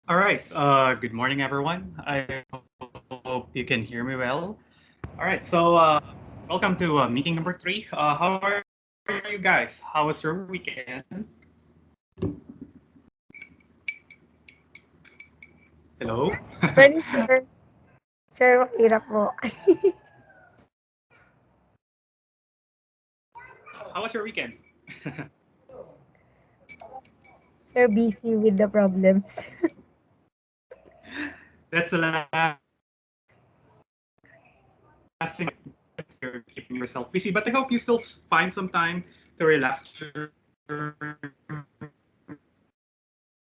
All right. Good morning, everyone. I hope you can hear me well. All right. Welcome to meeting number three. How are you guys? How was your weekend? Hello. Sorry, sir. Sir, mahirap po. How was your weekend? Sir, busy with the problems. That's the last thing you're keeping yourself busy, but I hope you still find some time to relax during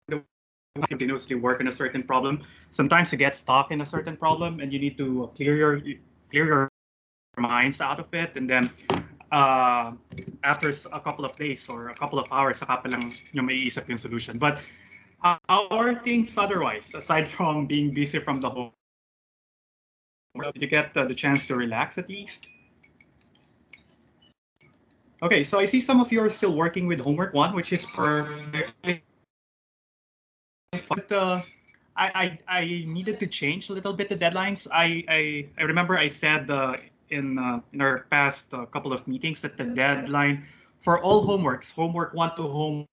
the continuously work on a certain problem. Sometimes you get stuck in a certain problem and you need to clear your minds out of it, and then after a couple of days or a couple of hours, saka pa lang yung maiisip yung solution. But how are things otherwise, aside from being busy from the homework? Did you get the chance to relax at least? Okay, so I see some of you are still working with homework one, which is perfectly fine. But I needed to change a little bit the deadlines. I remember I said in our past couple of meetings that the deadline for all homeworks, homework one to homework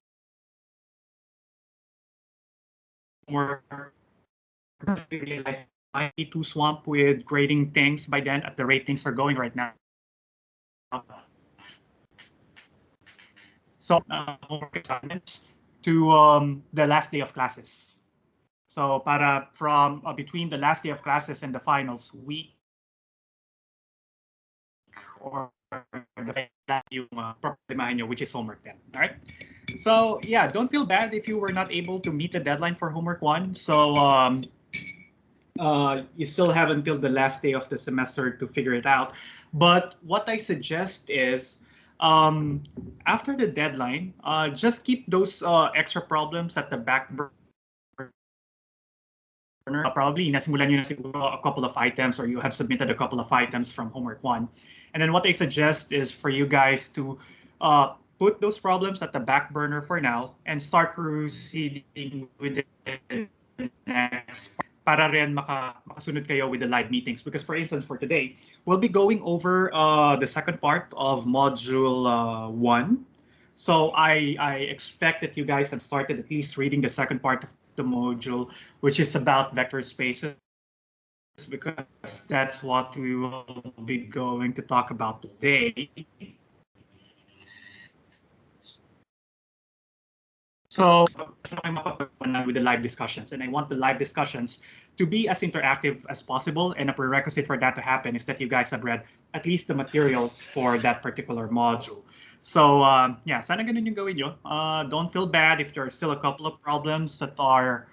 realize might be too swamped with grading things by then at the rate things are going right now. So homework assignments to the last day of classes. So para from between the last day of classes and the finals week or yung problemahin nyo, which is homework then. All right. So yeah, don't feel bad if you were not able to meet the deadline for homework one. So you still have until the last day of the semester to figure it out. But what I suggest is after the deadline, just keep those extra problems at the back burner. Probably nasimulan nyo na siguro a couple of items or you have submitted a couple of items from homework one. And then what I suggest is for you guys to put those problems at the back burner for now and start proceeding with the next part para rin makasunod kayo with the live meetings. Because for instance, for today, we'll be going over the second part of module 1. So I expect that you guys have started at least reading the second part of the module, which is about vector spaces, because that's what we will be going to talk about today. So with the live discussions, and I want the live discussions to be as interactive as possible. And a prerequisite for that to happen is that you guys have read at least the materials for that particular module. So yeah, sana ganun yung gawin nyo. Don't feel bad if there are still a couple of problems that are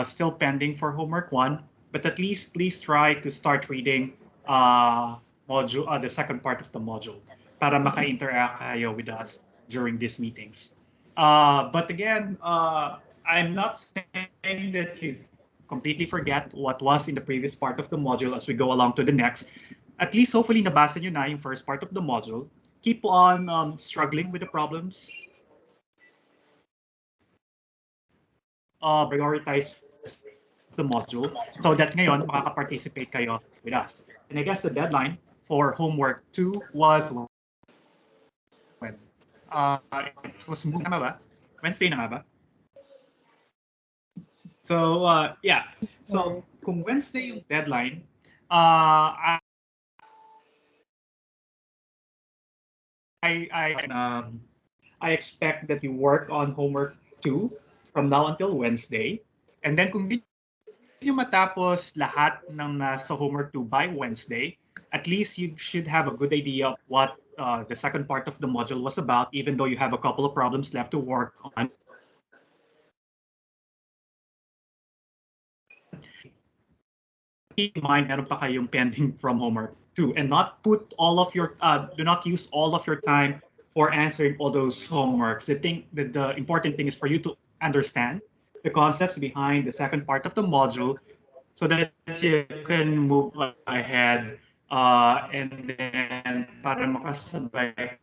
still pending for homework one, but at least please try to start reading the second part of the module para maka-interact kayo with us during these meetings. But again, I'm not saying that you completely forget what was in the previous part of the module as we go along to the next. At least hopefully nabasa nyo na yung first part of the module. Keep on struggling with the problems. Prioritize the module so that ngayon makaka-participate kayo with us. And I guess the deadline for homework 2 was when? It was moved na ba? Wednesday na nga ba? So yeah, so kung Wednesday yung deadline, I expect that you work on homework 2 from now until Wednesday. And then kung di nyo matapos lahat ng nasa homework 2 by Wednesday, at least you should have a good idea of what the second part of the module was about, even though you have a couple of problems left to work on. Keep in mind, meron pa kayong pending from homework 2, and not put all of your, do not use all of your time for answering all those homeworks. The thing, the important thing is for you to understand the concepts behind the second part of the module so that you can move ahead and then para makasabay.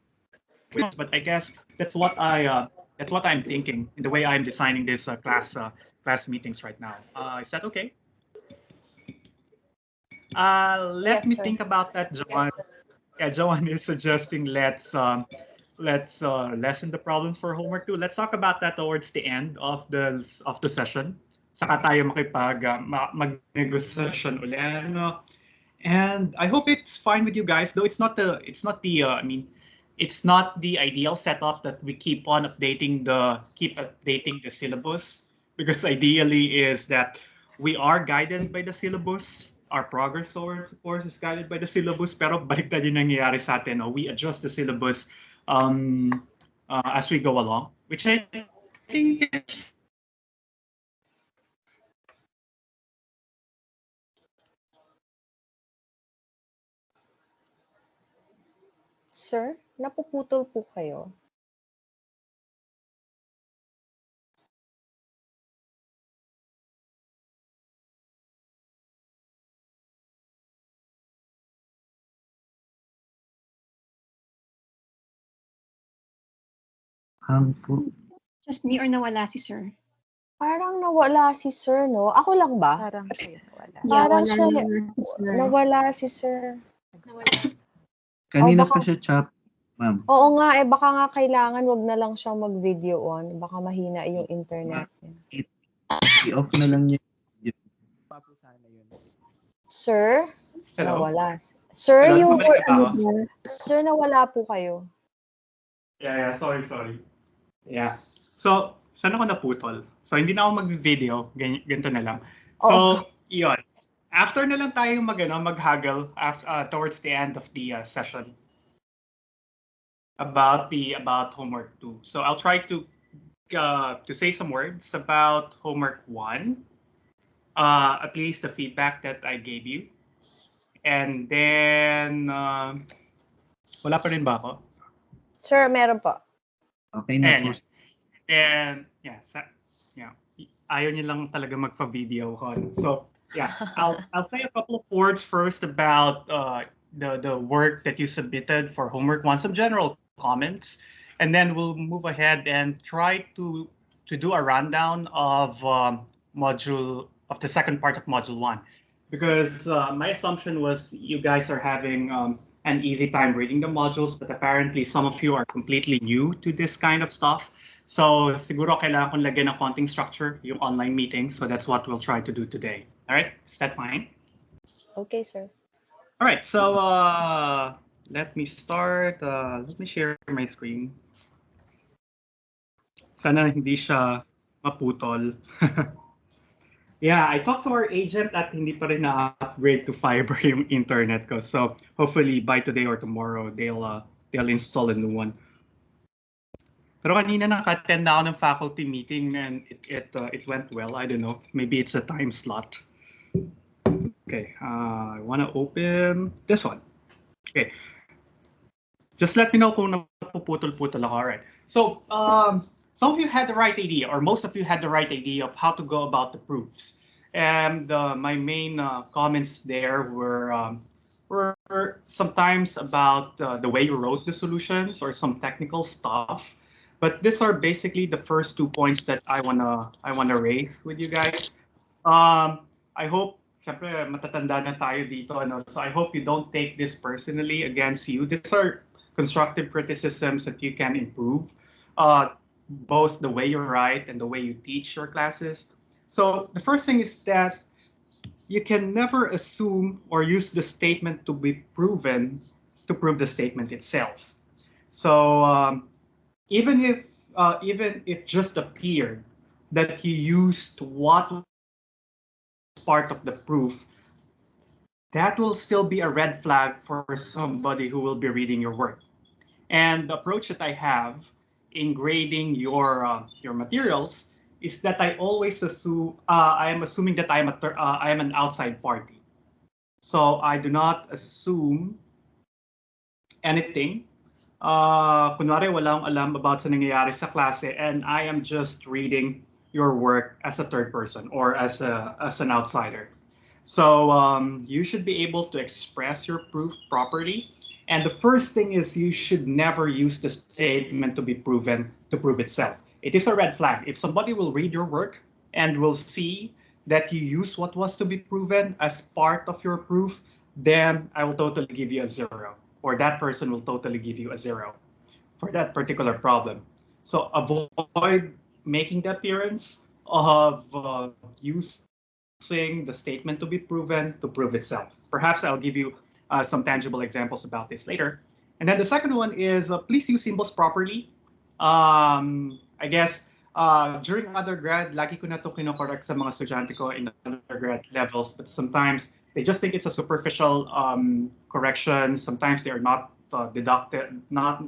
But I guess that's what I'm thinking in the way I'm designing this class class meetings right now. Is that okay? Let Yes, me sir. think about that, Joanne. Yeah, Joanne is suggesting let's lessen the problems for homework too. Let's talk about that towards the end of the session. Saka tayo mag-negosasyon uli. Ano? And I hope it's fine with you guys, though it's not the ideal setup that we keep updating the syllabus, because ideally is that we are guided by the syllabus. Our progress towards, of course, is guided by the syllabus, pero baliktad yung nangyayari sa atin. No? We adjust the syllabus as we go along, which I think is Sir, napuputol po kayo. Po. Just me or nawala si sir? Parang nawala si sir, no? Ako lang ba? Parang siya wala. Parang wala siya, na si sir. nawala si sir. Nawala. Kanina baka- pa siya chop, ma'am. Oo nga, baka nga kailangan wag na lang siyang mag-video on. Baka mahina yung internet niya. I-off na lang niya. Sir, Hello? nawala. Sir, Hello, you bumalik were, ka ba? sir, nawala po kayo. Yeah, sorry. Yeah. So, saan ako naputol? So, hindi na ako mag-video. Ganito na lang. So, yun. After na lang tayo mag-haggle towards the end of the session about homework 2. So, I'll try to say some words about homework 1. At least the feedback that I gave you. And then, wala pa rin ba ako? Sir, meron po. Okay na Ayan, po. yes. And ayaw niyo lang talaga magpa-video ko. So yeah, I'll say a couple of words first about the work that you submitted for homework 1, some general comments, and then we'll move ahead and try to do a rundown of the second part of module 1, because my assumption was you guys are having an easy time reading the modules, but apparently some of you are completely new to this kind of stuff. So siguro kailangan kong lagyan ng konting structure yung online meeting. So that's what we'll try to do today. All right, is that fine? Okay, sir. All right, so let me start. Let me share my screen. Sana hindi siya maputol. Yeah, I talked to our agent at hindi pa rin na-upgrade to fiber yung internet ko. So hopefully by today or tomorrow, they'll install a new one. Pero kanina naka-attend na ako ng faculty meeting and it went well. I don't know. Maybe it's a time slot. Okay, I want to open this one. Okay. Just let me know kung napuputol-putol ako. All right. So some of you had the right idea, or most of you had the right idea of how to go about the proofs. And my main comments there were sometimes about the way you wrote the solutions or some technical stuff. But these are basically the first 2 points that I wanna raise with you guys. I hope, syempre, matatanda na tayo dito, ano? So I hope you don't take this personally against you. These are constructive criticisms that you can improve, both the way you write and the way you teach your classes. So the first thing is that you can never assume or use the statement to be proven to prove the statement itself. So even if just appeared that you used what was part of the proof, that will still be a red flag for somebody who will be reading your work. And the approach that I have in grading your materials is that I always assume I am assuming that I am an outside party. So I do not assume anything. Kunwari wala akong alam about sa nangyayari sa klase, and I am just reading your work as a third person or as an outsider. So you should be able to express your proof properly. And the first thing is you should never use the statement to be proven to prove itself. It is a red flag. If somebody will read your work and will see that you use what was to be proven as part of your proof, then I will totally give you a 0, or that person will totally give you a 0 for that particular problem. So avoid making the appearance of using the statement to be proven to prove itself. Perhaps I'll give you some tangible examples about this later. And then the second one is please use symbols properly. I guess during undergrad, lagi ko na to kinokorek sa mga estudyante ko in undergrad levels, but sometimes they just think it's a superficial correction. Sometimes they are not deducted, not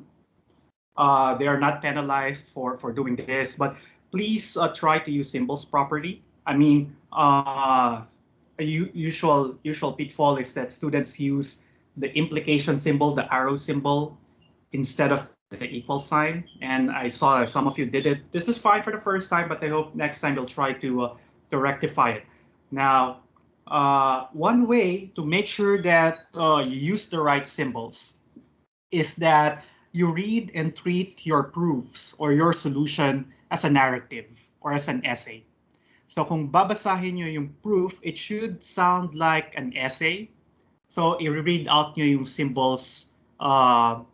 they are not penalized for doing this, but please try to use symbols properly. I mean, a usual pitfall is that students use the implication symbol, the arrow symbol, instead of the equal sign. And I saw some of you did it. This is fine for the first time, but I hope next time you'll try to rectify it. Now, one way to make sure that you use the right symbols is that you read and treat your proofs or your solution as a narrative or as an essay. So kung babasahin nyo yung proof, it should sound like an essay. So i-read out nyo yung symbols, and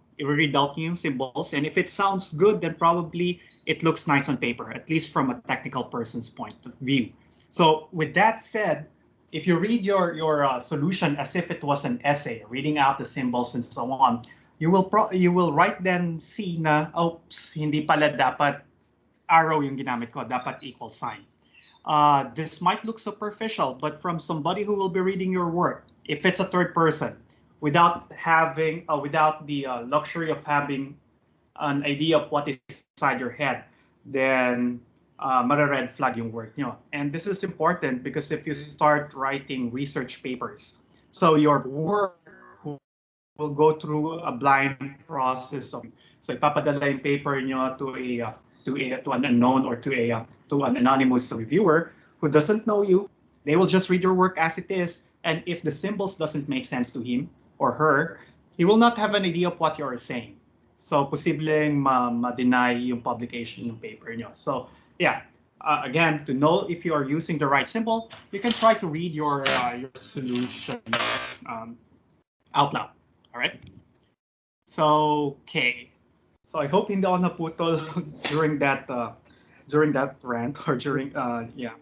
if it sounds good, then probably it looks nice on paper, at least from a technical person's point of view. So with that said, if you read your solution as if it was an essay, reading out the symbols and so on, you will right then see na, oops, hindi pala dapat arrow yung ginamit ko, dapat equal sign. This might look superficial, but from somebody who will be reading your work, if it's a third person, without the luxury of having an idea of what is inside your head, then mara-red flag yung work nyo. And this is important because if you start writing research papers, so your work will go through a blind process of, so ipapadala yung paper nyo to an unknown or to an anonymous reviewer who doesn't know you. They will just read your work as it is, and if the symbols doesn't make sense to him or her, he will not have an idea of what you are saying. So posibleng ma-deny yung publication ng paper nyo. So yeah, again, to know if you are using the right symbol, you can try to read your solution out loud. All right. So okay. So I hope hindi ako naputol during that rant or during yeah.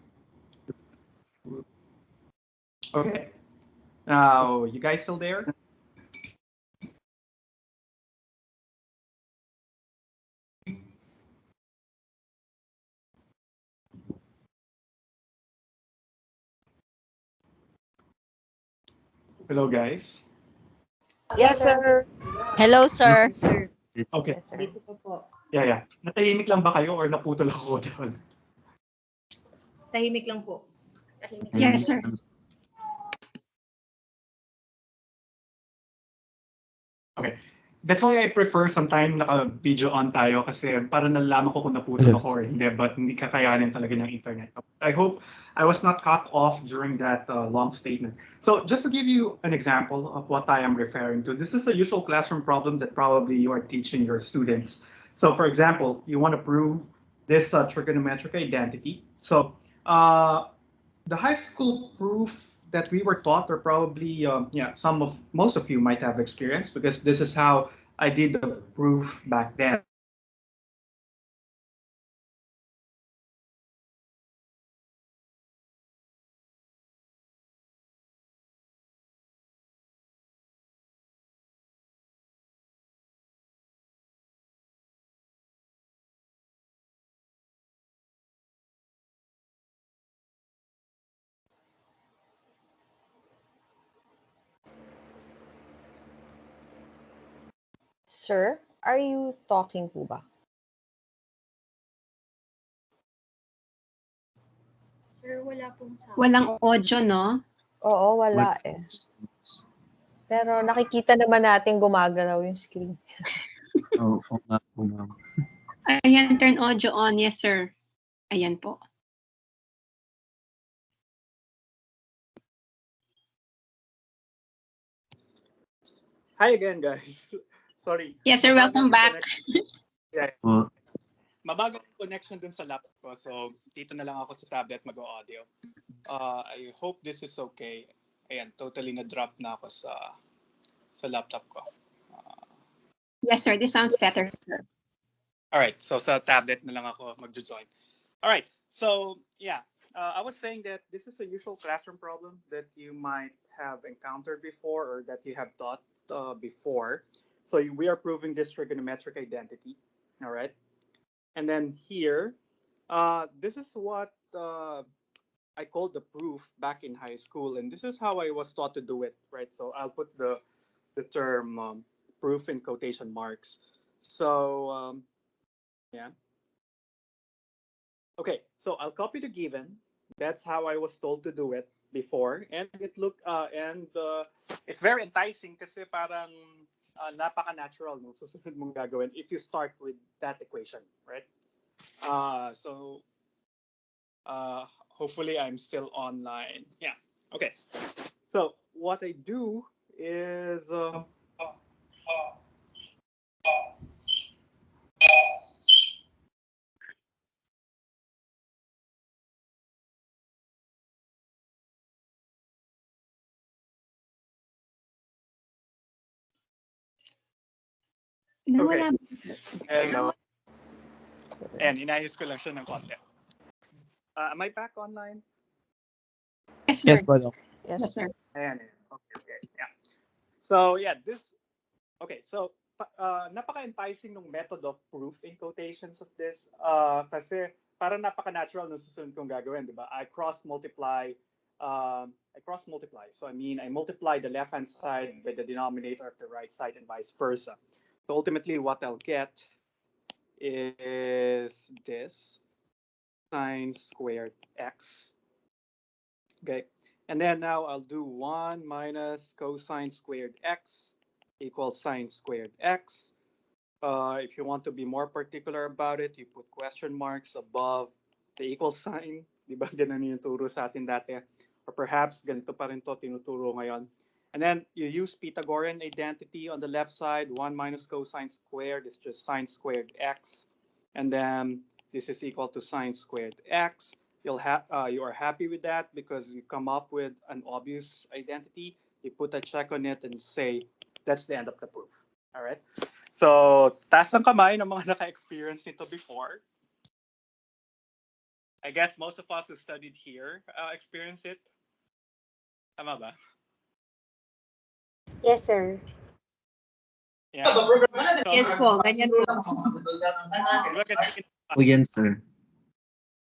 Okay. Now, you guys still there? Hello, guys. Yes, sir. Hello, sir. Yes, sir. Okay. Yes, sir. Dito po. Yeah. Natahimik lang ba kayo or naputol ako doon? Tahimik lang po. Tahimik lang. Yes, sir. Okay. That's why I prefer sometimes naka-video on tayo kasi para nalalaman ko kung naputol ako or hindi, but hindi kakayanin talaga ng internet. I hope I was not cut off during that long statement. So just to give you an example of what I am referring to, this is a usual classroom problem that probably you are teaching your students. So for example, you want to prove this trigonometric identity. So the high school proof that we were taught, or probably most of you might have experienced, because this is how I did the proof back then. Sir, are you talking po ba? Sir, wala pong sound. Walang audio, no? Oo, wala eh. Pero nakikita naman natin gumagalaw yung screen. Oo, nga po, ma'am. Ayan, turn audio on. Yes, sir. Ayan po. Hi again, guys. Sorry. Yes, sir. Welcome back. Yeah. Po. Mabago ang connection dun sa laptop ko, so dito na lang ako sa tablet mag-audio. I hope this is okay. Ayan, totally na-drop na ako sa laptop ko. Yes, sir. This sounds better, sir. All right, so sa tablet na lang ako mag-join. All right, so yeah, I was saying that this is a usual classroom problem that you might have encountered before or that you have taught before. So we are proving this trigonometric identity, all right? And then here, this is what I called the proof back in high school, and this is how I was taught to do it, right? So I'll put the term proof in quotation marks. So yeah. Okay, so I'll copy the given. That's how I was told to do it before, and it look it's very enticing kasi parang napaka-natural no susunod mong gagawin if you start with that equation, right? So hopefully I'm still online. Yeah. Okay. So what I do is Nawala. and inayos ko lang siya ng konti. Am I back online? Yes, sir. Yes, Badok. Yes, sir. Ayan. Okay. Yeah. So yeah, okay, so napaka-enticing ng method of proof in quotations of this kasi parang napaka-natural ng susunod kong gagawin, di ba? I cross-multiply. So I mean, I multiply the left-hand side by the denominator of the right side and vice versa. So ultimately, what I'll get is this sine squared x. Okay. And then now I'll do 1 minus cosine squared x equals sine squared x. If you want to be more particular about it, you put question marks above the equal sign. Di ba ganun yung turo sa atin dati? Or perhaps ganito pa rin to tinuturo ngayon. And then you use Pythagorean identity on the left side. 1 minus cosine squared is just sine squared x. And then this is equal to sine squared x. You are happy with that because you come up with an obvious identity. You put a check on it and say, that's the end of the proof. All right. So, taas ng kamay ng mga naka-experience nito before. I guess most of us who studied here experience it. Tama ba? Yes, sir. Yeah. So, Yes po, ganyan po. diba kasi O yan, sir.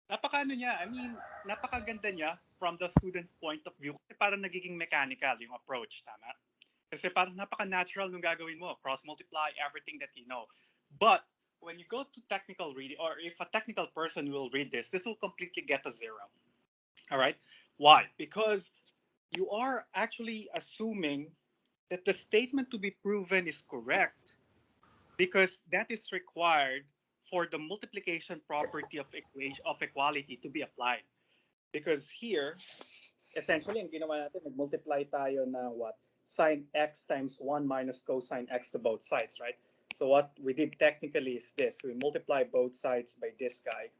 napakaganda niya from the student's point of view kasi parang nagiging mechanical yung approach, tama? Kasi parang napaka-natural nung gagawin mo, cross-multiply everything that you know. But when you go to technical reading, or if a technical person will read this will completely get a 0. All right? Why? Because you are actually assuming that the statement to be proven is correct because that is required for the multiplication property of equality to be applied. Because here, essentially, ang ginawa natin, nag-multiply tayo na what? Sine x times 1 minus cosine x to both sides, right? So what we did technically is this. We multiply both sides by this guy.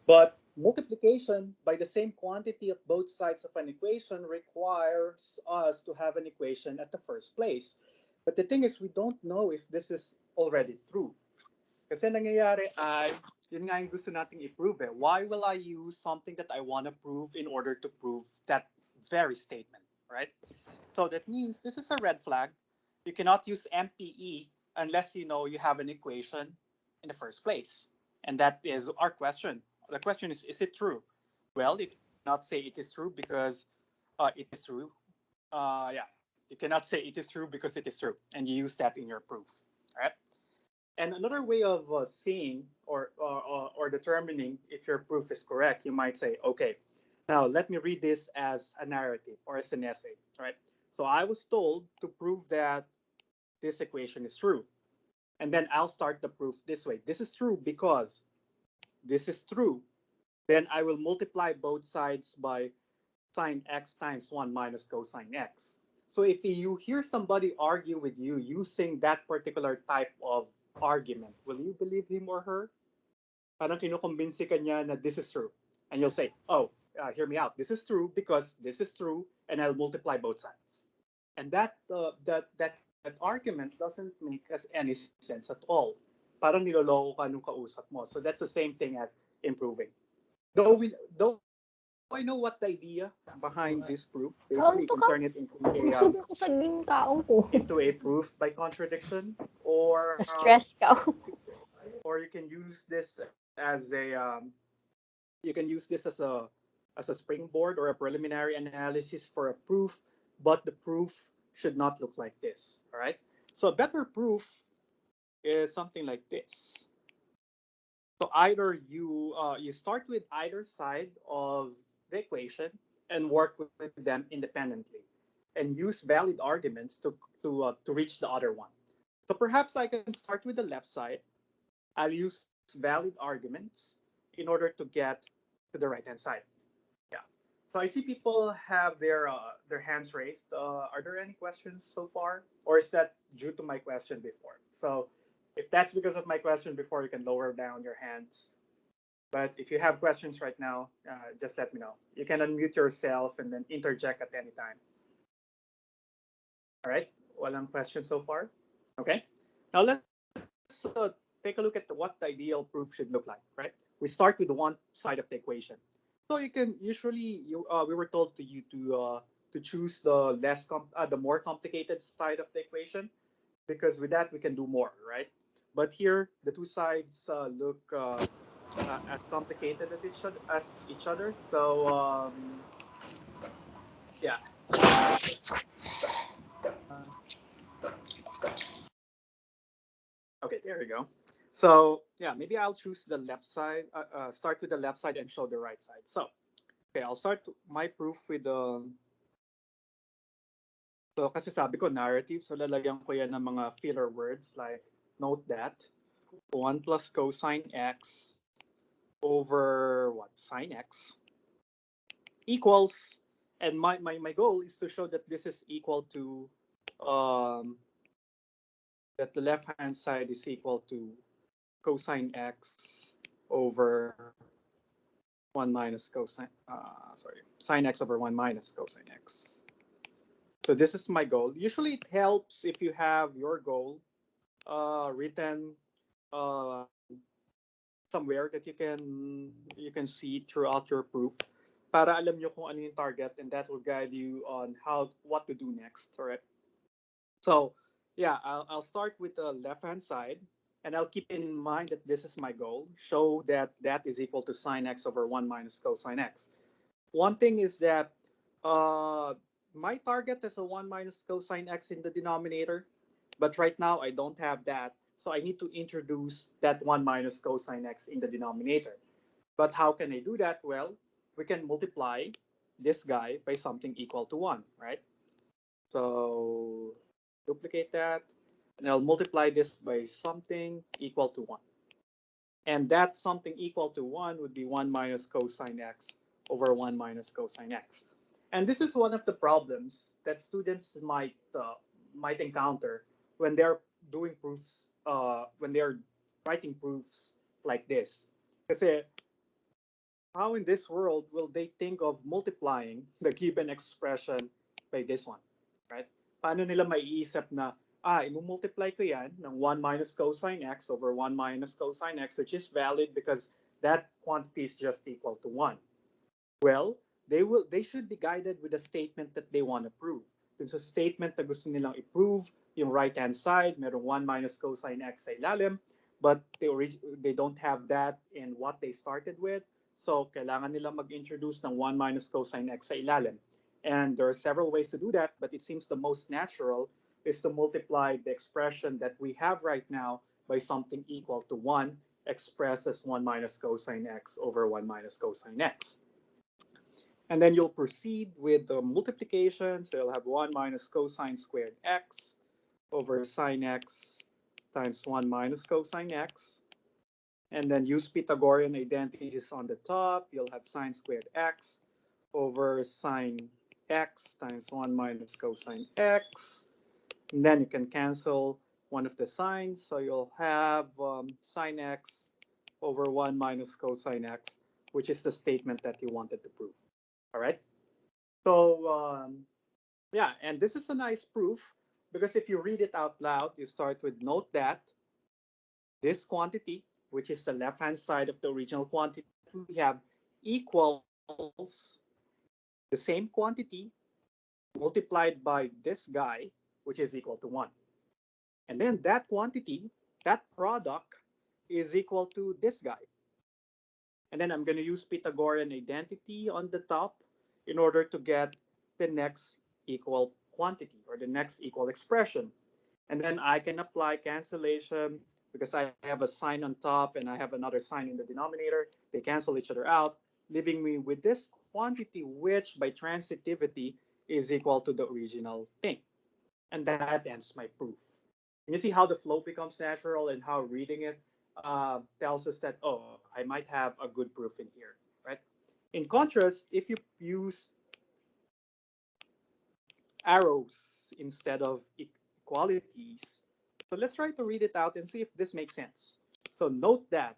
But multiplication by the same quantity of both sides of an equation requires us to have an equation at the first place. But the thing is, we don't know if this is already true. Kasi nangyayari ay, yun nga yung gusto nating i-prove eh. Why will I use something that I want to prove in order to prove that very statement, right? So that means this is a red flag. You cannot use MPE unless you know you have an equation in the first place. And that is our question. The question is it true? Well, you cannot say it is true because it is true. You cannot say it is true because it is true. And you use that in your proof, all right? And another way of seeing or determining if your proof is correct, you might say, okay, now let me read this as a narrative or as an essay, right? So I was told to prove that this equation is true. And then I'll start the proof this way. This is true because this is true. Then I will multiply both sides by sine x times 1 minus cosine x. So if you hear somebody argue with you using that particular type of argument, will you believe him or her? Parang kinukumbinsi ka niya na this is true. And you'll say, oh, hear me out. This is true because this is true, and I'll multiply both sides. And that argument doesn't make us any sense at all. Parang niloloko ka nung kausap mo. So that's the same thing as improving. Though I know what the idea behind this proof. Basically, you can turn it into a proof by contradiction, or Stress ka. or you can use this as a springboard or a preliminary analysis for a proof, but the proof should not look like this. All right. So a better proof is something like this. So either you start with either side of the equation and work with them independently, and use valid arguments to reach the other one. So perhaps I can start with the left side. I'll use valid arguments in order to get to the right hand side. Yeah. So I see people have their hands raised. Are there any questions so far, or is that due to my question before? So if that's because of my question before, you can lower down your hands. But if you have questions right now, just let me know. You can unmute yourself and then interject at any time. All right. Walang questions so far. Okay. Now let's take a look at what the ideal proof should look like. Right. We start with the one side of the equation. So you can usually we were told to choose the more complicated side of the equation, because with that we can do more, right? But here the two sides look as complicated as each other. So yeah. Okay, there we go. So yeah, maybe I'll choose the left side. Start with the left side and show the right side. So okay, I'll start my proof with the. So kasi sabi ko narrative, so lalagyan ko yan ng mga filler words like note that 1 plus cosine x over what sine x equals, and my goal is to show that this is equal to that the left hand side is equal to cosine x over 1 minus cosine sine x over 1 minus cosine x. So this is my goal. Usually it helps if you have your goal written somewhere that you can see throughout your proof, para alam nyo kung ano yung target, and that will guide you on what to do next. All right. So yeah, I'll start with the left hand side, and I'll keep in mind that this is my goal. Show that that is equal to sine x over 1 minus cosine x. One thing is that my target is a 1 minus cosine x in the denominator, but right now I don't have that. So I need to introduce that 1 minus cosine x in the denominator. But how can I do that? Well, we can multiply this guy by something equal to 1, right? So duplicate that, and I'll multiply this by something equal to 1. And that something equal to 1 would be 1 minus cosine x over 1 minus cosine x. And this is one of the problems that students might encounter when they're doing proofs, when they're writing proofs like this. Kasi how in this world will they think of multiplying the given expression by this one, right? Paano nila maiisip na, i-multiply ko yan ng 1 minus cosine x over 1 minus cosine x, which is valid because that quantity is just equal to 1. Well, they should be guided with a statement that they want to prove. It's a statement na gusto nilang i-prove, yung right-hand side, merong 1 minus cosine x sa ilalim, but they don't have that in what they started with. So, kailangan nila mag-introduce ng 1 minus cosine x sa ilalim. And there are several ways to do that, but it seems the most natural is to multiply the expression that we have right now by something equal to 1, expressed as 1 minus cosine x over 1 minus cosine x. And then you'll proceed with the multiplication. So you'll have 1 minus cosine squared x over sine x times 1 minus cosine x. And then use Pythagorean identities on the top. You'll have sine squared x over sine x times 1 minus cosine x. And then you can cancel one of the signs. So you'll have sine x over 1 minus cosine x, which is the statement that you wanted to prove. All right. So yeah, and this is a nice proof because if you read it out loud, you start with note that this quantity, which is the left-hand side of the original quantity we have, equals the same quantity multiplied by this guy, which is equal to 1. And then that quantity, that product, is equal to this guy. And then I'm going to use Pythagorean identity on the top in order to get the next equal quantity or the next equal expression. And then I can apply cancellation because I have a sign on top and I have another sign in the denominator. They cancel each other out, leaving me with this quantity, which by transitivity is equal to the original thing. And that ends my proof. And you see how the flow becomes natural and how reading it tells us that, oh, I might have a good proof in here, right? In contrast, if you use arrows instead of equalities, so let's try to read it out and see if this makes sense. So note that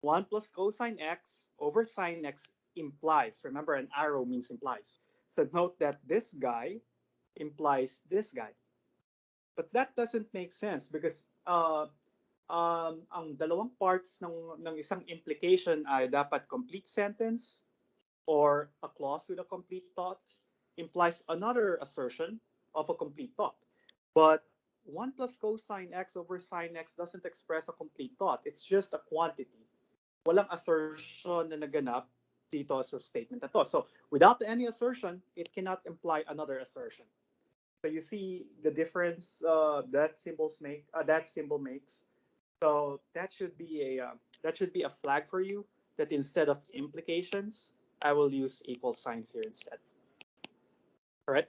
1 plus cosine x over sine x implies, remember an arrow means implies. So note that this guy implies this guy. But that doesn't make sense because ang dalawang parts ng isang implication ay dapat complete sentence or a clause with a complete thought implies another assertion of a complete thought. But 1 plus cosine x over sine x doesn't express a complete thought. It's just a quantity. Walang assertion na naganap dito sa statement na to. So without any assertion, it cannot imply another assertion. So you see the difference that symbol makes. So that should be a flag for you that instead of implications, I will use equal signs here instead. All right.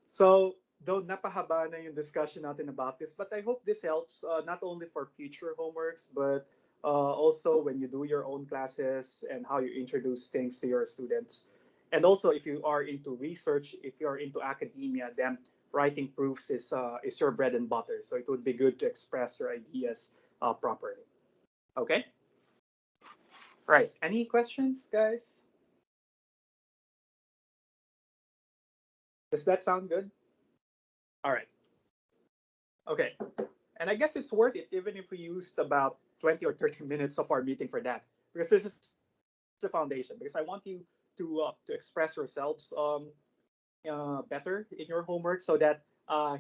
So though napahaba na yung discussion natin about this, but I hope this helps not only for future homeworks, but also when you do your own classes and how you introduce things to your students. And also if you are into research, if you are into academia, then writing proofs is your bread and butter. So it would be good to express your ideas properly. Okay. Right. Any questions, guys? Does that sound good? All right. Okay. And I guess it's worth it even if we used about 20 or 30 minutes of our meeting for that, because this is the foundation, because I want you to express yourselves better in your homework so that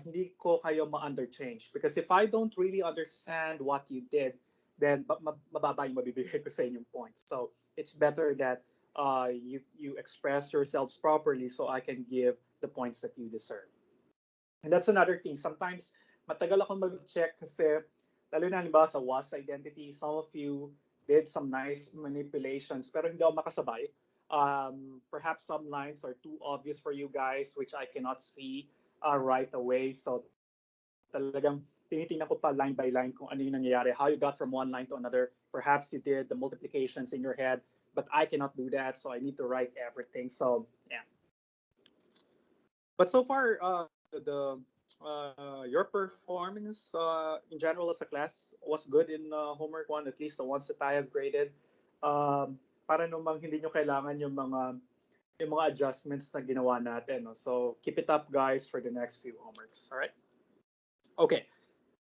hindi ko kayo ma-underchange. Because if I don't really understand what you did, then mababa yung mabibigay ko sa inyong points. So it's better that you express yourselves properly so I can give the points that you deserve. And that's another thing. Sometimes matagal akong mag-check kasi lalo na halimbawa sa WAS identity, some of you did some nice manipulations pero hindi ako makasabay. Perhaps some lines are too obvious for you guys which I cannot see right away. So talagang tinitingnan ko pa line by line kung ano yung nangyayari, how you got from one line to another. Perhaps you did the multiplications in your head, but I cannot do that, so I need to write everything. So yeah. But so far, your performance in general as a class was good in homework 1, at least the ones that I have graded. Para namang hindi nyo kailangan yung mga adjustments na ginawa natin. No? So keep it up, guys, for the next few homeworks. All right. Okay.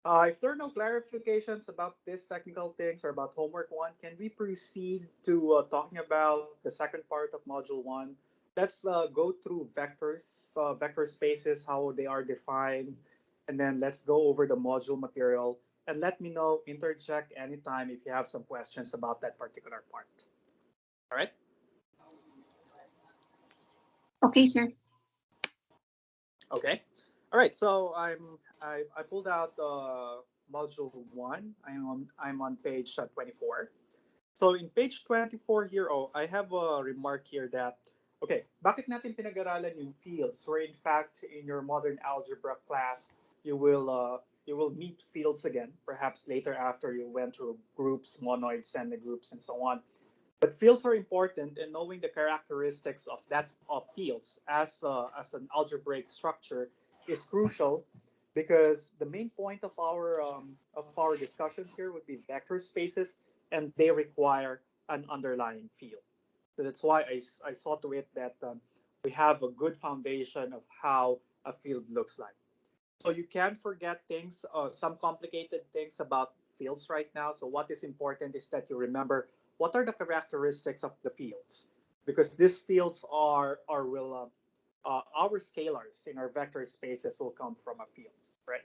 If there are no clarifications about these technical things or about homework 1, can we proceed to talking about the second part of module 1? Let's go through vectors, vector spaces, how they are defined, and then let's go over the module material. And let me know, interject anytime if you have some questions about that particular part. All right? Okay, sir. Okay. All right. So I pulled out module 1. I'm on page 24. So in page 24 here, I have a remark here that, okay, bakit natin pinag-aralan yung fields? Where in fact in your modern algebra class, you will meet fields again, perhaps later after you went through groups, monoids, semigroups, and so on. But fields are important, and knowing the characteristics of fields as an algebraic structure is crucial because the main point of our discussions here would be vector spaces, and they require an underlying field. So that's why I saw to it that we have a good foundation of how a field looks like. So you can forget things, some complicated things about fields right now. So what is important is that you remember what are the characteristics of the fields, because these fields are will our scalars in our vector spaces will come from a field, right?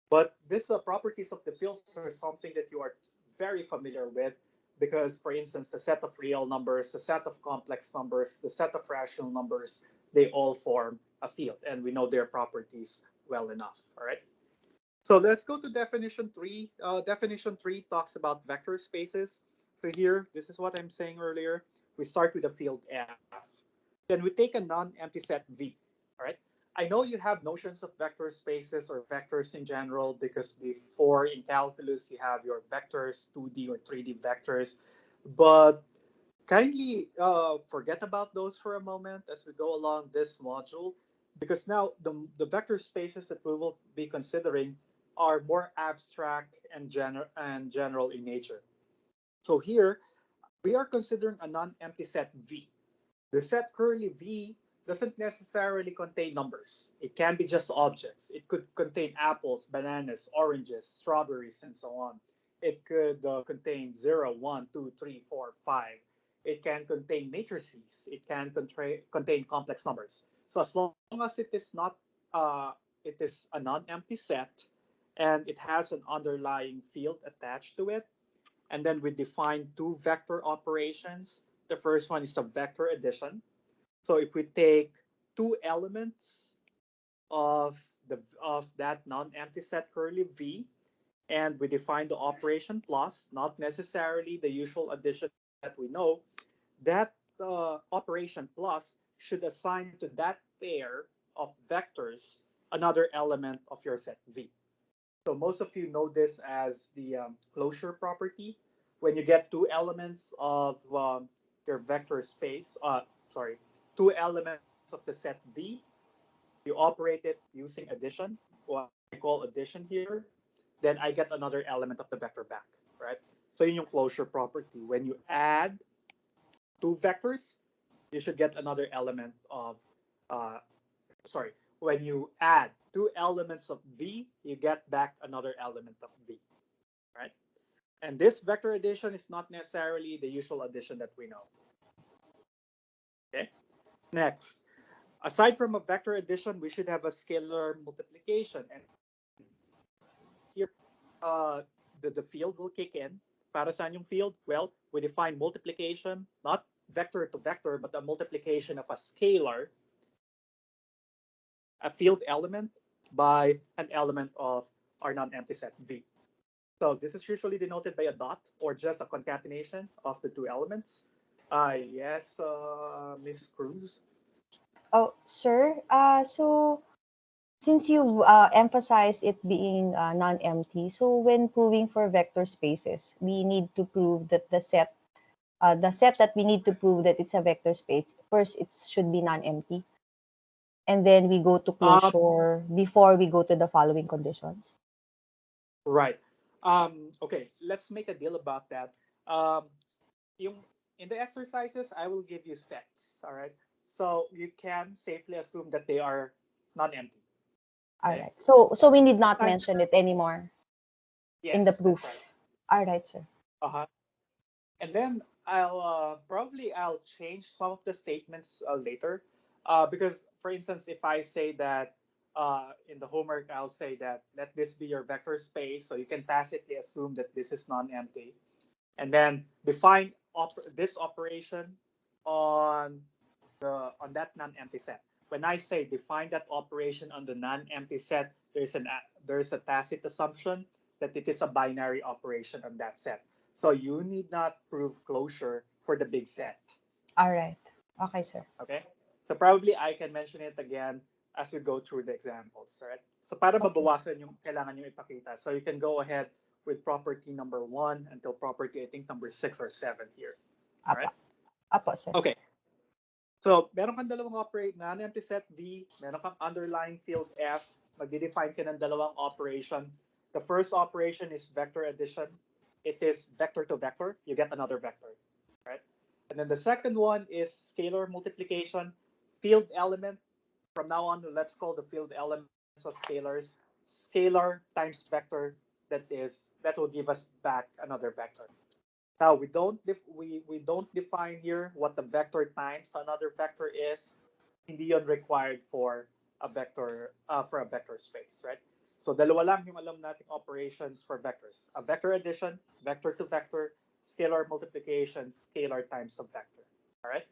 But these properties of the fields are something that you are very familiar with, because, for instance, the set of real numbers, the set of complex numbers, the set of rational numbers, they all form a field, and we know their properties well enough. All right. So let's go to definition 3. Definition 3 talks about vector spaces. So here, this is what I'm saying earlier. We start with a field F. Then we take a non-empty set V. All right. I know you have notions of vector spaces or vectors in general, because before in calculus you have your vectors, 2D or 3D vectors. But kindly forget about those for a moment as we go along this module, because now the vector spaces that we will be considering are more abstract and general in nature. So here we are considering a non-empty set V. The set curly V doesn't necessarily contain numbers. It can be just objects. It could contain apples, bananas, oranges, strawberries, and so on. It could contain 0, 1, 2, 3, 4, 5. It can contain matrices. It can contain complex numbers. So as long as it is not, it is a non-empty set, and it has an underlying field attached to it, and then we define two vector operations. The first one is a vector addition. So if we take two elements of that non-empty set curly V, and we define the operation plus, not necessarily the usual addition that we know, that operation plus should assign to that pair of vectors another element of your set V. So most of you know this as the closure property. When you get two elements of your vector space, two elements of the set V, you operate it using addition, what I call addition here, then I get another element of the vector back, right? So in your closure property, when you add two vectors, you should get another element of, when you add two elements of V, you get back another element of V, right? And this vector addition is not necessarily the usual addition that we know. Okay. Next, aside from a vector addition, we should have a scalar multiplication. And here, the field will kick in. Para saan yung field? Well, we define multiplication, not vector to vector, but a multiplication of a scalar, a field element, by an element of our non-empty set V. So this is usually denoted by a dot or just a concatenation of the two elements. Yes, Miss Cruz. Oh, sir. So since you've emphasized it being non-empty, so when proving for vector spaces, we need to prove that the set that we need to prove that it's a vector space, first it should be non-empty. And then we go to closure before we go to the following conditions. Right. Okay, let's make a deal about that. In the exercises, I will give you sets, all right? So you can safely assume that they are non-empty. All right. So we need not mention it anymore in the Yes, proof. that's right. All right, sir. Uh-huh. And then I'll change some of the statements later, because, for instance, if I say that in the homework, I'll say that let this be your vector space, so you can tacitly assume that this is non-empty, and then define this operation on that non-empty set. When I say define that operation on the non-empty set, there's a tacit assumption that it is a binary operation on that set. So you need not prove closure for the big set. All right. Okay, sir. Okay? So probably I can mention it again as we go through the examples, right? So para mabawasan yung kailangan yung ipakita. So you can go ahead with property number 1 until property, I think, number 6 or 7 here. All right? Apo, sir. Okay. So meron kang dalawang non-empty set V, meron kang underlying field F. magde-define ka ng dalawang operation. The first operation is vector addition. It is vector to vector. You get another vector, right? And then the second one is scalar multiplication. Field element. From now on, let's call the field elements as scalars. Scalar times vector. That will give us back another vector. Now we don't define here what the vector times another vector is. Hindi yon required for a vector space, right? So dalawa lang yung alam nating operations for vectors. A vector addition, vector to vector, scalar multiplication, scalar times a vector. All right?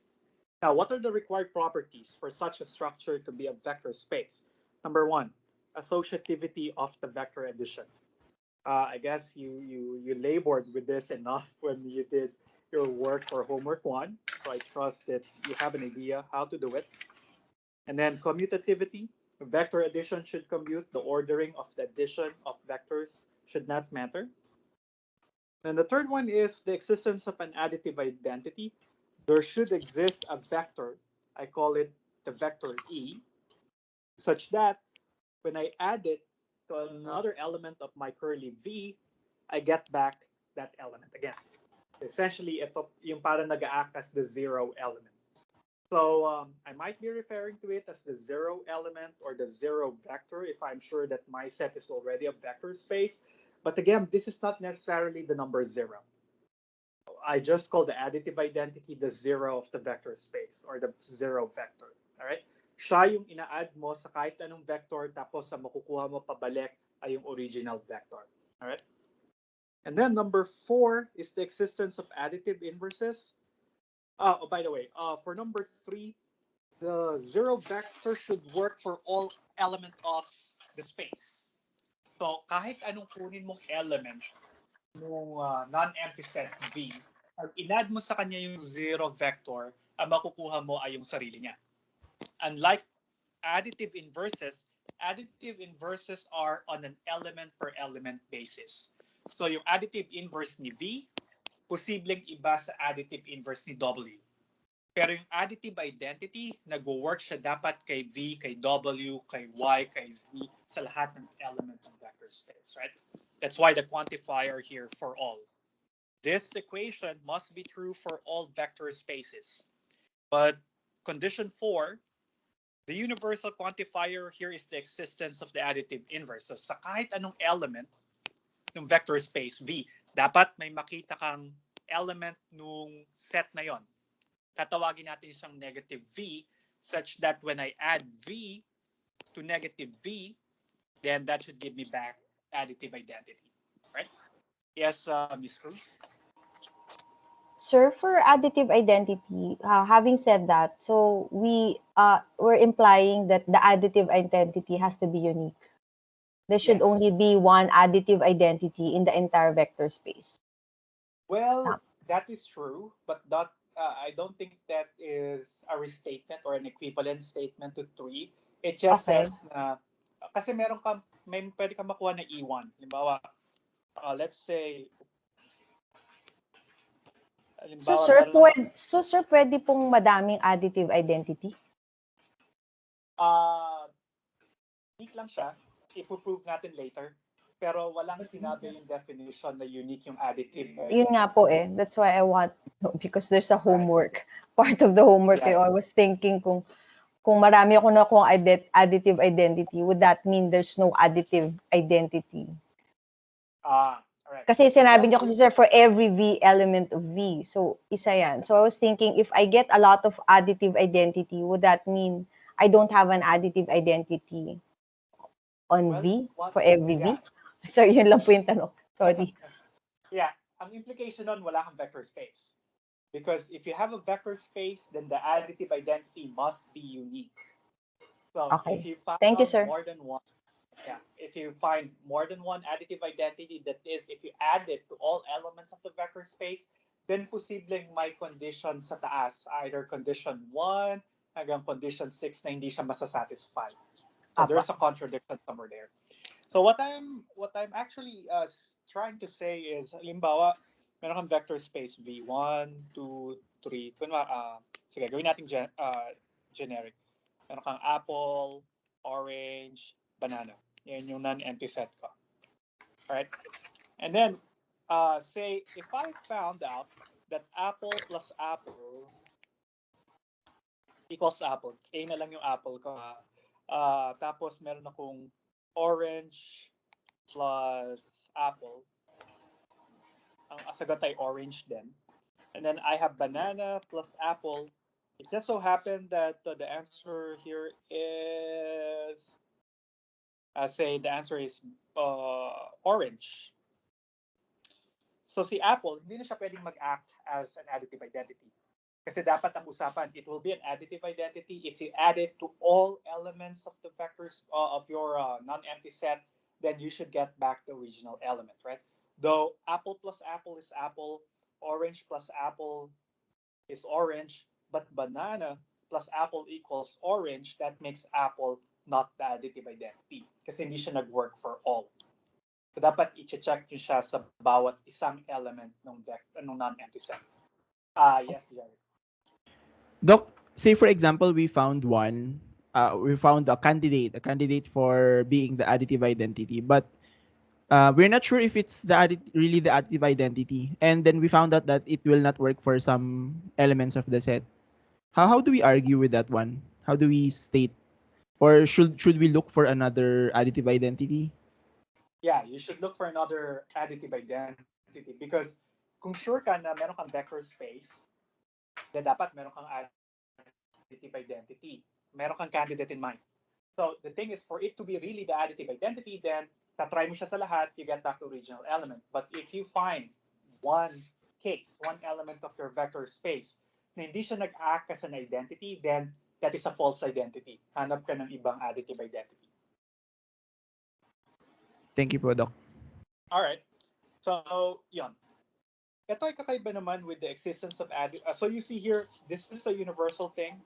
Now, what are the required properties for such a structure to be a vector space? Number one, associativity of the vector addition. I guess you labored with this enough when you did your work for homework 1. So I trust that you have an idea how to do it. And then commutativity. Vector addition should commute. The ordering of the addition of vectors should not matter. And the third one is the existence of an additive identity. There should exist a vector. I call it the vector E, such that when I add it to another element of my curly V, I get back that element again. Essentially, ito yung parang nag-act as the zero element. So I might be referring to it as the zero element or the zero vector if I'm sure that my set is already a vector space. But again, this is not necessarily the number 0. I just call the additive identity the zero of the vector space or the zero vector. All right? Siya yung ina-add mo sa kahit anong vector tapos sa makukuha mo pabalik ay yung original vector. All right? And then number 4 is the existence of additive inverses. Oh, by the way, for number 3, the zero vector should work for all element of the space. So kahit anong kunin mong element ng non-empty set V, pag in-add mo sa kanya yung zero vector, ang makukuha mo ay yung sarili niya. Unlike additive inverses are on an element per element basis. So yung additive inverse ni V, posibleng iba sa additive inverse ni W. Pero yung additive identity, nag-work siya dapat kay V, kay W, kay Y, kay Z, sa lahat ng element ng vector space, right? That's why the quantifier here for all. This equation must be true for all vector spaces. But condition 4, the universal quantifier here is the existence of the additive inverse. So sa kahit anong element ng vector space V, dapat may makita kang element nung set na yon. Tatawagin natin isang negative V such that when I add V to negative V, then that should give me back additive identity. Right? Yes, Ms. Cruz? Sir, for additive identity, having said that, so we're implying that the additive identity has to be unique. There should Yes. only be one additive identity in the entire vector space. Well, that is true, but that I don't think that is a restatement or an equivalent statement to 3. It just Okay. says na kasi may pwede kang makuha na E1. Halimbawa, let's say So sir, pwede pong madaming additive identity? Unique lang siya. Ipo-prove natin later. Pero walang sinabi yung definition na unique yung additive. Yun nga po eh. That's why I want, because there's a homework. Part of the homework, Yeah. I was thinking kung marami ako na kung additive identity, would that mean there's no additive identity? Alright. Kasi sinabi niyo kasi sir, for every V element of V. So, isa yan. So, I was thinking, if I get a lot of additive identity, would that mean I don't have an additive identity on V for every V? So, yun lang po yung tanong. Sorry. Yeah. Ang implication nun, wala kang vector space. Because if you have a vector space, then the additive identity must be unique. So Okay. if you find Thank you, sir. more than one, if you find more than one additive identity, that is, if you add it to all elements of the vector space, then posibleng may condition sa taas, either condition 1 hanggang condition 6 na hindi siya masasatisfy. So there's a contradiction somewhere there. So what I'm actually trying to say is, halimbawa, meron kang vector space V1, 2, 3. Sige, gawin natin generic. Meron kang apple, orange, banana. Yan yung non-empty set ko. Right? And then, say, if I found out that apple plus apple equals apple, A na lang yung apple ko. Tapos meron akong orange plus apple. Ang sagot ay orange din. And then I have banana plus apple. It just so happened that the answer here is, say the answer is orange. So si Apple, hindi na siya pwedeng mag-act as an additive identity. Kasi dapat ang usapan, it will be an additive identity if you add it to all elements of the vectors of your non-empty set, then you should get back the original element, right? Though apple plus apple is apple, orange plus apple is orange, but banana plus apple equals orange, that makes apple not the additive identity. Kasi hindi siya nag-work for all. So dapat i-check nyo siya sa bawat isang element ng non-empty set. Yes, Jared. Doc, say for example, we found a candidate for being the additive identity, but we're not sure if it's really the additive identity, and then we found out that it will not work for some elements of the set. How do we argue with that one? How do we state, or should we look for another additive identity? Yeah, you should look for another additive identity because kung sure ka na meron kang vector space, then dapat meron kang additive identity. Meron kang candidate in mind. So the thing is, for it to be really the additive identity, then tatry mo siya sa lahat, you get back to original element. But if you find one case, one element of your vector space na hindi siya nag-act as an identity, then that is a false identity. Hanap ka ng ibang additive identity. Thank you po, Doc. All right. So, yun. Ito ay kakaiba naman with the existence of additive. So you see here, this is a universal thing.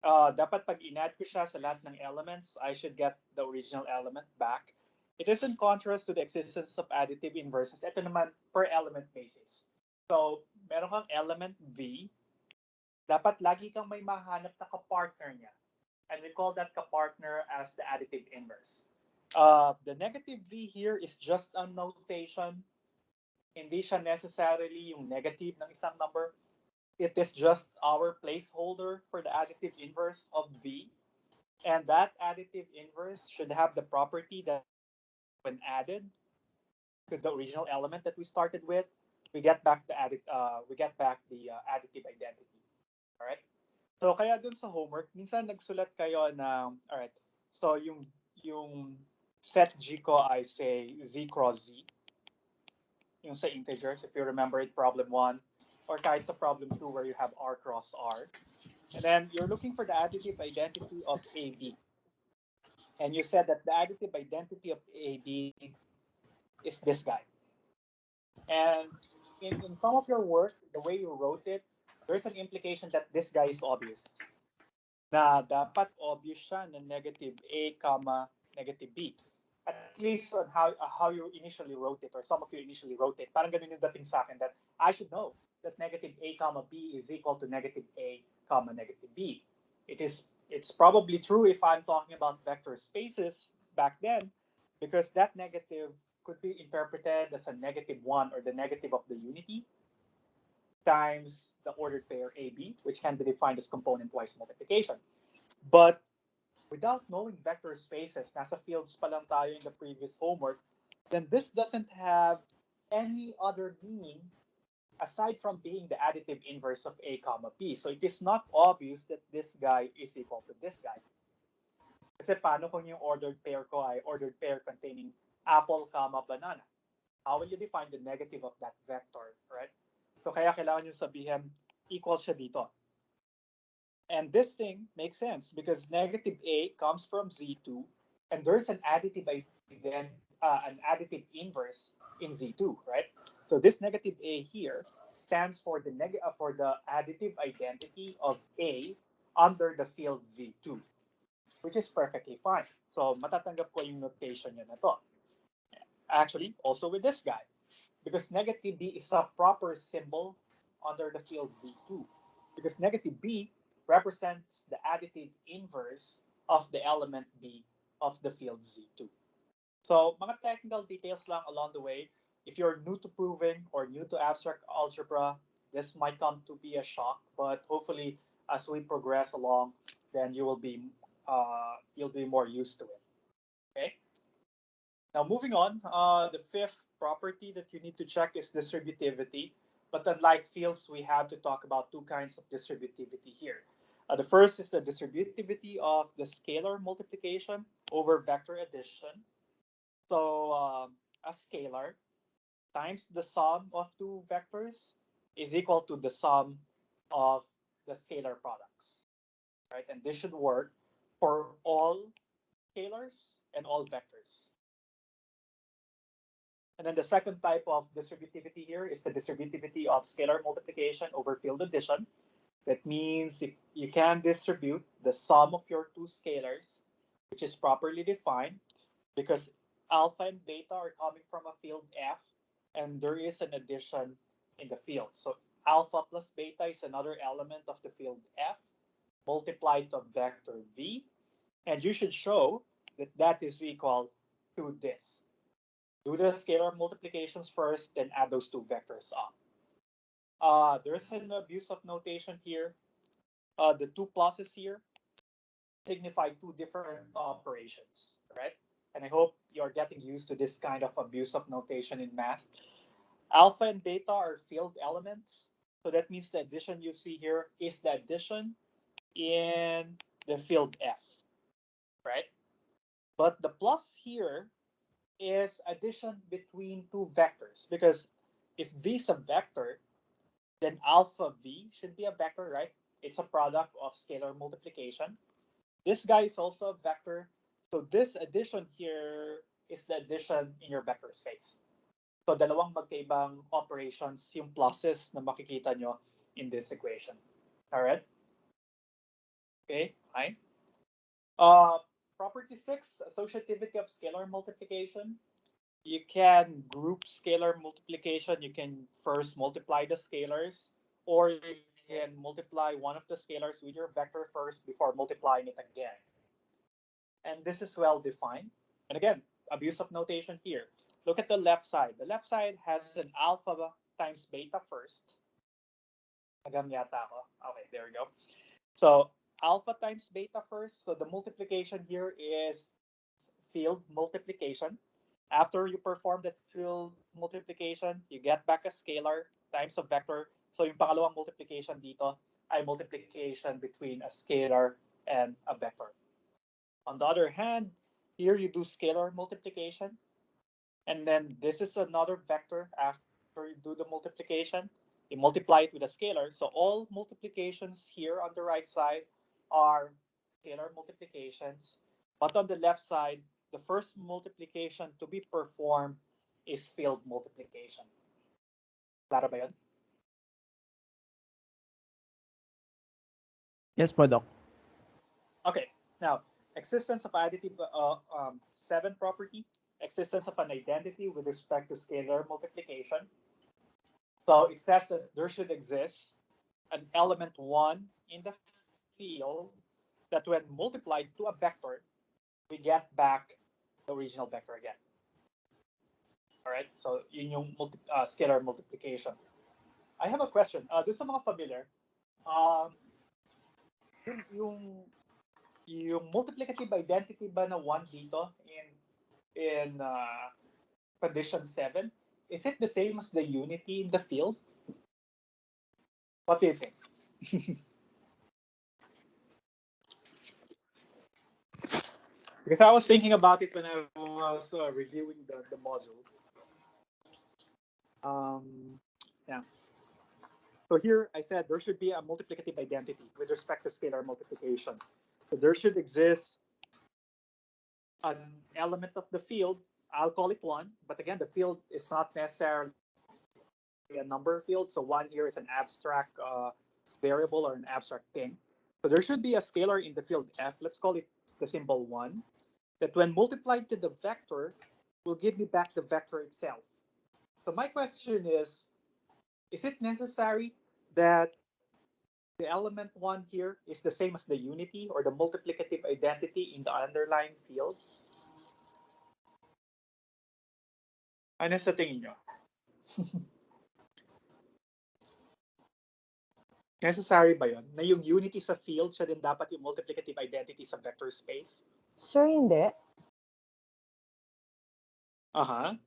Dapat pag in-add ko siya sa lahat ng elements, I should get the original element back. It is in contrast to the existence of additive inverses. Ito naman per element basis. So, meron kang element V. Dapat lagi kang may mahanap na kapartner niya. And we call that kapartner as the additive inverse. The negative V here is just a notation. Hindi siya necessarily yung negative ng isang number. It is just our placeholder for the additive inverse of V. And that additive inverse should have the property that when added to the original element that we started with, we get back the additive identity. All right? So kaya dun sa homework, minsan nagsulat kayo ng, all right, so yung set G ko ay say Z cross Z. Yung sa integers, if you remember it, problem 1, or kahit sa problem 2 where you have R cross R. And then you're looking for the additive identity of AB. And you said that the additive identity of AB is this guy. And in some of your work, the way you wrote it, there's an implication that this guy is obvious. Na dapat obvious siya na negative A, negative B. At least on how you initially wrote it, or some of you initially wrote it. Parang ganun yung dating sa akin that I should know that negative A, B is equal to negative A, negative B. It's probably true if I'm talking about vector spaces back then, because that negative could be interpreted as a -1 or the negative of the unity times the ordered pair AB, which can be defined as component-wise multiplication. But without knowing vector spaces, nasa fields pa lang tayo in the previous homework, then this doesn't have any other meaning aside from being the additive inverse of A, B. So it is not obvious that this guy is equal to this guy. Kasi paano kung yung ordered pair ko ay ordered pair containing apple, banana? How will you define the negative of that vector, right? So kaya kailangan nyo sabihin, equal siya dito. And this thing makes sense because negative A comes from Z2, and there's an additive inverse in Z2, right? So this negative A here stands for the additive identity of A under the field Z2, which is perfectly fine. So matatanggap ko yung notation niya na to. Actually, also with this guy, because negative B is a proper symbol under the field Z2, because negative B represents the additive inverse of the element B of the field Z2. So mga technical details lang along the way. If you're new to proving or new to abstract algebra, this might come to be a shock, but hopefully as we progress along, then you'll be more used to it. Okay. Now moving on, the fifth property that you need to check is distributivity. But unlike fields, we have to talk about two kinds of distributivity here. The first is the distributivity of the scalar multiplication over vector addition. So a scalar times the sum of two vectors is equal to the sum of the scalar products, right? And this should work for all scalars and all vectors. And then the second type of distributivity here is the distributivity of scalar multiplication over field addition. That means if you can distribute the sum of your two scalars, which is properly defined, because alpha and beta are coming from a field F, and there is an addition in the field. So alpha plus beta is another element of the field F multiplied to vector V, and you should show that that is equal to this. Do the scalar multiplications first, then add those two vectors up. There's an abuse of notation here. The two pluses here signify two different operations, right? And I hope you're getting used to this kind of abuse of notation in math. Alpha and beta are field elements. So that means the addition you see here is the addition in the field F, right? But the plus here is addition between two vectors, because if V is a vector, then alpha V should be a vector, right? It's a product of scalar multiplication. This guy is also a vector. So this addition here is the addition in your vector space. So dalawang magkaibang operations yung pluses na makikita nyo in this equation. All right? Okay, fine. Property 6, associativity of scalar multiplication. You can group scalar multiplication. You can first multiply the scalars, or you can multiply one of the scalars with your vector first before multiplying it again. And this is well defined. And again, abuse of notation here. Look at the left side. The left side has an alpha times beta first. Nagam yata ako. Okay, there we go. So alpha times beta first. So the multiplication here is field multiplication. After you perform that field multiplication, you get back a scalar times a vector. So yung pangalawang multiplication dito ay multiplication between a scalar and a vector. On the other hand, here you do scalar multiplication, and then this is another vector after you do the multiplication. You multiply it with a scalar. So all multiplications here on the right side are scalar multiplications. But on the left side, the first multiplication to be performed is field multiplication. Klaro ba yun? Yes po, Doc. Okay, now, existence of additive 7 property, existence of an identity with respect to scalar multiplication. So it says that there should exist an element 1 in the field that when multiplied to a vector, we get back the original vector again. All right, so yun yung scalar multiplication. I have a question. Doon sa mga familiar, yung multiplicative identity ba na 1 dito in condition 7, is it the same as the unity in the field? What do you think? Because I was thinking about it when I was reviewing the module. Yeah. So here I said there should be a multiplicative identity with respect to scalar multiplication. So there should exist an element of the field. I'll call it 1, but again, the field is not necessarily a number field. So 1 here is an abstract variable or an abstract thing. So there should be a scalar in the field F. Let's call it the symbol 1. That when multiplied to the vector will give me back the vector itself. So my question is it necessary that the element 1 here is the same as the unity or the multiplicative identity in the underlying field? Ano sa tingin nyo? Necessary ba yun? Na yung unity sa field, siya din dapat yung multiplicative identity sa vector space? Sir, hindi. Uh-huh.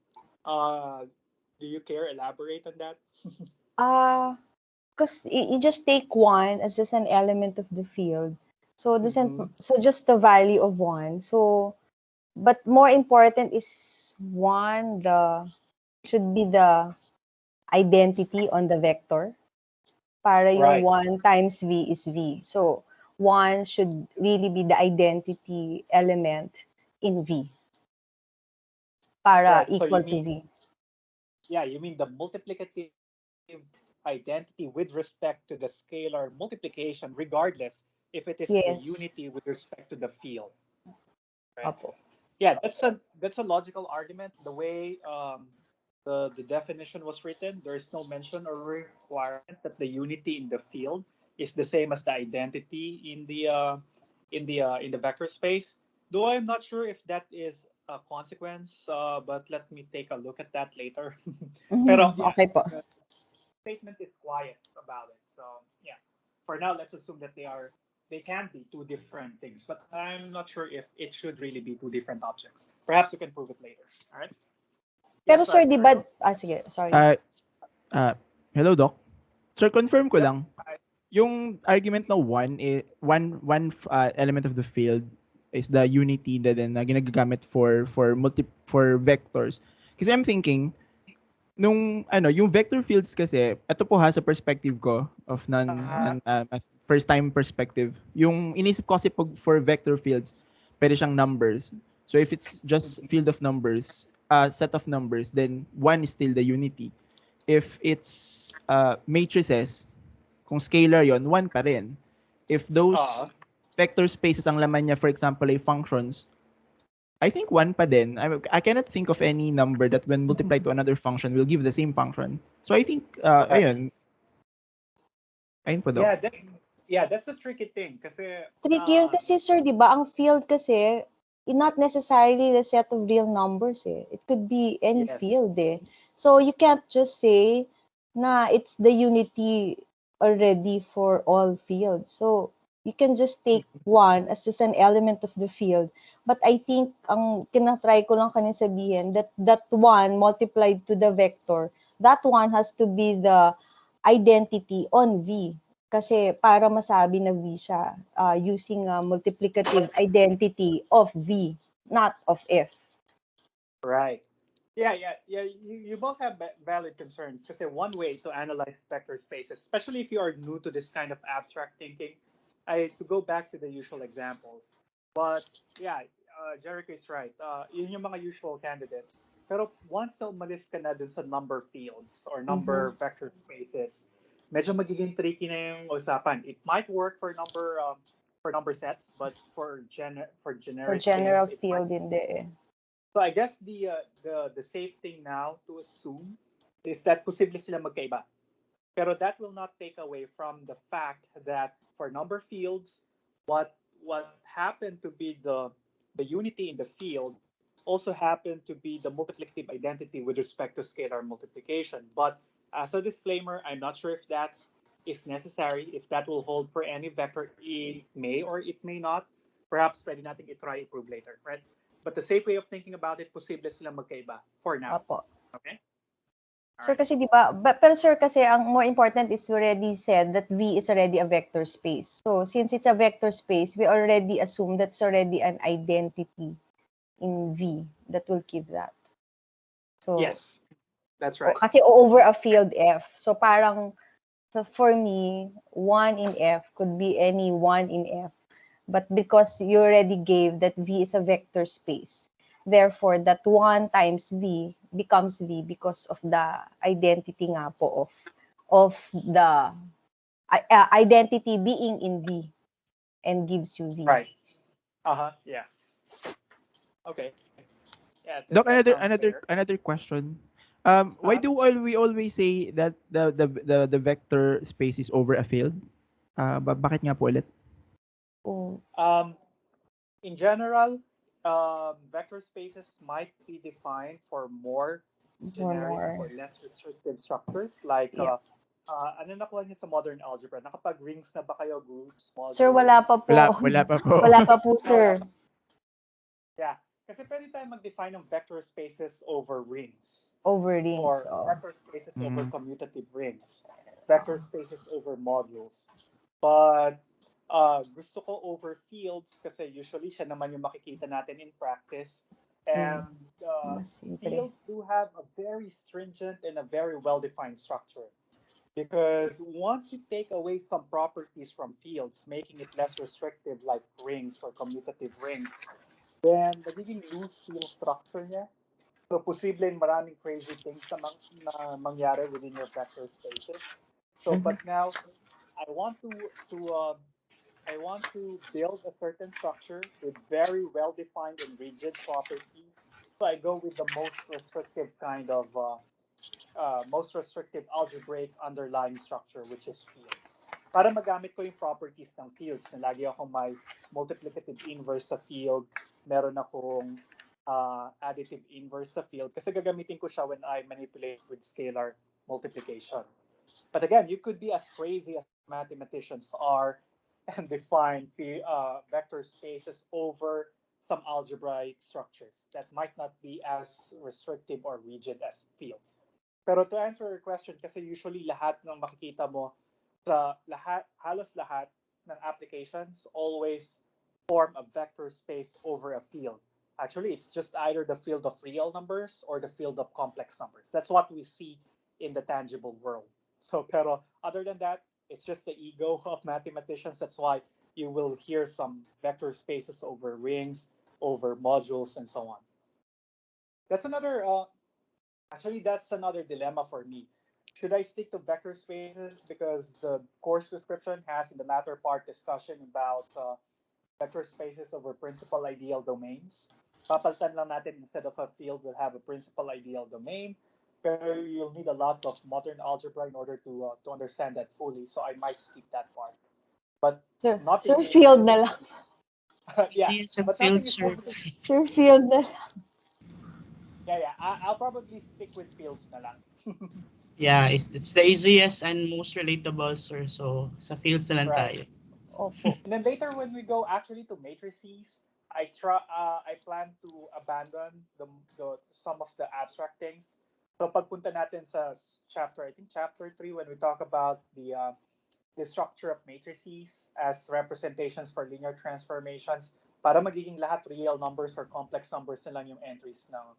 Do you care elaborate on that? Because you just take 1 as just an element of the field. So Mhm. so just the value of 1. So, but more important is 1 should be the identity on the vector. Para yung Right. 1 times v is v. So 1 should really be the identity element in v. Para Right. So equal you to mean, v. you mean the multiplicative identity with respect to the scalar multiplication, regardless if it is the Yes. unity with respect to the field. Right? Apo. Yeah, that's a logical argument. The way the definition was written, there is no mention or requirement that the unity in the field is the same as the identity in the vector space. Though I'm not sure if that is a consequence, but let me take a look at that later. Pero yeah, Okay po. the statement is quiet about it. So yeah, for now, let's assume that they can be two different things, but I'm not sure if it should really be two different objects. Perhaps you can prove it later. All right. Pero Yes, sir, di ba, Ricardo. sige, sorry. Hello, Doc. Sir, confirm ko Yep. lang. Yung argument na one element of the field is the unity na din na ginagamit for vectors. Kasi I'm thinking yung vector fields kasi, ito po sa perspective ko of first time perspective. Yung inisip ko kasi for vector fields, pwede siyang numbers. So if it's just field of numbers, set of numbers, then 1 is still the unity. If it's matrices, kung scalar yon 1 pa rin. If those vector spaces ang laman niya, for example, ay functions, I think 1 pa din. I cannot think of any number that when multiplied to another function will give the same function. So I think, ayun. Ayun po, Doc. That's a tricky thing. Kasi, Tricky yun kasi sir, di ba, ang field kasi, not necessarily the set of real numbers eh. It could be any Yes. field eh. So you can't just say na it's the unity already for all fields. So you can just take 1 as just an element of the field. But I think ang kinatry ko lang kanina sabihin that 1 multiplied to the vector, that 1 has to be the identity on V. Kasi para masabi na V siya, using a multiplicative identity of V, not of F. Right. Yeah. You both have valid concerns. Kasi one way to analyze vector spaces, especially if you are new to this kind of abstract thinking, to go back to the usual examples. But yeah, Jericho is right. Yun yung mga usual candidates. Pero once na umalis ka na dun sa number fields or number vector spaces, medyo magiging tricky na yung usapan. It might work for number sets, but for generic For things, general it field, might. hindi eh. So I guess the safe thing now to assume is that posible sila magkaiba. Pero that will not take away from the fact that for number fields, what happened to be the unity in the field also happened to be the multiplicative identity with respect to scalar multiplication. But as a disclaimer, I'm not sure if that is necessary, if that will hold for any vector. It may or it may not. Perhaps pwede natin i-try i-prove later, right? But the safe way of thinking about it, posible sila magkaiba for now. Opo. Okay? Sir, kasi di ba, pero sir, kasi ang more important is we already said that V is already a vector space. So since it's a vector space, we already assume that's already an identity in V that will give that. So, Yes, that's right. Kasi over a field F. So parang, so for me, 1 in F could be any 1 in F. But because you already gave that V is a vector space, therefore that 1 times V becomes V because of the identity nga po of the identity being in V and gives you V. Right. Yeah. Okay. Yeah. Doc, That sounds fair. another question. Why do we always say that the vector space is over a field? Bakit nga po ulit? Oh, In general, vector spaces might be defined for more generic or less restrictive structures like Yeah. ano nakuha niyo sa modern algebra? Nakapag-rings na ba kayo, groups, modules? Sir, wala pa po. Wala pa po. Wala pa po, sir. Yeah. Kasi pwede tayo mag-define ng vector spaces over rings. Over rings. Or Oh. vector spaces over commutative rings. Vector spaces over modules. But gusto ko over fields kasi usually siya naman yung makikita natin in practice. And Mas simple. fields do have a very stringent and a very well-defined structure. Because once you take away some properties from fields, making it less restrictive like rings or commutative rings, then nagiging loose yung structure niya. So, posibleng maraming crazy things na mangyari within your vector spaces. So, but now, I want to build a certain structure with very well-defined and rigid properties. So, I go with the most restrictive kind of most restrictive algebraic underlying structure, which is fields. Para magamit ko yung properties ng fields na lagi akong may multiplicative inverse sa field, meron akong additive inverse sa field kasi gagamitin ko siya when I manipulate with scalar multiplication. But again, you could be as crazy as mathematicians are and define vector spaces over some algebraic structures that might not be as restrictive or rigid as fields. Pero to answer your question, kasi usually lahat ng makikita mo sa halos lahat ng applications always form a vector space over a field. Actually, it's just either the field of real numbers or the field of complex numbers. That's what we see in the tangible world. So, pero other than that, it's just the ego of mathematicians. That's why you will hear some vector spaces over rings, over modules, and so on. That's another dilemma for me. Should I stick to vector spaces because the course description has in the latter part discussion about vector spaces over principal ideal domains? Papalitan lang natin, instead of a field, we'll have a principal ideal domain. Pero you'll need a lot of modern algebra in order to understand that fully. So I might skip that part. But Sir, nothing is field na lang. yeah, But but nothing field, is sir. Sir, field na lang. Yeah. I'll probably stick with fields na lang. Yeah, it's the easiest and most relatable, sir. So, sa fields na lang tayo. Right. Opo. And then later, when we go actually to matrices, I plan to abandon some of the abstract things. So pagpunta natin sa chapter, I think chapter 3, when we talk about the structure of matrices as representations for linear transformations, para magiging lahat real numbers or complex numbers na lang yung entries ng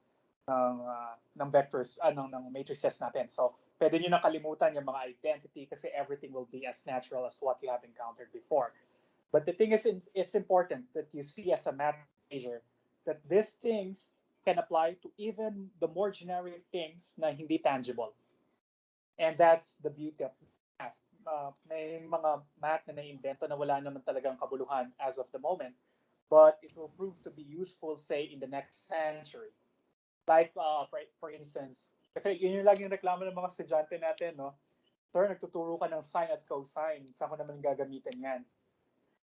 vectors, ng matrices natin. So pwede nyo nakalimutan yung mga identity kasi everything will be as natural as what you have encountered before. But the thing is, it's important that you see as a math major that these things can apply to even the more generic things na hindi tangible. And that's the beauty of math. May mga math na naimbento na wala naman talagang kabuluhan as of the moment, but it will prove to be useful, say, in the next century. Like, for instance, kasi yun yung laging reklamo ng mga estudyante natin, no? Sir, nagtuturo ka ng sine at cosine. Saan ko naman gagamitin yan?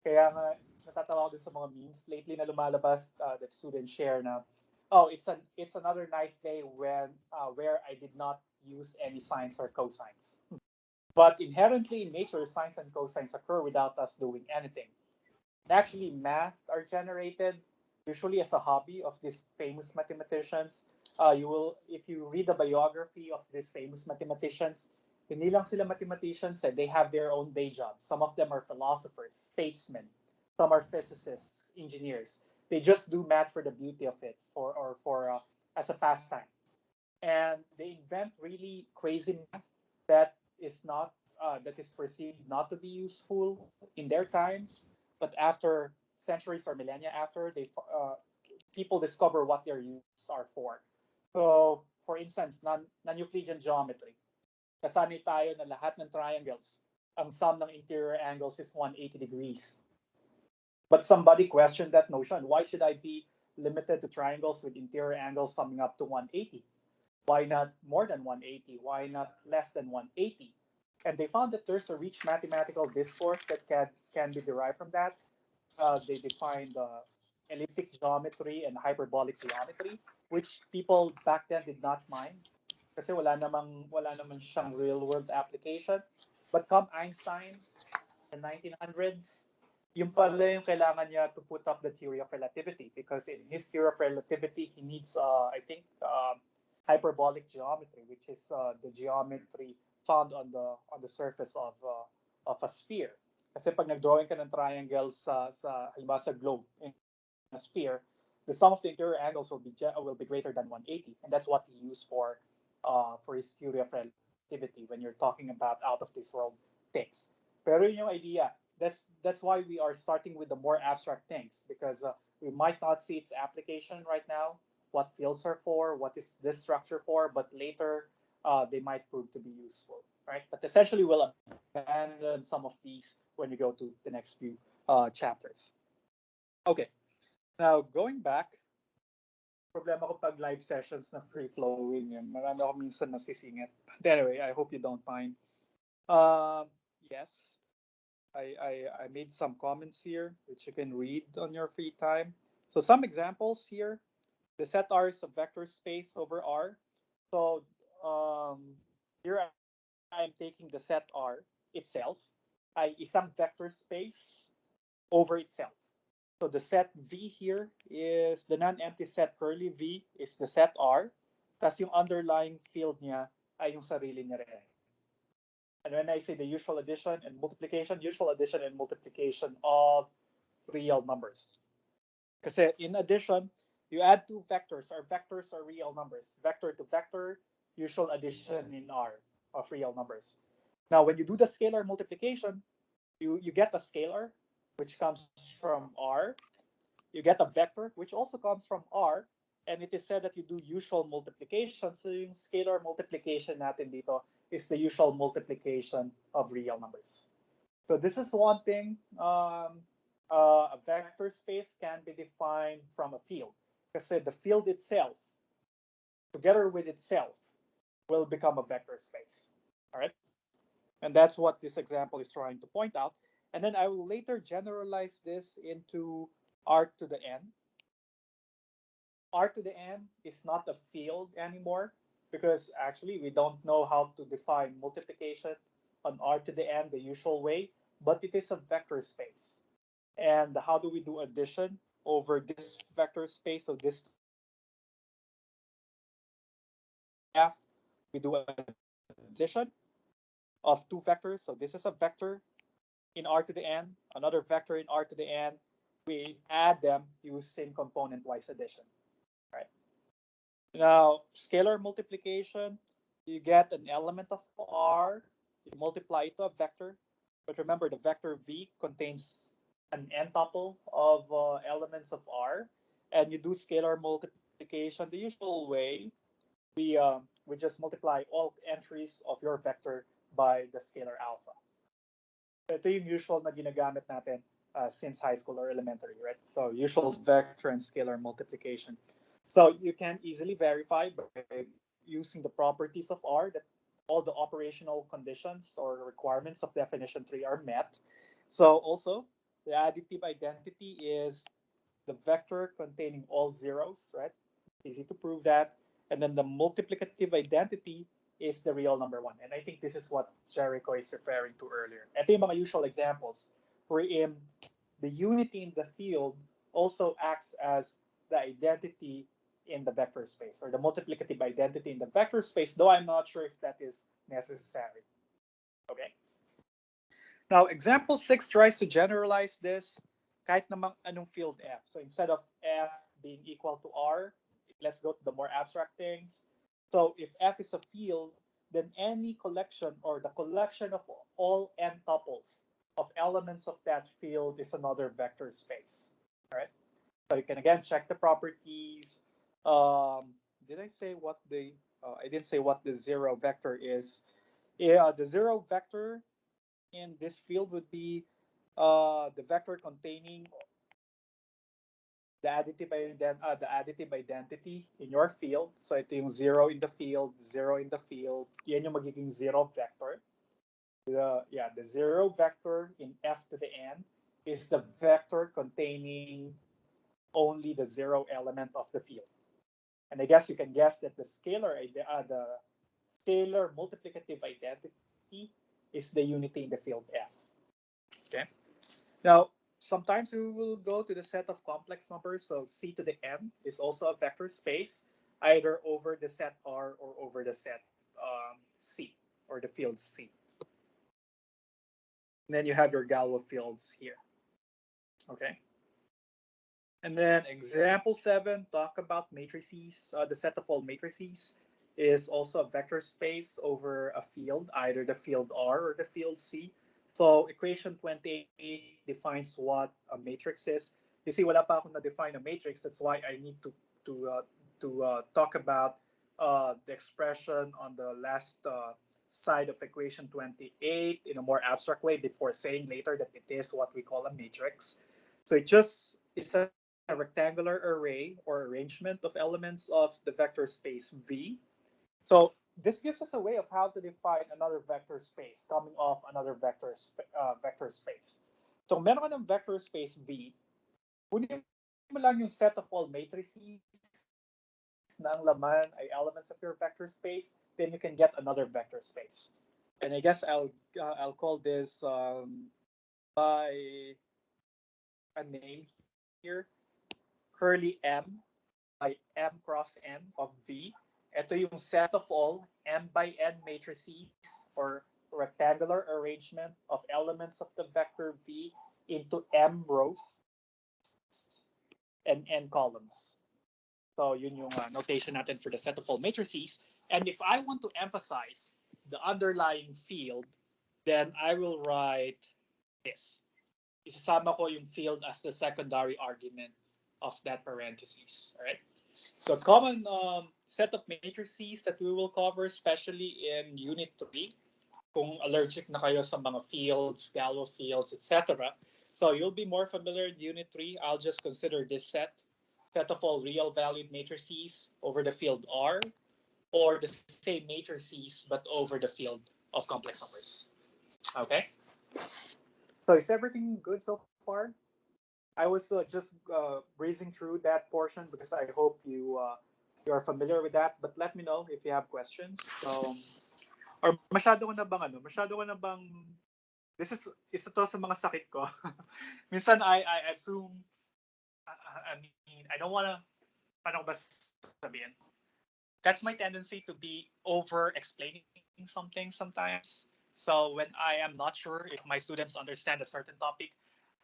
Kaya nga, natatawa ko din sa mga memes lately na lumalabas that students share na, oh, it's another nice day when where I did not use any sines or cosines. But inherently in nature, sines and cosines occur without us doing anything. And actually, math are generated usually as a hobby of these famous mathematicians. If you read the biography of these famous mathematicians, hindi lang sila mathematicians, they have their own day jobs. Some of them are philosophers, statesmen. Some are physicists, engineers. They just do math for the beauty of it, as a pastime. And they invent really crazy math that is perceived not to be useful in their times, but after centuries or millennia after, people discover what their uses are for. So, for instance, non-Euclidean geometry. Kasanay tayo na lahat ng triangles, ang sum ng interior angles is 180 degrees. But somebody questioned that notion. Why should I be limited to triangles with interior angles summing up to 180? Why not more than 180? Why not less than 180? And they found that there's a rich mathematical discourse that can be derived from that. They defined elliptic geometry and hyperbolic geometry, which people back then did not mind kasi wala namang siyang real world application. But come Einstein in the 1900s, yung pala yung kailangan niya to put up the theory of relativity, because in his theory of relativity he needs I think hyperbolic geometry, which is the geometry found on the surface of a sphere. Kasi pag nag-drawing ka ng triangle sa halimbawa sa globe in a sphere, the sum of the interior angles will be greater than 180, and that's what he used for his theory of relativity when you're talking about out of this world things. Pero yun yung idea. That's why we are starting with the more abstract things, because we might not see its application right now, what fields are for, what is this structure for, but later they might prove to be useful, right? But essentially, we'll abandon some of these when we go to the next few chapters. Okay, now going back, problema ko pag live sessions na free-flowing yan. Marami ako minsan nasisingit. But anyway, I hope you don't mind. Yes, I made some comments here, which you can read on your free time. So some examples here. The set R is a vector space over R. So here I am taking the set R itself ay isang vector space over itself. So the set V here is the non-empty set curly V is the set R. Tas yung underlying field niya ay yung sarili niya rin. And when I say the usual addition and multiplication of real numbers. Kasi in addition, you add two vectors. Our vectors are real numbers. Vector to vector, usual addition in R of real numbers. Now, when you do the scalar multiplication, you get a scalar, which comes from R. You get a vector, which also comes from R. And it is said that you do usual multiplication. So yung scalar multiplication natin dito is the usual multiplication of real numbers. So this is one thing. A vector space can be defined from a field. Kasi the field itself, together with itself, will become a vector space. All right? And that's what this example is trying to point out. And then I will later generalize this into R to the n. R to the n is not a field anymore, because actually we don't know how to define multiplication on R to the n the usual way, but it is a vector space. And how do we do addition over this vector space? So this F, we do addition of two vectors. So this is a vector in R to the n, another vector in R to the n. We add them using component-wise addition. Right. Now, scalar multiplication, you get an element of R, you multiply it to a vector. But remember, the vector V contains an n-tuple of elements of R, and you do scalar multiplication the usual way. We just multiply all entries of your vector by the scalar alpha. Ito yung usual na ginagamit natin since high school or elementary, right? So usual vector and scalar multiplication. So you can easily verify by using the properties of R that all the operational conditions or requirements of definition 3 are met. So also, the additive identity is the vector containing all zeros, right? Easy to prove that. And then the multiplicative identity is the real number 1. And I think this is what Jericho is referring to earlier. Ito yung mga usual examples wherein the unity in the field also acts as the identity in the vector space, or the multiplicative identity in the vector space, though I'm not sure if that is necessary. Okay. Now, example 6 tries to generalize this kahit namang anong field F. So instead of F being equal to R, let's go to the more abstract things. So if F is a field, then any collection or the collection of all n tuples of elements of that field is another vector space. All right. So you can again check the properties. Did I say what the? I didn't say what the zero vector is. Yeah, the zero vector in this field would be the vector containing the additive identity in your field. So ito yung 0 in the field, 0 in the field. Yan yung magiging zero vector. the zero vector in f to the n is the vector containing only the zero element of the field. And I guess you can guess that the scalar multiplicative identity is the unity in the field f. Okay. Now, sometimes we will go to the set of complex numbers. So c to the n is also a vector space, either over the set R or over the set C, or the field C. And then you have your Galois fields here. Okay. And then example 7, talk about matrices. The set of all matrices is also a vector space over a field, either the field R or the field C. So equation 28 defines what a matrix is. You see, wala pa akong na-define a matrix. That's why I need to talk about the expression on the last side of equation 28 in a more abstract way before saying later that it is what we call a matrix. So it's a rectangular array or arrangement of elements of the vector space V. So this gives us a way of how to define another vector space coming off another vector space. So meron ka ng vector space V, kunin mo lang yung set of all matrices na ang laman ay elements of your vector space, then you can get another vector space. And I guess I'll call this by a name here, curly M by M cross N of V. Ito yung set of all M by N matrices or rectangular arrangement of elements of the vector V into M rows and N columns. So yun yung notation natin for the set of all matrices. And if I want to emphasize the underlying field, then I will write this. Isasama ko yung field as the secondary argument of that parentheses. All right. So common set of matrices that we will cover, especially in Unit 3, kung allergic na kayo sa mga fields, Galois fields, etc. So you'll be more familiar in Unit 3. I'll just consider this set of all real valued matrices over the field R, or the same matrices but over the field of complex numbers. Okay? So is everything good so far? I was just breezing through that portion because I hope you are familiar with that. But let me know if you have questions. So, or masyado ko na bang this is isa to sa mga sakit ko. Minsan I assume, I mean, I don't wanna, paano ko ba sabihin? That's my tendency to be over-explaining something sometimes. So when I am not sure if my students understand a certain topic,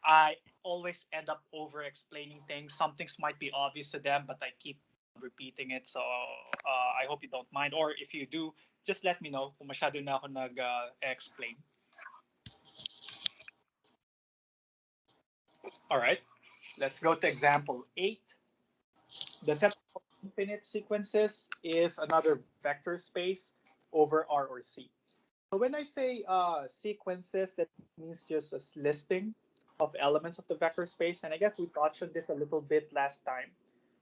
I always end up over-explaining things. Some things might be obvious to them, but I keep repeating it. So I hope you don't mind. Or if you do, just let me know kung masyado na ako nag-explain. All right, let's go to example 8. The set of infinite sequences is another vector space over R or C. So when I say sequences, that means just a listing of elements of the vector space. And I guess we touched on this a little bit last time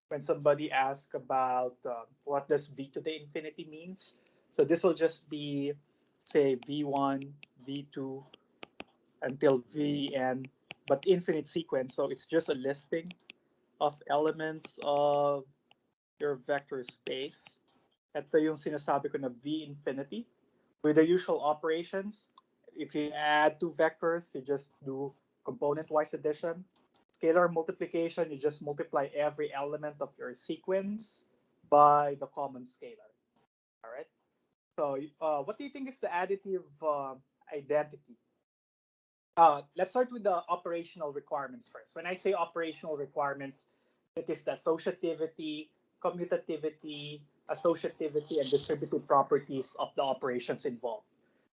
when somebody asked about what does V to the infinity means. So this will just be, say, V1, V2, until Vn, but infinite sequence. So it's just a listing of elements of your vector space. Ito yung sinasabi ko na V infinity. With the usual operations, if you add two vectors, you just do component-wise addition. Scalar multiplication, you just multiply every element of your sequence by the common scalar. All right. So what do you think is the additive identity? Let's start with the operational requirements first. When I say operational requirements, it is the associativity, commutativity, associativity, and distributive properties of the operations involved.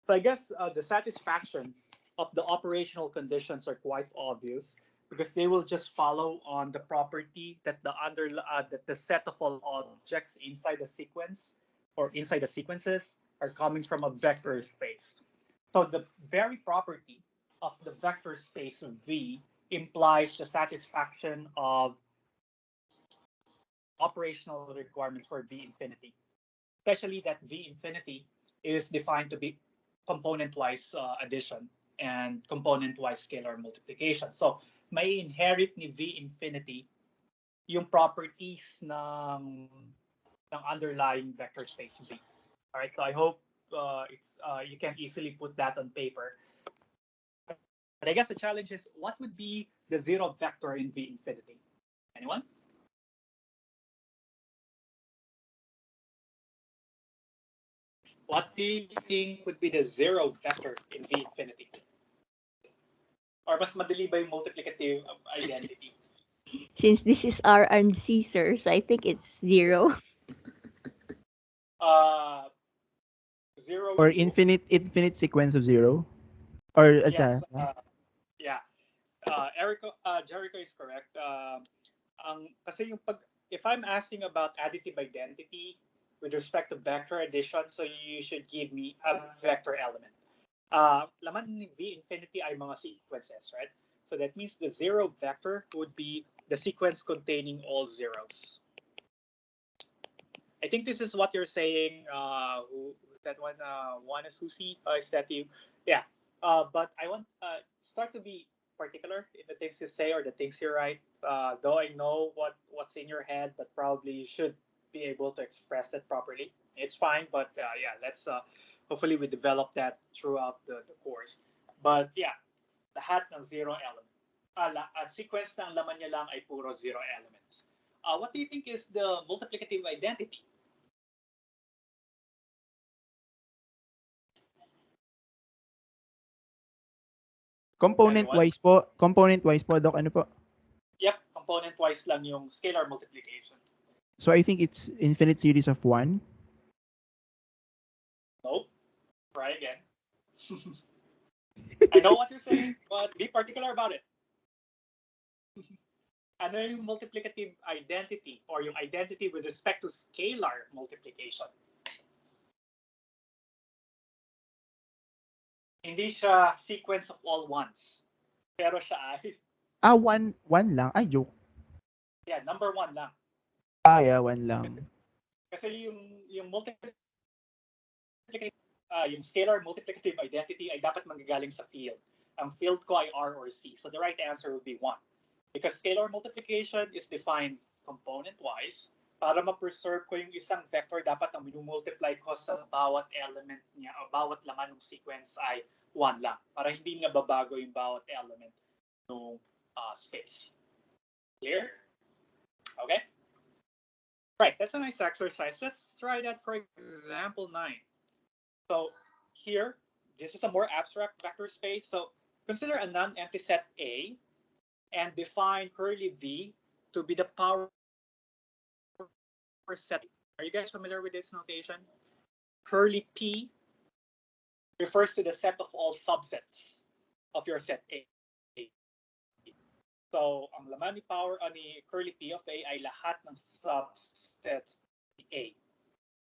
So I guess the satisfaction of the operational conditions are quite obvious because they will just follow on the property that that the set of all objects inside the sequence or inside the sequences are coming from a vector space. So the very property of the vector space V implies the satisfaction of operational requirements for V infinity, especially that V infinity is defined to be component-wise addition and component-wise scalar multiplication. So may inherit ni V infinity yung properties ng underlying vector space V. All right, so I hope you can easily put that on paper. But I guess the challenge is, what would be the zero vector in V infinity? Anyone? What do you think would be the zero vector in V infinity? Or mas madali ba yung multiplicative identity? Since this is R and C, sir, so I think it's 0. Zero Or two. infinite sequence of 0. Or as Yes. a Yeah. Jericho is correct. Kasi if I'm asking about additive identity with respect to vector addition, so you should give me a vector element. Laman ni V infinity ay mga sequences, right? So that means the zero vector would be the sequence containing all zeros. I think this is what you're saying. Who that one? One is Susi. Is that you? Yeah. But I want start to be particular in the things you say or the things you write. Though I know what's in your head, but probably you should be able to express that properly. It's fine, but yeah, let's hopefully we develop that throughout the course. But yeah, lahat ng zero element. Sequence ng laman niya lang ay puro zero elements. What do you think is the multiplicative identity? component-wise po, Doc, ano po? Yep, component-wise lang yung scalar multiplication. So I think it's infinite series of 1. Nope. Try again. I know what you're saying, but be particular about it. Ano yung multiplicative identity or yung identity with respect to scalar multiplication? Hindi siya sequence of all ones. Pero siya ay... One lang. Ay, joke. Yeah, number 1 lang. Yeah, 1 lang. Kasi yung multiplicative, yung scalar multiplicative identity ay dapat manggagaling sa field. Ang field ko ay R or C. So the right answer would be 1. Because scalar multiplication is defined component-wise. Para ma-preserve ko yung isang vector, dapat ang minumultiply ko sa bawat element niya o bawat laman ng sequence ay 1 lang. Para hindi nga babago yung bawat element ng space. Clear? Okay? Right, that's a nice exercise. Let's try that for example 9. So here, this is a more abstract vector space. So consider a non-empty set A and define curly V to be the power set. Are you guys familiar with this notation? Curly P refers to the set of all subsets of your set A. So, ang laman ni power ni curly P of A ay lahat ng subsets A.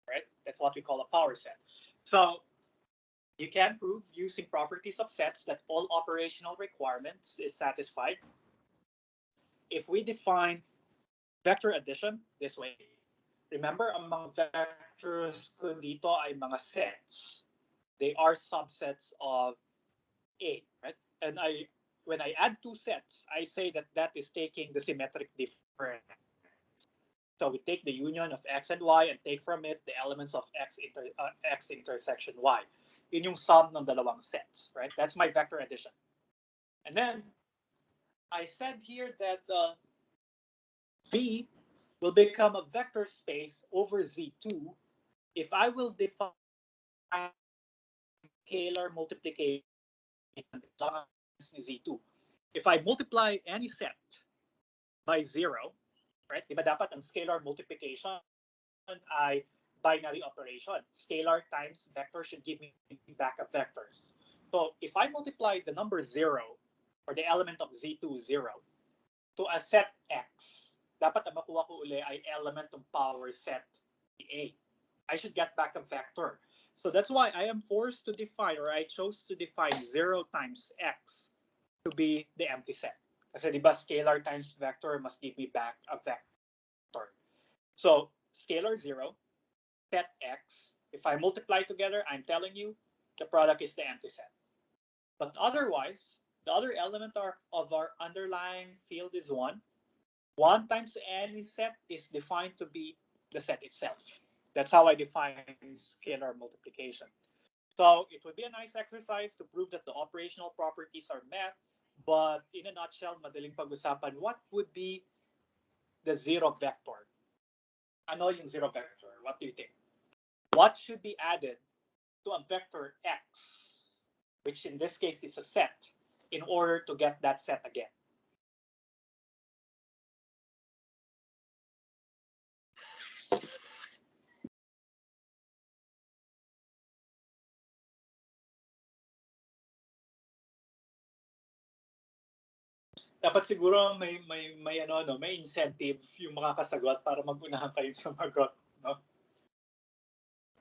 Right? That's what we call a power set. So, you can prove using properties of sets that all operational requirements is satisfied. If we define vector addition this way, remember, ang mga vectors ko dito ay mga sets. They are subsets of A, right? And when I add two sets, I say that is taking the symmetric difference. So we take the union of X and Y and take from it the elements of X intersection Y. Yun yung sum ng dalawang sets, right? That's my vector addition. And then I said here that V will become a vector space over Z2 if I will define scalar multiplication Z2. If I multiply any set by 0, right? Diba dapat ang scalar multiplication ay binary operation. Scalar times vector should give me back a vector. So if I multiply the number 0 or the element of Z2 0 to a set X, dapat ang makuha ko uli ay element ng power set A. I should get back a vector. So that's why I am forced to define, or I chose to define 0 times X to be the empty set. Kasi di ba scalar times vector must give me back a vector. So scalar 0, set X, if I multiply together, I'm telling you the product is the empty set. But otherwise, the other element of our underlying field is 1. 1 times any set is defined to be the set itself. That's how I define scalar multiplication. So it would be a nice exercise to prove that the operational properties are met, but in a nutshell, madaling pag-usapan, what would be the zero vector? Ano yung zero vector? What do you think? What should be added to a vector x, which in this case is a set, in order to get that set again? Dapat siguro may incentive yung makakasagot para mag-unahan kayo sumagot, no?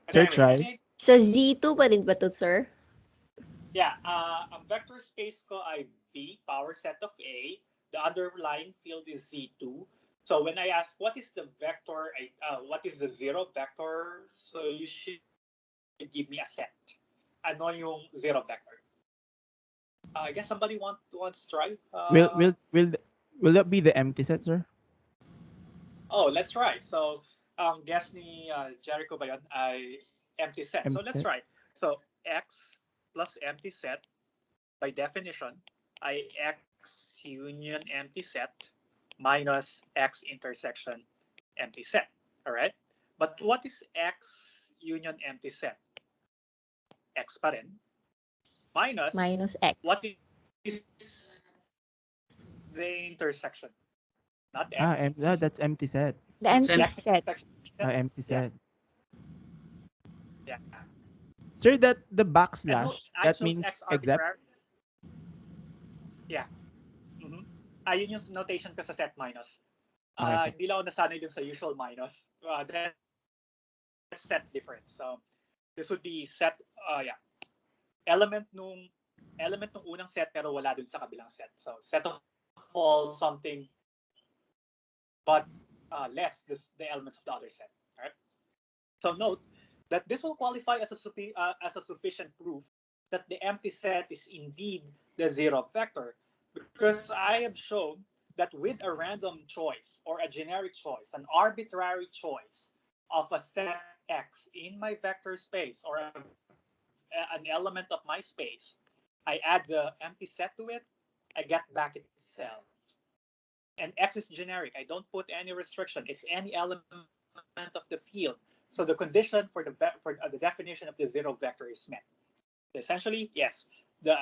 Sir, try. Sa Z2 pa din ba to, sir? Yeah, ang vector space ko ay V, power set of A. The underlying field is Z2. So when I ask what is the vector, what is the zero vector, so you should give me a set. Ano yung zero vector? I guess somebody wants to try. Will that be the empty set, sir? Oh, let's try. So, guess ni Jericho ba yun ay empty set. So let's try. So x plus empty set, by definition, ay x union empty set minus x intersection empty set. All right? But what is x union empty set? X pa rin. Minus x. What is the intersection? Not x. That's empty set. The empty set. Empty set. Yeah. Sir, that the backslash, that means except. Yeah. Mm-hmm. Yun yung notation ko sa set minus. Okay. Hindi lang ako nasanay dun sa usual minus. That's set difference. So this would be set, element nung unang set pero wala dun sa kabilang set. So set of all something but less the elements of the other set. All right? So note that this will qualify as a sufficient proof that the empty set is indeed the zero vector, because I have shown that with a random choice or a generic choice, an arbitrary choice of a set x in my vector space or an element of my space, I add the empty set to it, I get back itself. And x is generic. I don't put any restriction. It's any element of the field. So the condition for the definition of the zero vector is met. Essentially, yes, the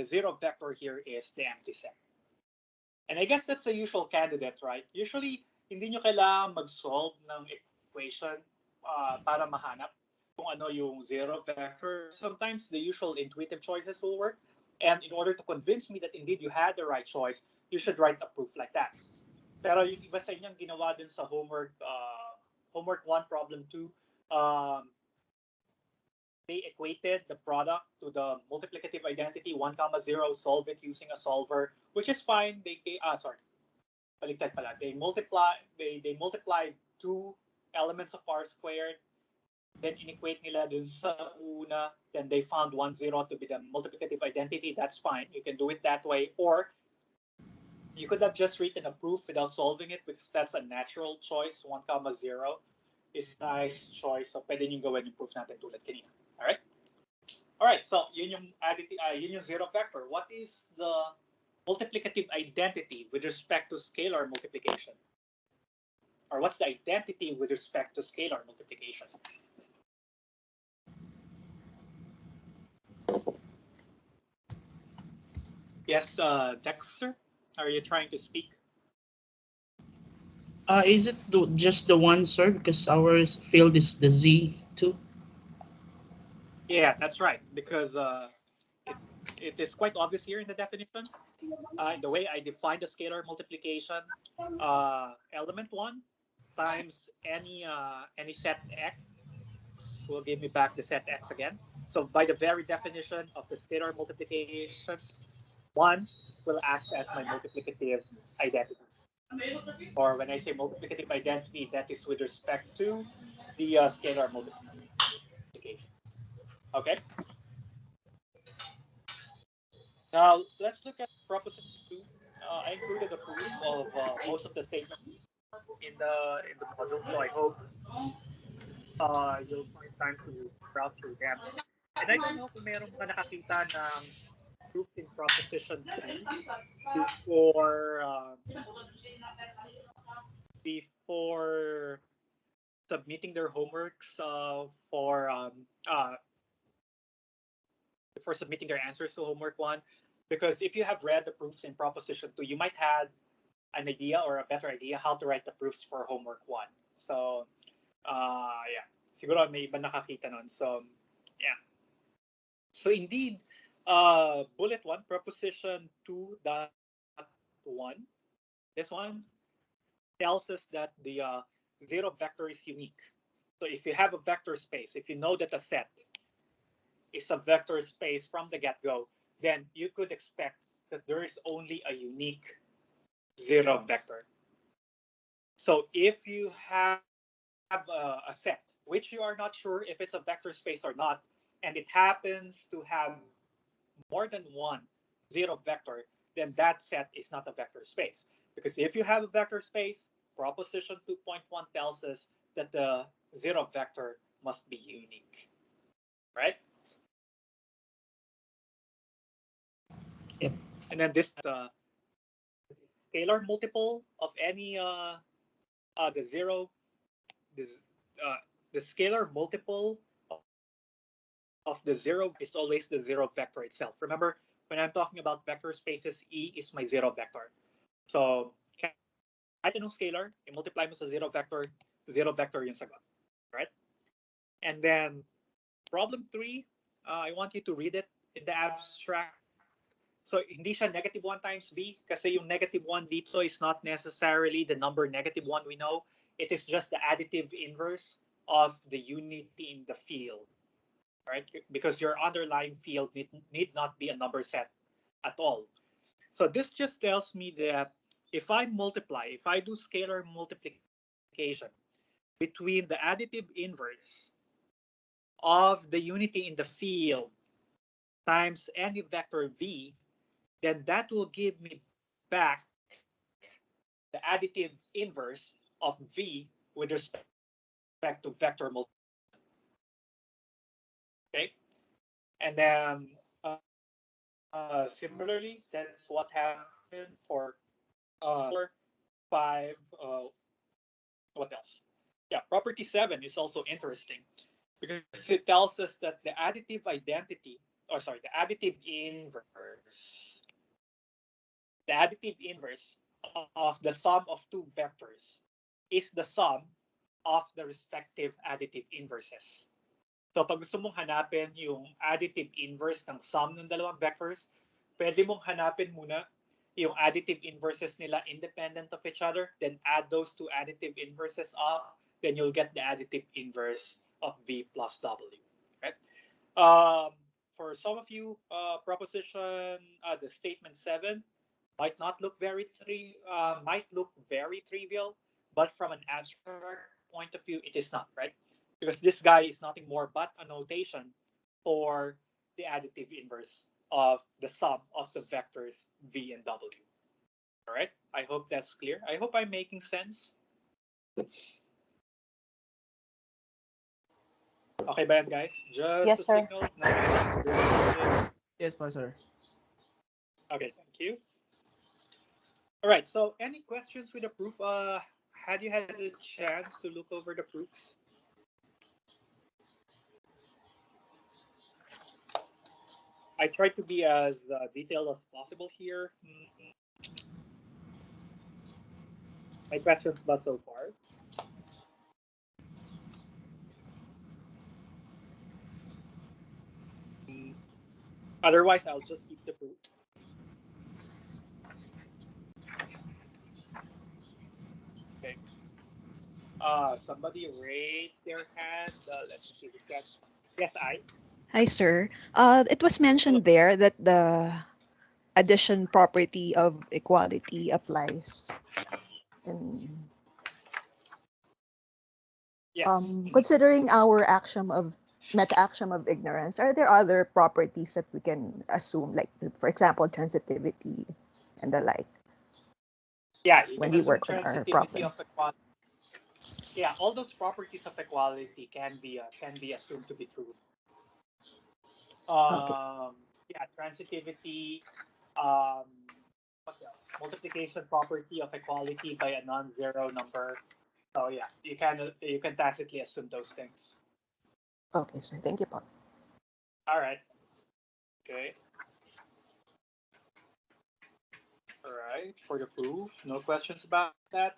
zero vector here is the empty set. And I guess that's a usual candidate, right? Usually, hindi nyo kailangan mag-solve ng equation para mahanap kung ano yung zero vector. Sometimes the usual intuitive choices will work. And in order to convince me that indeed you had the right choice, you should write a proof like that. Pero yung iba sa inyong ginawa din sa homework 1, problem 2, they equated the product to the multiplicative identity 1, 0, solve it using a solver, which is fine. Baliktad pala. They multiplied 2 elements of R squared, then inequate nila dun sa una, then they found 1, 0 to be the multiplicative identity. That's fine. You can do it that way. Or you could have just written a proof without solving it, because that's a natural choice. 1, 0 is a nice choice. So pwede nyo gawin yung proof natin tulad kanina. All right. So yun yung zero vector. What is the multiplicative identity with respect to scalar multiplication? Or what's the identity with respect to scalar multiplication? Yes, Dexter, are you trying to speak? Is it just the one, sir? Because our field is the Z2. Yeah, that's right. Because it is quite obvious here in the definition. The way I define the scalar multiplication, element 1 times any set x will give me back the set x again. So by the very definition of the scalar multiplication, 1 will act as my multiplicative identity. Or when I say multiplicative identity, that is with respect to the scalar multiplication. Okay. Now let's look at proposition 2. I included a proof of most of the statements in the module, so I hope you'll find time to browse through them. And I don't know kung mayroong mga nakakita ng proof in proposition 2 before before submitting their homeworks for submitting their answers to homework 1, because if you have read the proofs in proposition 2, you might have an idea or a better idea how to write the proofs for homework 1. So yeah, siguro may iba nakakita nun. So yeah, so indeed, bullet 1, proposition 2.1, this one tells us that the zero vector is unique. So if you have a vector space, if you know that a set is a vector space from the get-go, then you could expect that there is only a unique zero vector. So if you have a set which you are not sure if it's a vector space or not, and it happens to have more than one zero vector, then that set is not a vector space. Because if you have a vector space, proposition 2.1 tells us that the zero vector must be unique, right? Yep. And then this scalar multiple of any the zero, this the scalar multiple of the zero is always the zero vector itself. Remember, when I'm talking about vector spaces, E is my zero vector. So kahit anong scalar, i-multiply mo sa zero vector yung sagot, right? And then problem 3, I want you to read it in the abstract. So hindi siya -1 times b, kasi yung -1 dito is not necessarily the number -1 we know. It is just the additive inverse of the unity in the field, right? Because your underlying field need not be a number set at all. So this just tells me that if I do scalar multiplication between the additive inverse of the unity in the field times any vector v, then that will give me back the additive inverse of v with respect to vector multiplication. Okay, and then similarly, that's what happened for 5. What else? Yeah, property 7 is also interesting because it tells us that the additive identity, or sorry, the additive inverse of the sum of two vectors is the sum of the respective additive inverses. So pag gusto mong hanapin yung additive inverse ng sum ng dalawang vectors, pwede mong hanapin muna yung additive inverses nila independent of each other, then add those two additive inverses up, then you'll get the additive inverse of v plus w. Right? For some of you, the statement 7 might look very trivial, but from an abstract point of view, it is not, right? Because this guy is nothing more but a notation for the additive inverse of the sum of the vectors v and w. All right, I hope that's clear. I hope I'm making sense. Okay ba yan, guys? Just Yes, a sir. signal. Now. Yes, po, sir. Okay, thank you. All right, so any questions with the proof? Had you had a chance to look over the proofs? I tried to be as detailed as possible here. My questions thus so far. Otherwise, I'll just keep the proof. Okay. Somebody raised their hand. Let me see the chat. Yes, I. Hi, sir. It was mentioned there that the addition property of equality applies. And Yes. considering our axiom of meta-axiom of ignorance, are there other properties that we can assume, like, for example, transitivity and the like, Yeah, you when can we assume work on our transitivity of problems? equality. Yeah, all those properties of equality can be assumed to be true. Okay. Yeah, transitivity. Um, what else? Multiplication property of equality by a non-zero number. So yeah, you can tacitly assume those things. Okay, sir. Thank you, Paul. All right. Okay. All right. For the proof, no questions about that.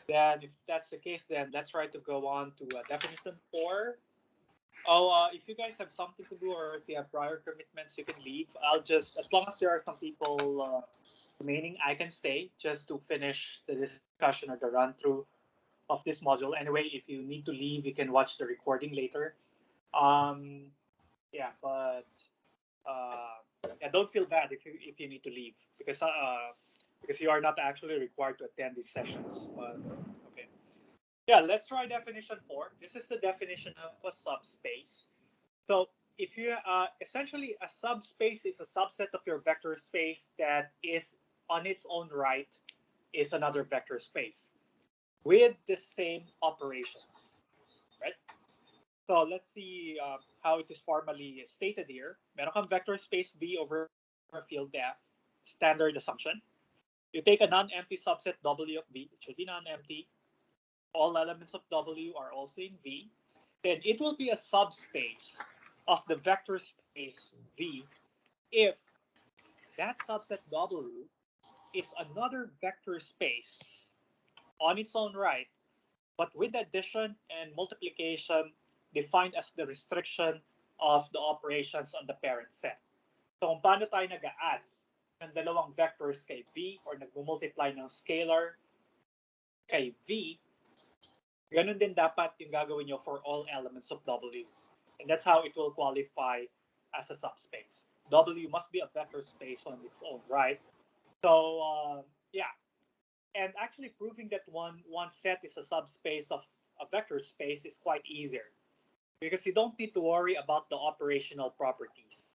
Then, if that's the case, then let's try to go on to definition 4. Oh, if you guys have something to do or if you have prior commitments, you can leave. I'll just, as long as there are some people remaining, I can stay just to finish the discussion or the run through of this module. Anyway, if you need to leave, you can watch the recording later. Yeah, but yeah, don't feel bad if you need to leave because you are not actually required to attend these sessions. But okay. Yeah, let's try definition 4. This is the definition of a subspace. So if you essentially a subspace is a subset of your vector space that is on its own right is another vector space with the same operations, right? So let's see how it is formally stated here. Meron kang vector space V over a field F, standard assumption. You take a non-empty subset W of V, it should be non-empty. All elements of W are also in V. Then it will be a subspace of the vector space V if that subset W is another vector space on its own right, but with addition and multiplication defined as the restriction of the operations on the parent set. So kung paano tayo nag-add ng dalawang vectors kay V or nag-multiply ng scalar kay V, ganun din dapat yung gagawin nyo for all elements of W. And that's how it will qualify as a subspace. W must be a vector space on its own right. So yeah, and actually proving that one set is a subspace of a vector space is quite easier because you don't need to worry about the operational properties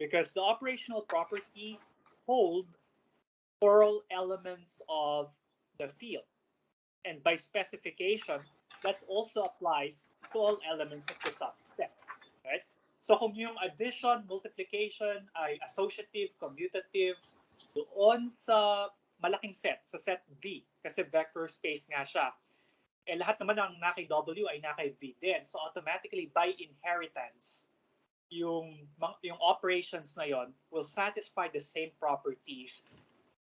because the operational properties hold for all elements of the field, and by specification that also applies to all elements of the subset, right? So kung yung addition, multiplication ay associative, commutative doon sa malaking set, sa set V, kasi vector space nga siya, eh lahat naman ng na kay W ay na kay V din. So automatically, by inheritance, yung operations na yon will satisfy the same properties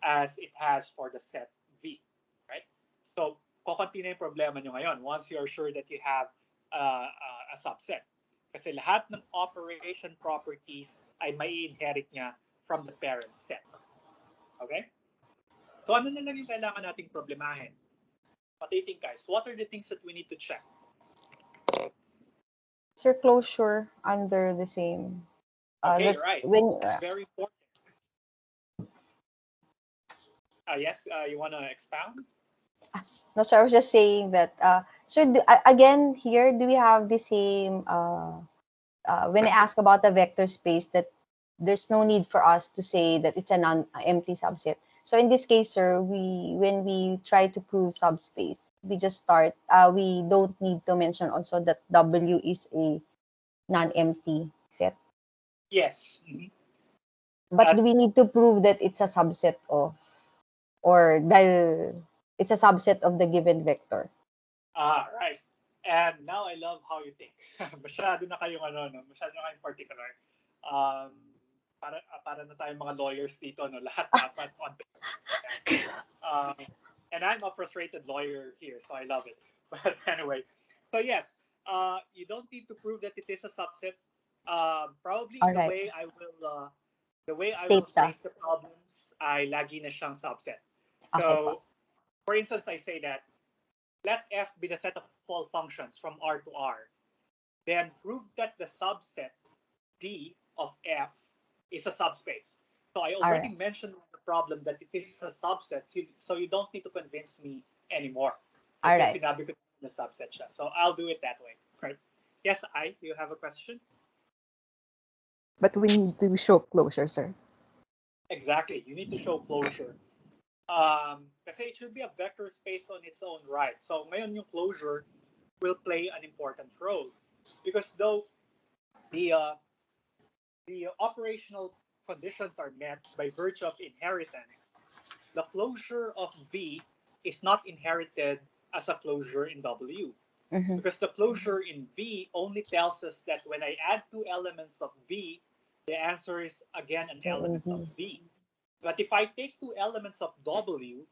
as it has for the set V, right? So, kukunti na yung problema nyo ngayon once you are sure that you have a subset. Kasi lahat ng operation properties ay may inherit niya from the parent set. Okay? So, ano na lang yung kailangan nating problemahin? What do you think, guys? What are the things that we need to check? Sir, closure under the same. Okay, right. When That's very important. Yes, you want to expound? no, sir, I was just saying that. Sir, again here, do we have the same? When I ask about the vector space, that there's no need for us to say that it's a non-empty subset. So in this case, sir, when we try to prove subspace, we just start. We don't need to mention also that W is a non-empty set. Yes. Mm-hmm. But do we need to prove that it's a subset of, or it's a subset of the given vector? Right. And now I love how you think. Masyado na kayong masyado na kayong particular. Para na tayong mga lawyers dito, no? Lahat dapat on paper. And I'm a frustrated lawyer here, so I love it. But anyway, so yes, you don't need to prove that it is a subset. Probably the way I will face the problems ay lagi na siyang subset. So, for instance, I say that let F be the set of all functions from R to R. Then prove that the subset D of F is a subspace. So I already mentioned the problem that it is a subset, so you don't need to convince me anymore. Kasi sinabi ko na subset siya. So I'll do it that way. Right? Yes, do you have a question? But we need to show closure, sir. Exactly. You need to show closure. Kasi it should be a vector space on its own right. So ngayon yung closure will play an important role. Because though the operational conditions are met by virtue of inheritance, the closure of V is not inherited as a closure in W. Because the closure in V only tells us that when I add two elements of V, the answer is again an element of V. But if I take two elements of W,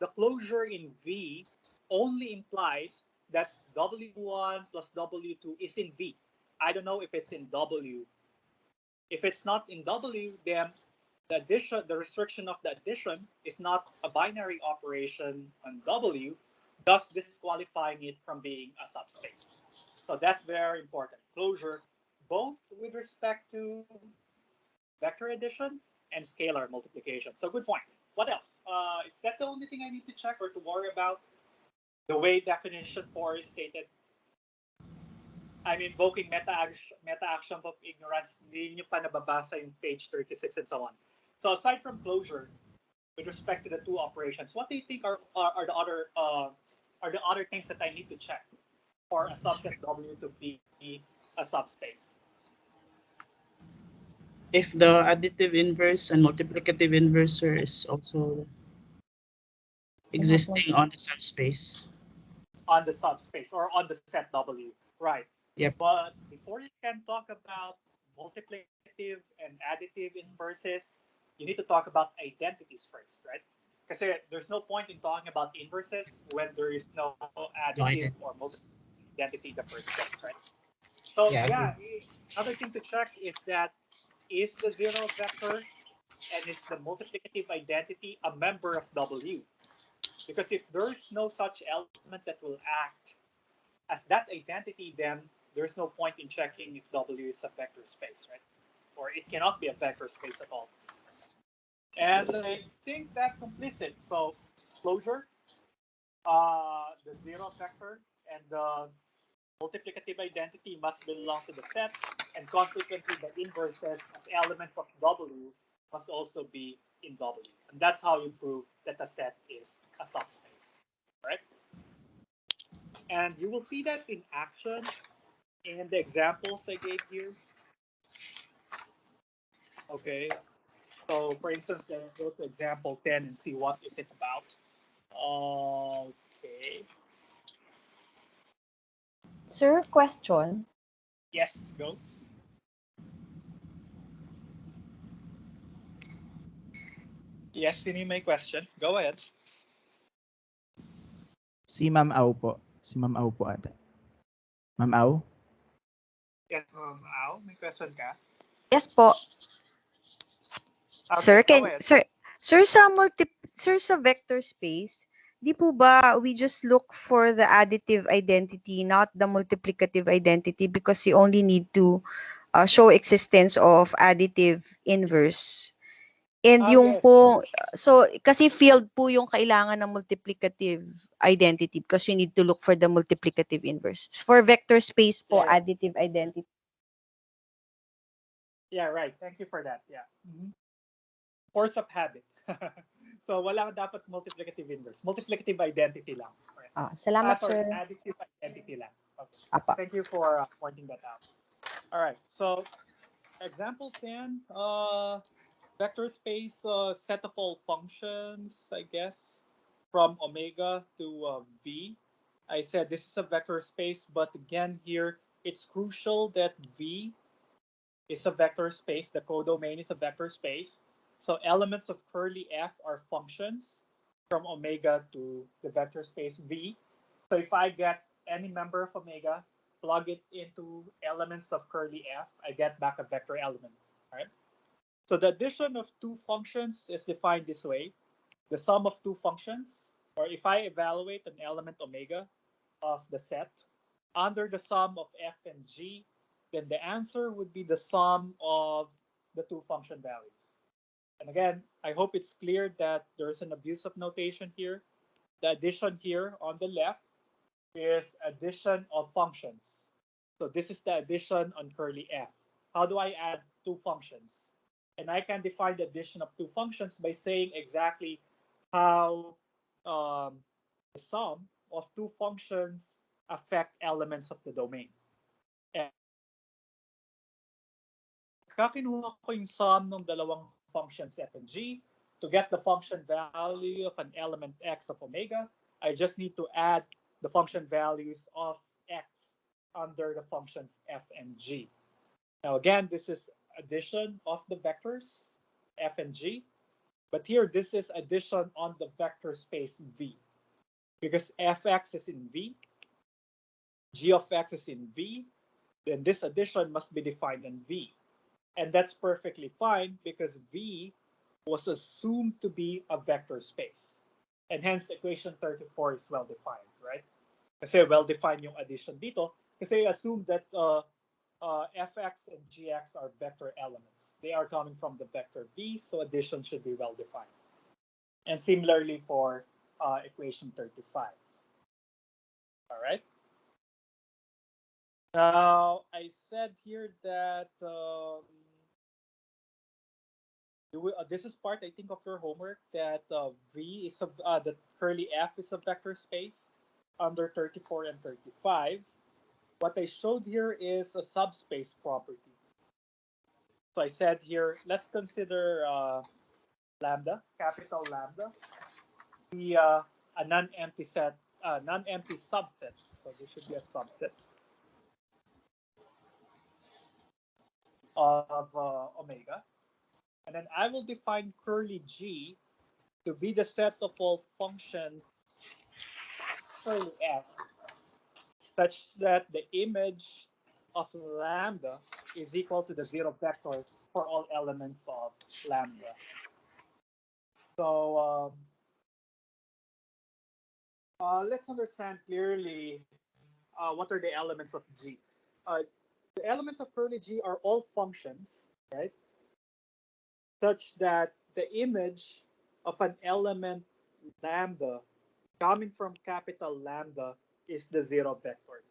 the closure in V only implies that W1 plus W2 is in V. I don't know if it's in W. If it's not in W, then the restriction of the addition is not a binary operation on W, thus disqualifying it from being a subspace. So that's very important. Closure, both with respect to vector addition and scalar multiplication. So good point. What else? Is that the only thing I need to check or to worry about? The way definition 4 is stated. I'm invoking meta-action of ignorance. Hindi nyo pa nababasa yung page 36 and so on. So aside from closure, with respect to the two operations, what do you think are the other things that I need to check for a subset W to be a subspace? If the additive inverse and multiplicative inverse is also existing on the subspace. On the subspace or on the set W, right? Yep. But before you can talk about multiplicative and additive inverses, you need to talk about identities first, right? Because there's no point in talking about inverses when there is no additive or multiplicative identity in the first place, right? So yeah, another thing to check is that is the zero vector and is the multiplicative identity a member of W? Because if there's no such element that will act as that identity, then there's no point in checking if W is a vector space, right? Or it cannot be a vector space at all. And I think that completes it. So closure, the zero vector, and the multiplicative identity must belong to the set, and consequently the inverses of elements of W must also be in W. And that's how you prove that the set is a subspace, right? And you will see that in action in the examples I gave you. Okay, so for instance, let's go to example 10 and see what is it about. Okay. Sir, question. Yes, go. Yes, sino may question? Go ahead. Si Ma'am Au po. Si Ma'am Au po ata. Ma'am Au? Yes, Au, may question ka? Yes po. Okay, go ahead. Sir, sa vector space, di po ba we just look for the additive identity, not the multiplicative identity, because you only need to show existence of additive inverse. And yung Yes. po, so kasi field po yung kailangan ng multiplicative identity because you need to look for the multiplicative inverse. For vector space po, Yeah. additive identity. Yeah, right. Thank you for that. Yeah. Force of habit. So walang dapat multiplicative inverse. Multiplicative identity lang. Right? Salamat, sorry, sir. additive identity lang. Okay. Apa. Thank you for pointing that out. All right. So example 10, vector space set of all functions, I guess, from omega to V. I said this is a vector space, but again here, it's crucial that V is a vector space. The codomain is a vector space. So elements of curly F are functions from omega to the vector space V. So if I get any member of omega, plug it into elements of curly F, I get back a vector element, right? So the addition of two functions is defined this way. The sum of two functions, or if I evaluate an element omega of the set under the sum of F and G, then the answer would be the sum of the two function values. And again, I hope it's clear that there's an abuse of notation here. The addition here on the left is addition of functions. So this is the addition on curly f. How do I add two functions? And I can define the addition of two functions by saying exactly how the sum of two functions affect elements of the domain. And kakinuha ko yung sum ng dalawang functions f and g. To get the function value of an element x of omega, I just need to add the function values of x under the functions f and g. Now again, this is addition of the vectors f and g, but here this is addition on the vector space V. Because fx is in V, g of x is in V, then this addition must be defined in V. And that's perfectly fine because V was assumed to be a vector space. And hence equation 34 is well defined, right? Kasi well defined yung addition dito kasi assume that fx and gx are vector elements. They are coming from the vector V, so addition should be well defined. And similarly for equation 35. All right. Now I said here that this is part I think of your homework that V is that curly F is a vector space under 34 and 35. What I showed here is a subspace property. So I said here, let's consider lambda, capital lambda, be a non-empty set, non-empty subset. So this should be a subset of omega. And then I will define curly G to be the set of all functions curly F such that the image of lambda is equal to the zero vector for all elements of lambda. So let's understand clearly what are the elements of G. The elements of curly G are all functions, right? Such that the image of an element lambda coming from capital lambda is the zero vector.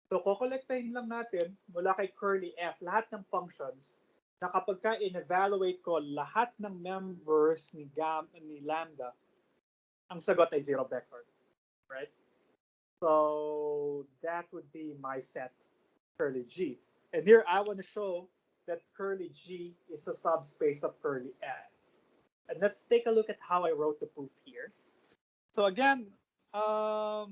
So, kukolektahin lang natin mula kay curly F lahat ng functions na kapag ka in-evaluate ko lahat ng members ni lambda, ang sagot ay zero vector. Right? So, that would be my set curly G. And here I want to show that curly G is a subspace of curly F. And let's take a look at how I wrote the proof here. So again, I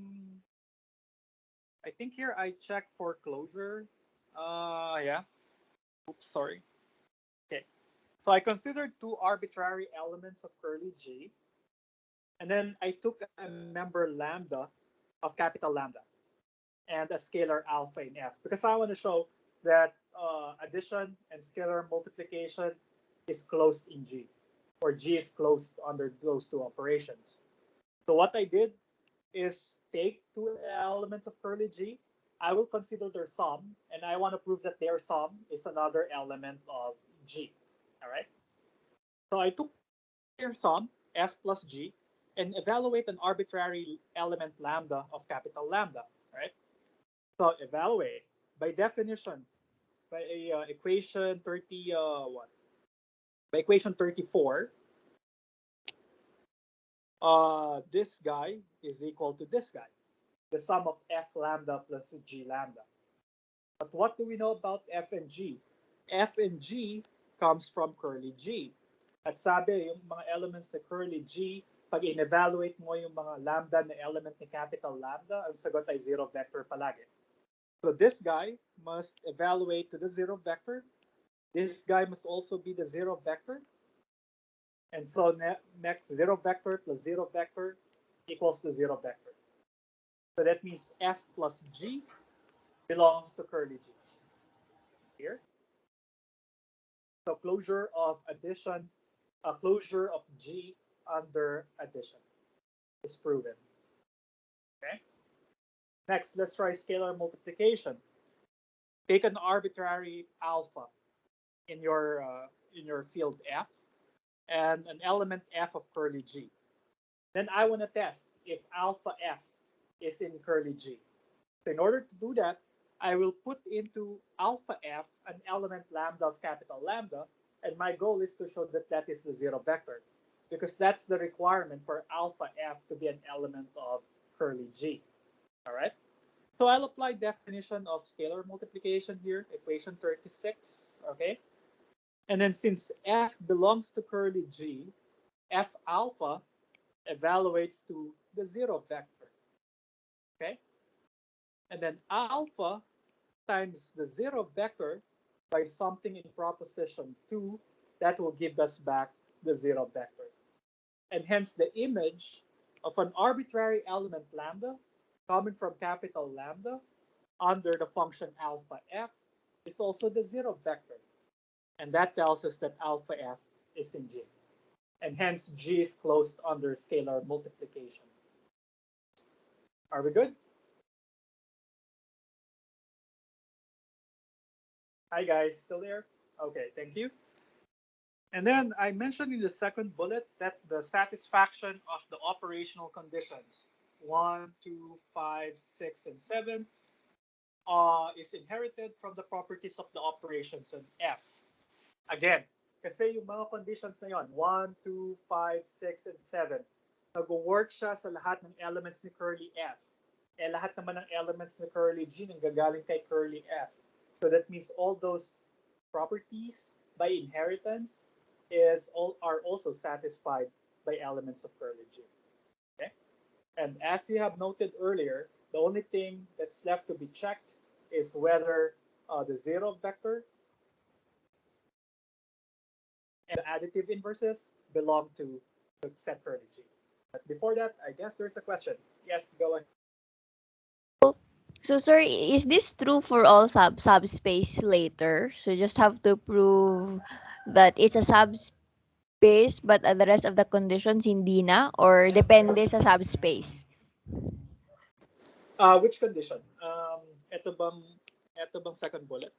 think here I checked for closure. Yeah. Oops, sorry. Okay. So I considered two arbitrary elements of curly G. And then I took a member lambda of capital lambda and a scalar alpha in F because I want to show that addition and scalar multiplication is closed in G, or G is closed under those two operations. So what I did is take two elements of curly G. I will consider their sum, and I want to prove that their sum is another element of G. All right. So I took their sum, F plus G, and evaluate an arbitrary element lambda of capital lambda. Right. So evaluate by definition by equation 31. By equation 34, this guy is equal to this guy, the sum of F lambda plus G lambda. But what do we know about F and G? F and G comes from curly G. At sabi, yung mga elements sa curly G, pag in-evaluate mo yung mga lambda na element ni capital lambda, ang sagot ay zero vector palagi. So this guy must evaluate to the zero vector. This guy must also be the zero vector. And so next, zero vector plus zero vector equals to zero vector. So that means F plus G belongs to curly G. Here. So closure of addition, closure of G under addition is proven. Okay. Next, let's try scalar multiplication. Take an arbitrary alpha in your field F and an element F of curly G. Then I want to test if alpha F is in curly G. So in order to do that, I will put into alpha f an element lambda of capital lambda, and my goal is to show that that is the zero vector, because that's the requirement for alpha f to be an element of curly G. All right? So I'll apply definition of scalar multiplication here, equation 36, okay? And then since f belongs to curly G, f alpha evaluates to the zero vector, okay? And then alpha times the zero vector by something in proposition 2, that will give us back the zero vector. And hence the image of an arbitrary element lambda coming from capital lambda under the function alpha f is also the zero vector. And that tells us that alpha f is in G. And hence G is closed under scalar multiplication. Are we good? Hi guys, still there? Okay, thank you. And then I mentioned in the second bullet that the satisfaction of the operational conditions 1, 2, 5, 6, and 7 is inherited from the properties of the operations on F. Again, kasi yung mga conditions na yun, 1, 2, 5, 6, and 7, nag-work siya sa lahat ng elements ni curly F. Eh lahat naman ng elements ni curly G nanggagaling kay curly F. So that means all those properties by inheritance are also satisfied by elements of curly G. Okay? And as you have noted earlier, the only thing that's left to be checked is whether the zero vector and the additive inverses belong to the set curly G. But before that, I guess there's a question. Yes, go ahead. So, sir, is this true for all subspace later? So, you just have to prove that it's a subspace, but the rest of the conditions hindi na, or depende sa subspace? Which condition? Ito bang second bullet?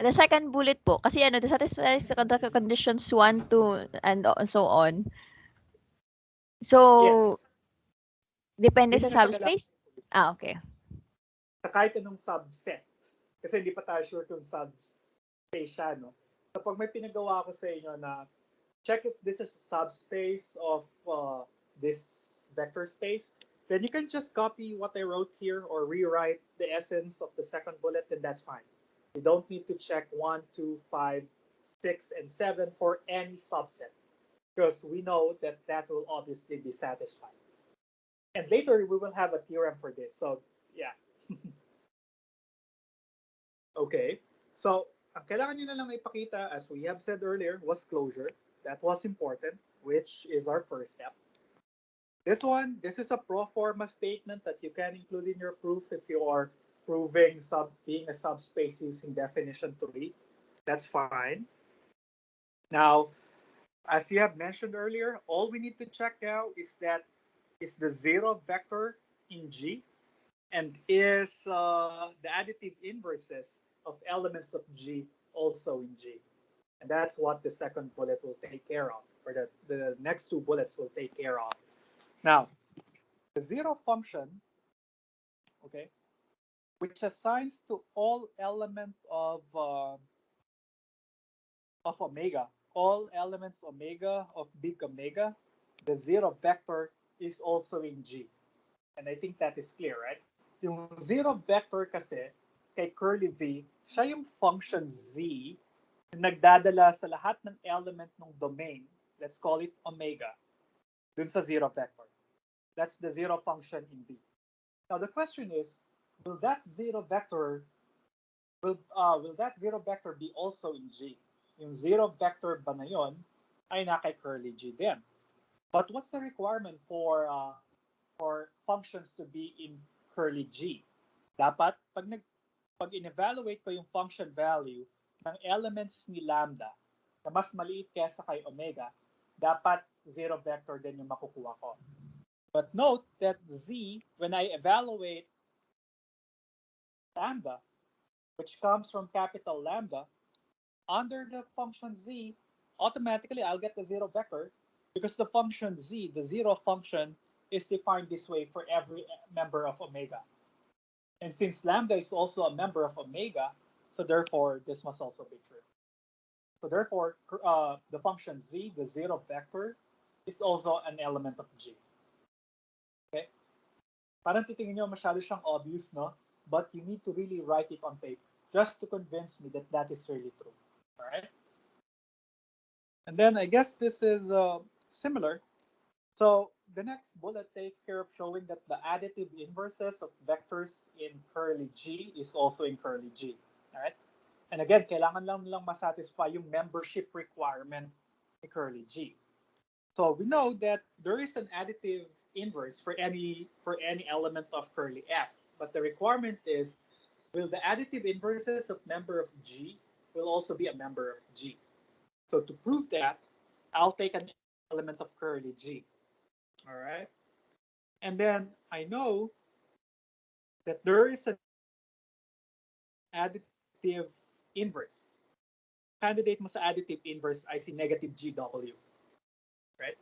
The second bullet po, kasi to satisfy the conditions 1, 2, and so on. So, Yes. depende Hindi sa na siya subspace? Okay. Sa kahit anong subset. Kasi hindi pa tayo sure kung subspace siya, no? So pag may pinagawa ko sa inyo na check if this is a subspace of this vector space, then you can just copy what I wrote here or rewrite the essence of the second bullet, and that's fine. You don't need to check 1, 2, 5, 6, and 7 for any subset, because we know that that will obviously be satisfied. And later we will have a theorem for this. So yeah. Okay. So ang kailangan nyo na lang ipakita, as we have said earlier, was closure. That was important, which is our first step. This is a pro forma statement that you can include in your proof if you are proving being a subspace using definition 3. That's fine. Now, as you have mentioned earlier, all we need to check now is the zero vector in G, and is the additive inverses of elements of G also in G. And that's what the second bullet will take care of, or the next two bullets will take care of. Now, the zero function, okay, which assigns to all element of omega, all elements omega of big omega, the zero vector is also in G. And I think that is clear, right? Yung zero vector kasi kay curly V, siya yung function Z na nagdadala sa lahat ng element ng domain, let's call it omega, dun sa zero vector. That's the zero function in V. Now the question is, will that zero vector be also in G? Yung zero vector ba na yun ay na kay curly G din? But what's the requirement for functions to be in curly G? Dapat pag in-evaluate ko yung function value ng elements ni lambda na mas maliit kaysa kay omega, dapat zero vector din yung makukuha ko. But note that Z, when I evaluate lambda, which comes from capital lambda, under the function Z, automatically I'll get the zero vector, because the function Z, the zero function, is defined this way for every member of omega. And since lambda is also a member of omega, so therefore this must also be true. So therefore, the function z, the zero vector, is also an element of G. Okay? Parang titingin nyo masyado siyang obvious, no? But you need to really write it on paper just to convince me that that is really true. All right? And then I guess this is similar. So the next bullet takes care of showing that the additive inverses of vectors in curly G is also in curly G. All right? And again, kailangan lang nilang masatisfy yung membership requirement in curly G. So we know that there is an additive inverse for any element of curly F, but the requirement is, will the additive inverses of member of G will also be a member of G. So to prove that, I'll take an element of curly G. All right. And then I know that there is an additive inverse. Candidate mo sa additive inverse ay si negative GW. Right?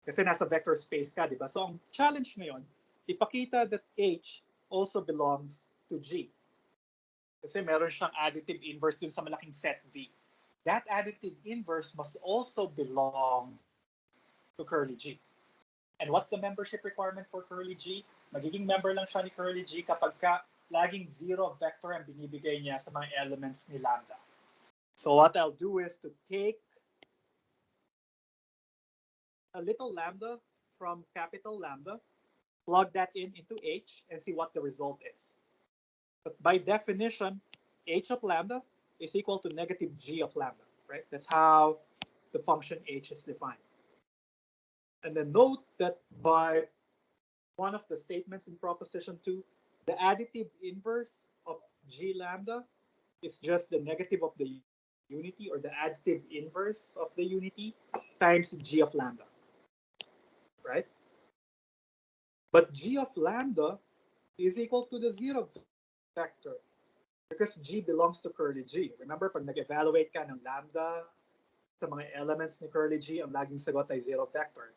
Kasi nasa vector space ka, di ba? So ang challenge ngayon, ipakita that H also belongs to G. Kasi meron siyang additive inverse dun sa malaking set V. That additive inverse must also belong to curly G. And what's the membership requirement for curly G? Magiging member lang siya ni curly G kapag laging zero vector ang binibigay niya sa mga elements ni lambda. So what I'll do is to take a little lambda from capital lambda, plug that into H, and see what the result is. But by definition, H of lambda is equal to negative G of lambda, right? That's how the function H is defined. And then note that by one of the statements in proposition 2, the additive inverse of G lambda is just the negative of the unity, or the additive inverse of the unity times G of lambda, right? But G of lambda is equal to the zero vector because G belongs to curly G. Remember, pag nag-evaluate ka ng lambda sa mga elements ni curly G, ang laging sagot ay zero vector.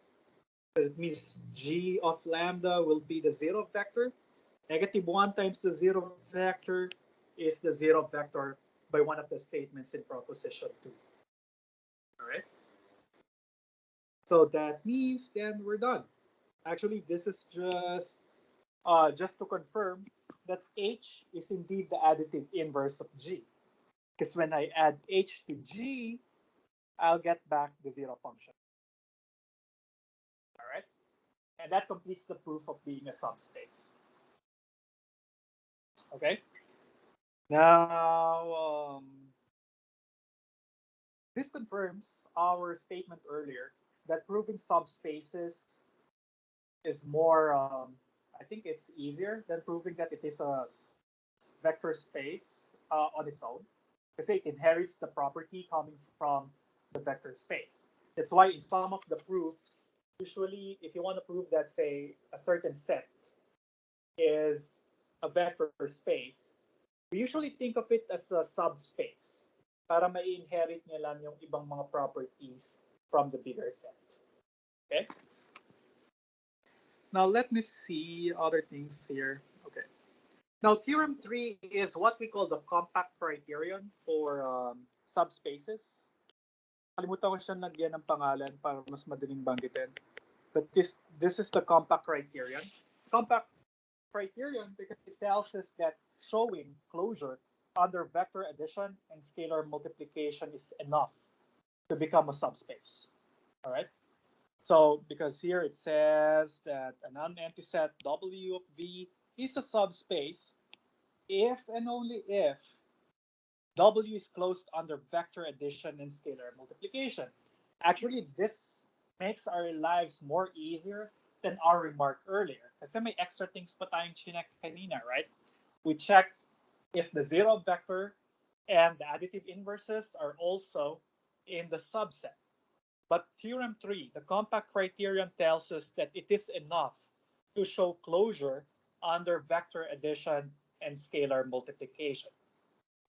So it means G of lambda will be the zero vector. Negative 1 times the zero vector is the zero vector by one of the statements in proposition 2. All right. So that means then we're done. Actually, this is just to confirm that H is indeed the additive inverse of G. Because when I add H to G, I'll get back the zero function. All right. And that completes the proof of being a subspace. Okay. Now, this confirms our statement earlier that proving subspaces is more, I think it's easier than proving that it is a vector space on its own, because it inherits the property coming from the vector space. That's why in some of the proofs, usually if you want to prove that, say, a certain set is a vector space, we usually think of it as a subspace para ma-inherit niya lang yung ibang mga properties from the bigger set. Okay? Now let me see other things here. Okay. Now theorem 3 is what we call the compact criterion for subspaces. Kalimutan ko siyang lagyan ng pangalan para mas madaling banggitin. But this is the compact criterion. Compact criterion because it tells us that showing closure under vector addition and scalar multiplication is enough to become a subspace. All right. So because here it says that a non-empty set W of V is a subspace if and only if W is closed under vector addition and scalar multiplication. Actually, this makes our lives more easier than our remark earlier. Kasi may extra things pa tayong chinek kanina, right? We checked if the zero vector and the additive inverses are also in the subset. But theorem 3, the compact criterion, tells us that it is enough to show closure under vector addition and scalar multiplication.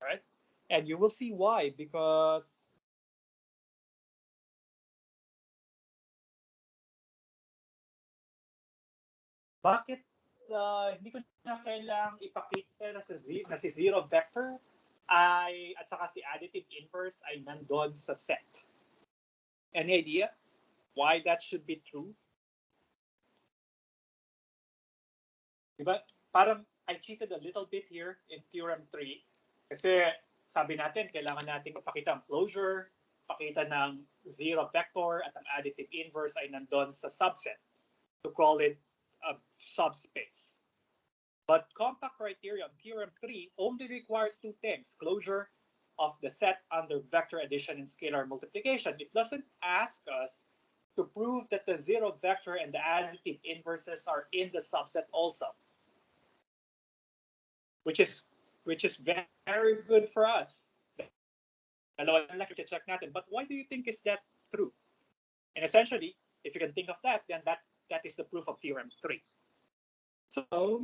All right? And you will see why, because bakit hindi ko na kailangang ipakita na si zero vector ay at saka si additive inverse ay nandun sa set. Any idea why that should be true? Diba? Parang I cheated a little bit here in theorem 3 kasi sabi natin kailangan natin ipakita ang closure, pakita ng zero vector at ang additive inverse ay nandun sa subset to call it a subspace. But compact criterion, theorem 3, only requires two things: closure of the set under vector addition and scalar multiplication. It doesn't ask us to prove that the zero vector and the additive inverses are in the subset also, which is very good for us. Dalawa lang check natin. But why do you think is that true? And essentially, if you can think of that, then that is the proof of theorem 3. So,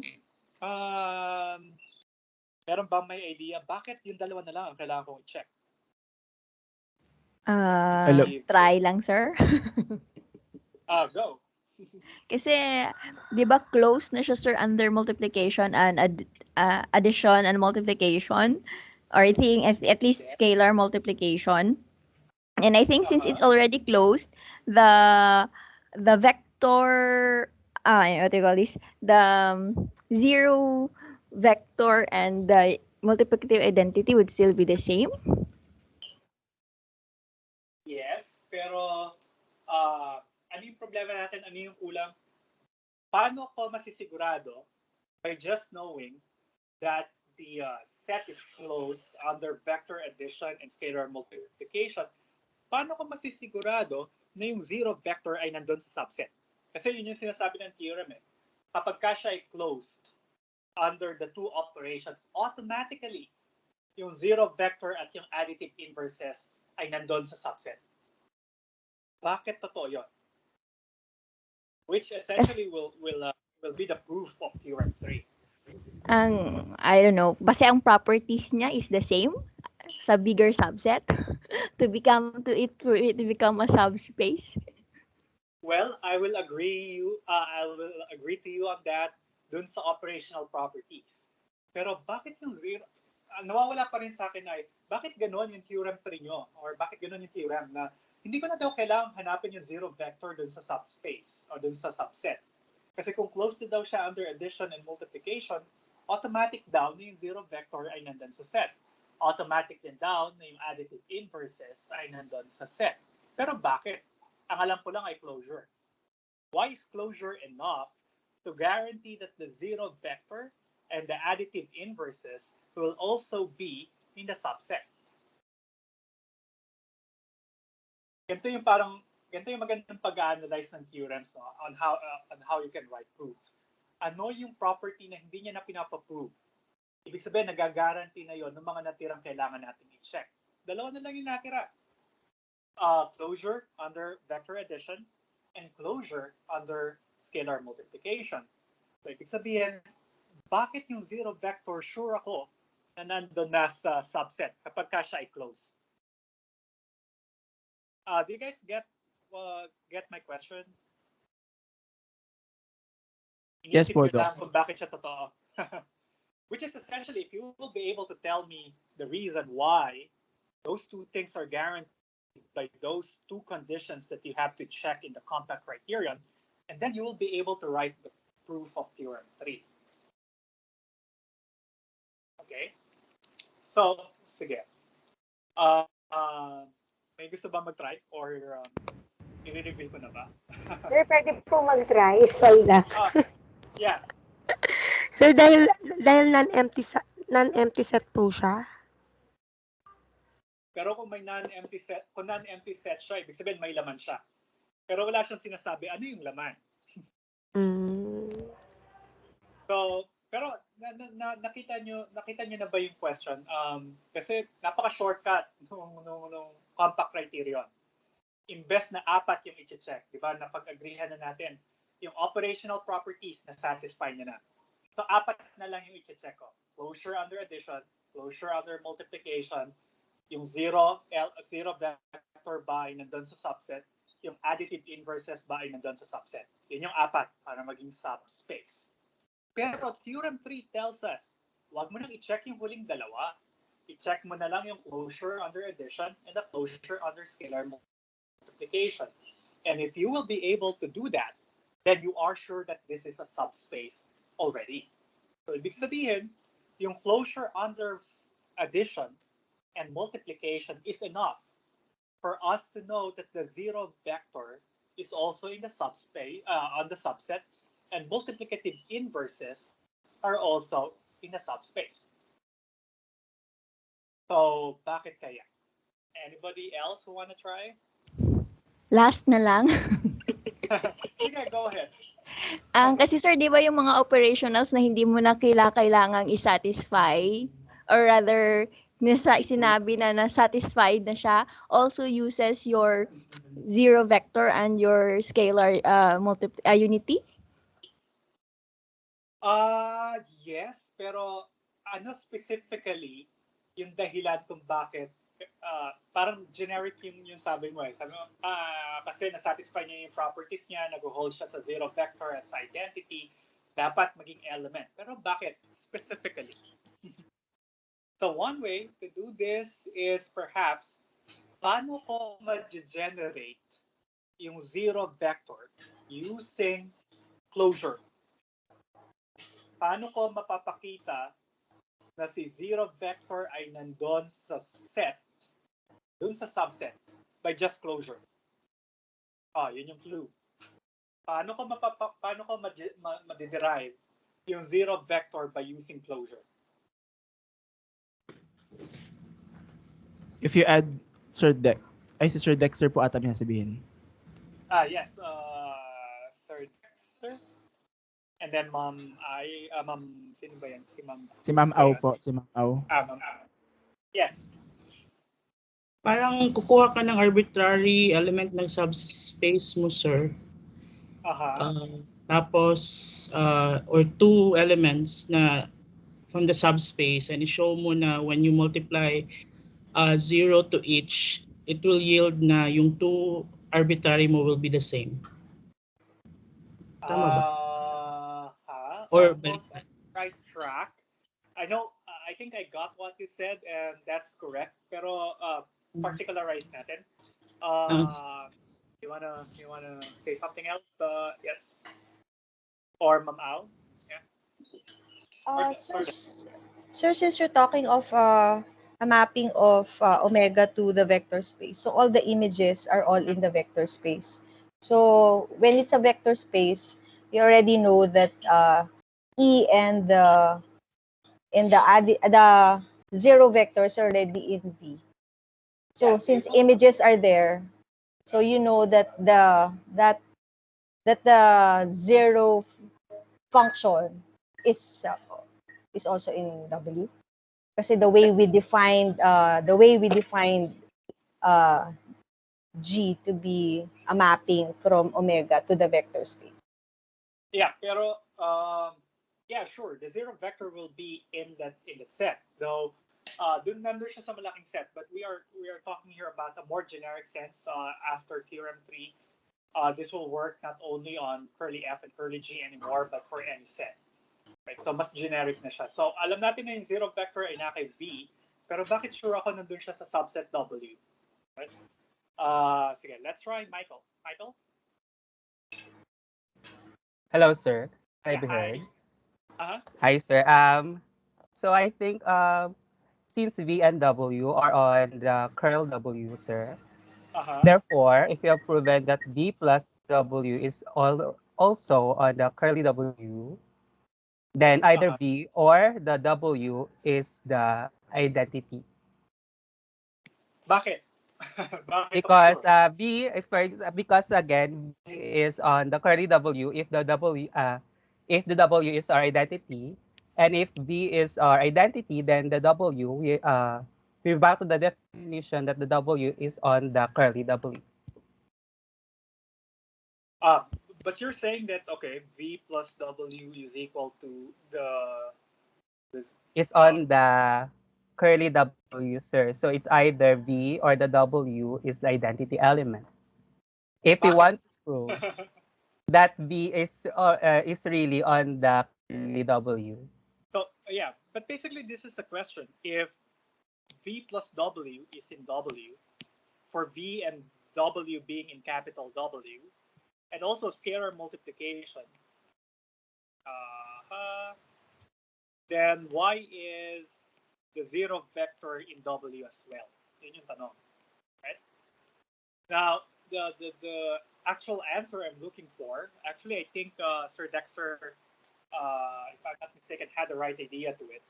meron ba may idea bakit yung dalawa na lang ang kailangan kong i-check? Hello. Try lang, sir. Go. Kasi, di ba close na siya, sir, under multiplication and addition and multiplication? Or I think at least scalar multiplication. And I think since it's already closed, the vector, what do you call this? The zero vector and the multiplicative identity would still be the same. Yes, pero ano yung problema natin? Ano yung kulang? Paano ko masisigurado by just knowing that the set is closed under vector addition and scalar multiplication? Paano ko masisigurado na yung zero vector ay nandun sa subset? Kasi yun yung sinasabi ng theorem eh. Kapag ka siya ay closed under the two operations, automatically yung zero vector at yung additive inverses ay nandun sa subset. Bakit totoo yun? Which essentially will be the proof of theorem 3. I don't know, basta ang properties niya is the same sa bigger subset to become a subspace. Well, I will agree to you on that dun sa operational properties. Pero bakit yung zero? Nawawala pa rin sa akin ay bakit gano'n yung theorem 3 nyo? Or bakit gano'n yung theorem na hindi ko na daw kailangang hanapin yung zero vector dun sa subspace o dun sa subset. Kasi kung closed daw siya under addition and multiplication, automatic daw na yung zero vector ay nandun sa set. Automatic din daw na yung additive inverses ay nandun sa set. Pero bakit? Ang alam ko lang ay closure. Why is closure enough to guarantee that the zero vector and the additive inverses will also be in the subset? Ganito yung magandang pag-analyze ng theorems, no, on how you can write proofs. Ano yung property na hindi niya na pinapaprove? Ibig sabihin, nagagaranti na yon ng mga natirang kailangan natin i-check. Dalawa na lang yung natira. Closure under vector addition and closure under scalar multiplication. So, ibig sabihin, bakit yung zero vector sure ako na nandun na sa subset kapag ka siya ay closed? Do you guys get my question? Yes po, Doc. Kung bakit siya totoo. Which is essentially, if you will be able to tell me the reason why those two things are guaranteed by those two conditions that you have to check in the compact criterion, and then you will be able to write the proof of theorem 3. Okay? So, sige. May gusto ba mag-try? Or i-reveal ko na ba? Sir, pwede po mag-try. Sorry lang. Yeah. Sir, dahil non-empty set po siya. Pero kung may non-empty set siya, ibig sabihin may laman siya. Pero wala siyang sinasabi, ano yung laman? So, pero nakita nyo na ba yung question? Kasi napaka-shortcut nung compact criterion. Imbes na 4 yung i-check, di ba? Napag-agreehan na natin yung operational properties na satisfy niya na. So, 4 na lang yung i-check ko. Closure under addition, closure under multiplication, yung zero vector ba ay nandun sa subset, yung additive inverses ba ay nandun sa subset. Yun yung 4 para maging subspace. Pero Theorem 3 tells us, wag mo nang i-check yung huling dalawa. I-check mo na lang yung closure under addition and the closure under scalar multiplication. And if you will be able to do that, then you are sure that this is a subspace already. So ibig sabihin, yung closure under addition and multiplication is enough for us to know that the zero vector is also in the subspace, on the subset, and multiplicative inverses are also in a subspace. So, bakit kaya? Anybody else who wanna try? Last na lang. Sige, go ahead. Kasi sir, di ba yung mga operationals na hindi mo na kailangang i-satisfy, or rather, sinabi na satisfied na siya, also uses your zero vector and your scalar unity? Yes, pero ano specifically yung dahilan kung bakit parang generic yung sabi mo eh. Sabi mo, kasi nasatisfy niya yung properties niya, nag-hold siya sa zero vector at sa identity, dapat maging element. Pero bakit specifically? So one way to do this is perhaps, paano ko ma-generate yung zero vector using closure? Paano ko mapapakita na si zero vector ay nandun sa set, dun sa subset, by just closure? Yun yung clue. Paano ko ma-derive yung zero vector by using closure? If you add Sir Dexter po ata niya sabihin. Yes, Sir Dexter. And then Ma'am sino ba yan? Si Ma'am Au po, si Ma'am Au. Ma'am Au. Yes. Parang kukuha ka ng arbitrary element ng subspace mo, sir. Tapos, or two elements na from the subspace, and i-show mo na when you multiply 0 to each, it will yield na yung two arbitrary mo will be the same. Tama ba? Or almost on the right track. I know, I think I got what you said, and that's correct. Pero particularize natin. You wanna say something else? Yes. Or Ma'am Au? Yeah. Sir, since you're talking of a mapping of omega to the vector space, so all the images are all in the vector space. So when it's a vector space, you already know that E and the zero vectors are already in V. So since images are there, so you know that the zero function is also in W. Kasi the way we defined G to be a mapping from omega to the vector space. Yeah, pero yeah, sure. The zero vector will be in that set, though. Nandun siya sa malaking set, but we are talking here about a more generic sense. After Theorem 3, this will work not only on curly F and curly G anymore, but for any set. Right? So mas generic na siya. So alam natin na yung zero vector ay naka V, pero bakit sure ako nandun siya sa subset W? Right? Sige, let's try Michael. Michael? Hello, sir. Can I be heard? Hi, sir. So I think since V and W are on the curl W, sir. Therefore, if you have proven that V plus W is also on the curly W, then either V or the W is the identity. Bakit? Because because again, V is on the curly W if the W is our identity, and if V is our identity, then the W we're back to the definition that the W is on the curly W. But you're saying that V plus W is equal to is on the curly W, sir. So it's either V or the W is the identity element. If we want to prove that V is really on the curly W. So yeah, but basically this is a question. If V plus W is in W, for V and W being in capital W, and also scalar multiplication, then why is the zero vector in W as well? Yun yung tanong, right? Now, the actual answer I'm looking for, actually, I think Sir Dexter, if I'm not mistaken, had the right idea to it.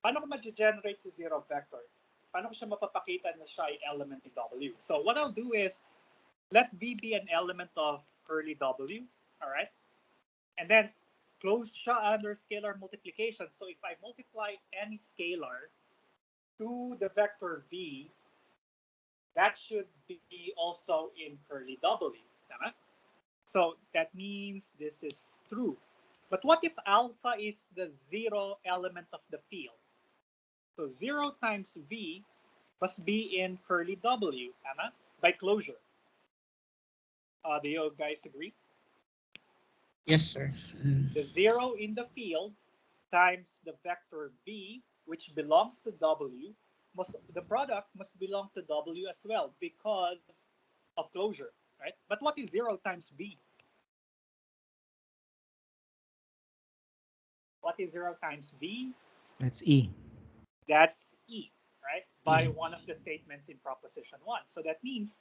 Paano ko ma-generate si zero vector? Paano ko siya mapapakita na siya ay element in W? So what I'll do is, let V be an element of curly W, all right? And then close siya under scalar multiplication. So if I multiply any scalar to the vector V, that should be also in curly W. Tama? So that means this is true. But what if alpha is the zero element of the field? So 0 times V must be in curly W, tama? By closure. Do you guys agree? Yes, sir. The 0 in the field times the vector V, which belongs to W, the product must belong to W as well because of closure, right? But what is 0 times V? What is 0 times V? That's E. That's E, right? By one of the statements in proposition 1. So that means,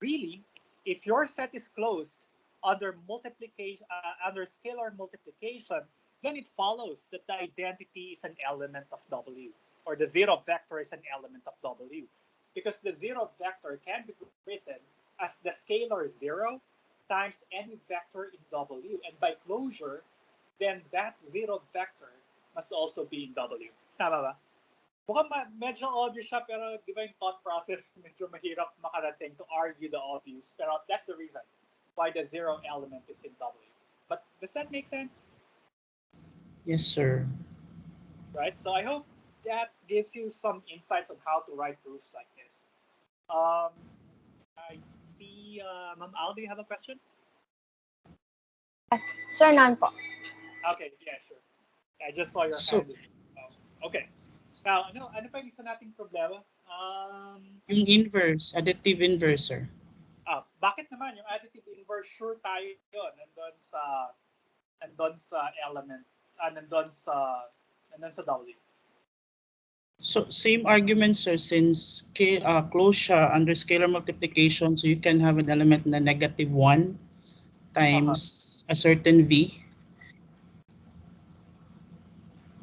really, if your set is closed under multiplication, under scalar multiplication, then it follows that the identity is an element of W, or the zero vector is an element of W, because the zero vector can be written as the scalar 0 times any vector in W, and by closure, then that zero vector must also be in W. Tama ba? Mukhang medyo obvious siya, pero di ba yung thought process medyo mahirap makarating to argue the obvious. Pero that's the reason why the zero element is in W. But does that make sense? Yes, sir. Right? So I hope that gives you some insights on how to write proofs like this. I see, Ma'am Al, do you have a question? Sir, none po. Okay, yeah, sure. I just saw your So, hand. Okay. Now, ano pa yung isa nating problema? Yung inverse, additive inverse, sir. Bakit naman yung additive inverse? Sure tayo yun. Nandun sa element, nandun sa W. So same argument, sir, since close siya under scalar multiplication, so you can have an element na -1 times a certain V,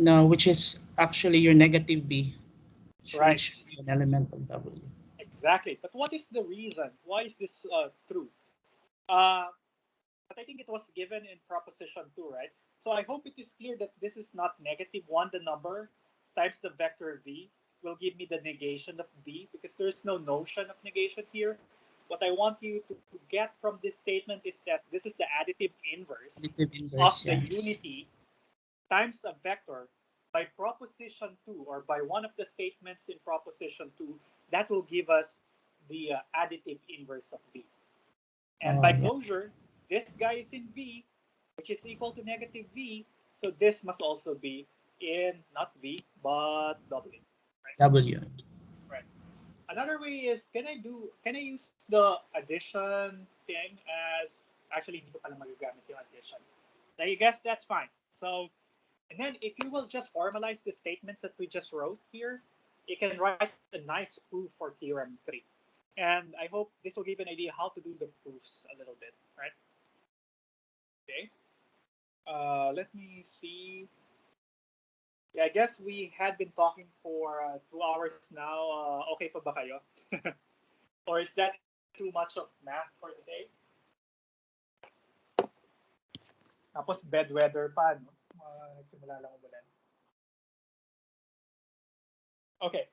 now which is actually your negative V, Right. which should be an element of W. Exactly. But what is the reason? Why is this true? But I think it was given in proposition 2, right? So I hope it is clear that this is not -1, the number, times the vector V will give me the negation of V, because there's no notion of negation here. What I want you to get from this statement is that this is the additive inverse, of the unity times a vector by proposition 2, or by one of the statements in proposition 2, that will give us the additive inverse of V. And by closure, this guy is in V, which is equal to -V, so this must also be in not V, but W. Right? W. Right. Another way is, can I use the addition thing as, actually, hindi ko pala magagamit yung addition. I guess that's fine. So, and then if you will just formalize the statements that we just wrote here, you can write a nice proof for theorem 3. And I hope this will give you an idea how to do the proofs a little bit, right? Okay. Let me see. Yeah, I guess we had been talking for 2 hours now. Okay pa ba kayo? Or is that too much of math for today? Tapos bedweather pa, no? Nagsimula lang umulan. Okay.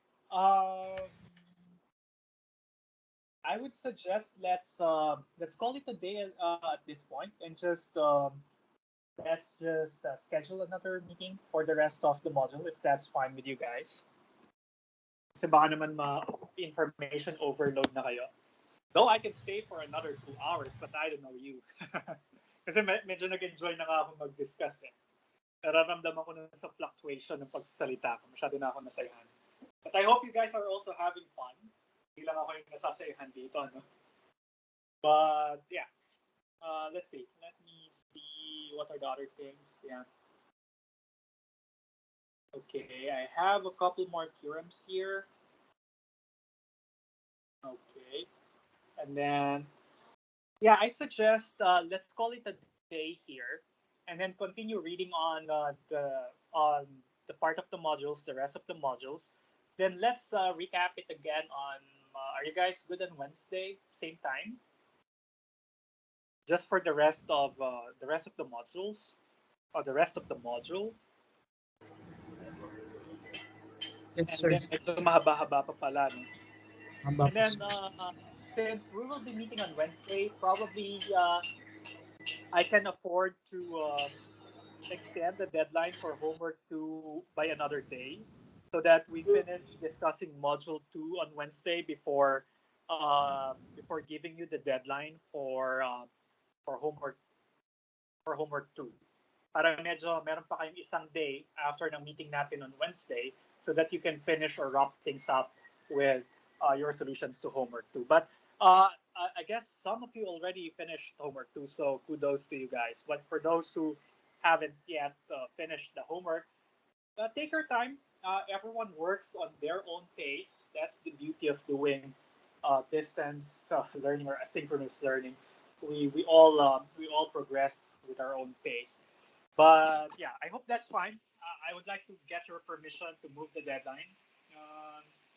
I would suggest let's call it a day at this point, and just let's just schedule another meeting for the rest of the module, if that's fine with you guys. Kasi baka naman information overload na kayo. Though I can stay for another 2 hours, but I don't know you. Kasi medyo nag-enjoy na nga ako mag-discuss eh. Nararamdaman ko na sa fluctuation ng pagsasalita ko. Masyado na ako nasayahan. But I hope you guys are also having fun. Hindi lang ako yung nasasayahan dito, no? But yeah, let's see. Let me see what are the other things. Yeah. Okay, I have a couple more theorems here. Okay, and then yeah, I suggest let's call it a day here, and then continue reading on the part of the modules, the rest of the modules. Then let's recap it again on. Are you guys good on Wednesday? Same time. Just for the rest of the modules, or the rest of the module. Yes, And sir. then medyo mahaba-haba pa pala, no? Haba And then since we will be meeting on Wednesday, probably I can afford to extend the deadline for homework 2 by another day, so that we finish discussing module 2 on Wednesday before giving you the deadline for homework 2. Para medyo meron pa kayong isang day after ng meeting natin on Wednesday, so that you can finish or wrap things up with your solutions to homework 2. But I guess some of you already finished homework 2, so kudos to you guys. But for those who haven't yet finished the homework, take your time. Everyone works on their own pace. That's the beauty of doing distance learning or asynchronous learning. We all progress with our own pace. But yeah, I hope that's fine. I would like to get your permission to move the deadline.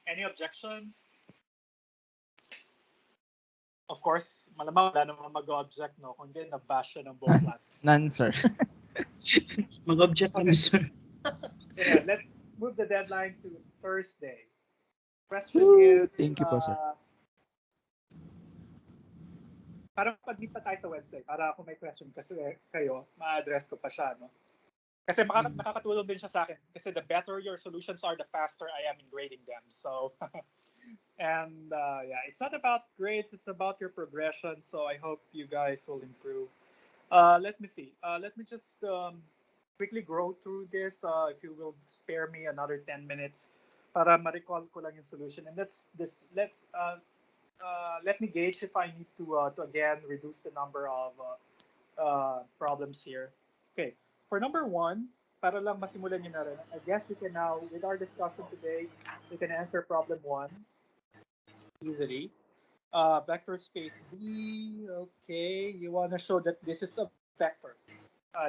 Any objection? Of course, malamang wala naman mag-object, no? Kung hindi, nabash siya ng buong class. None, sir. Mag-object kami, sir. Yeah, let's move the deadline to Thursday. Question is, Thank you po, sir. Para paglipat tayo sa Wednesday, para kung may question kasi kayo, ma-address ko pa siya, no? Kasi nakakatulong din siya sa akin. Kasi the better your solutions are, the faster I am in grading them. So, and yeah, it's not about grades, it's about your progression. So I hope you guys will improve. Let me see. Let me just quickly go through this. If you will spare me another 10 minutes para ma-recall ko lang yung solution. And let me gauge if I need to again reduce the number of problems here. Okay, for number 1, para lang masimulan nyo na rin, I guess you can now, with our discussion today, you can answer problem 1 easily. Vector space V, okay, you want to show that this is a vector.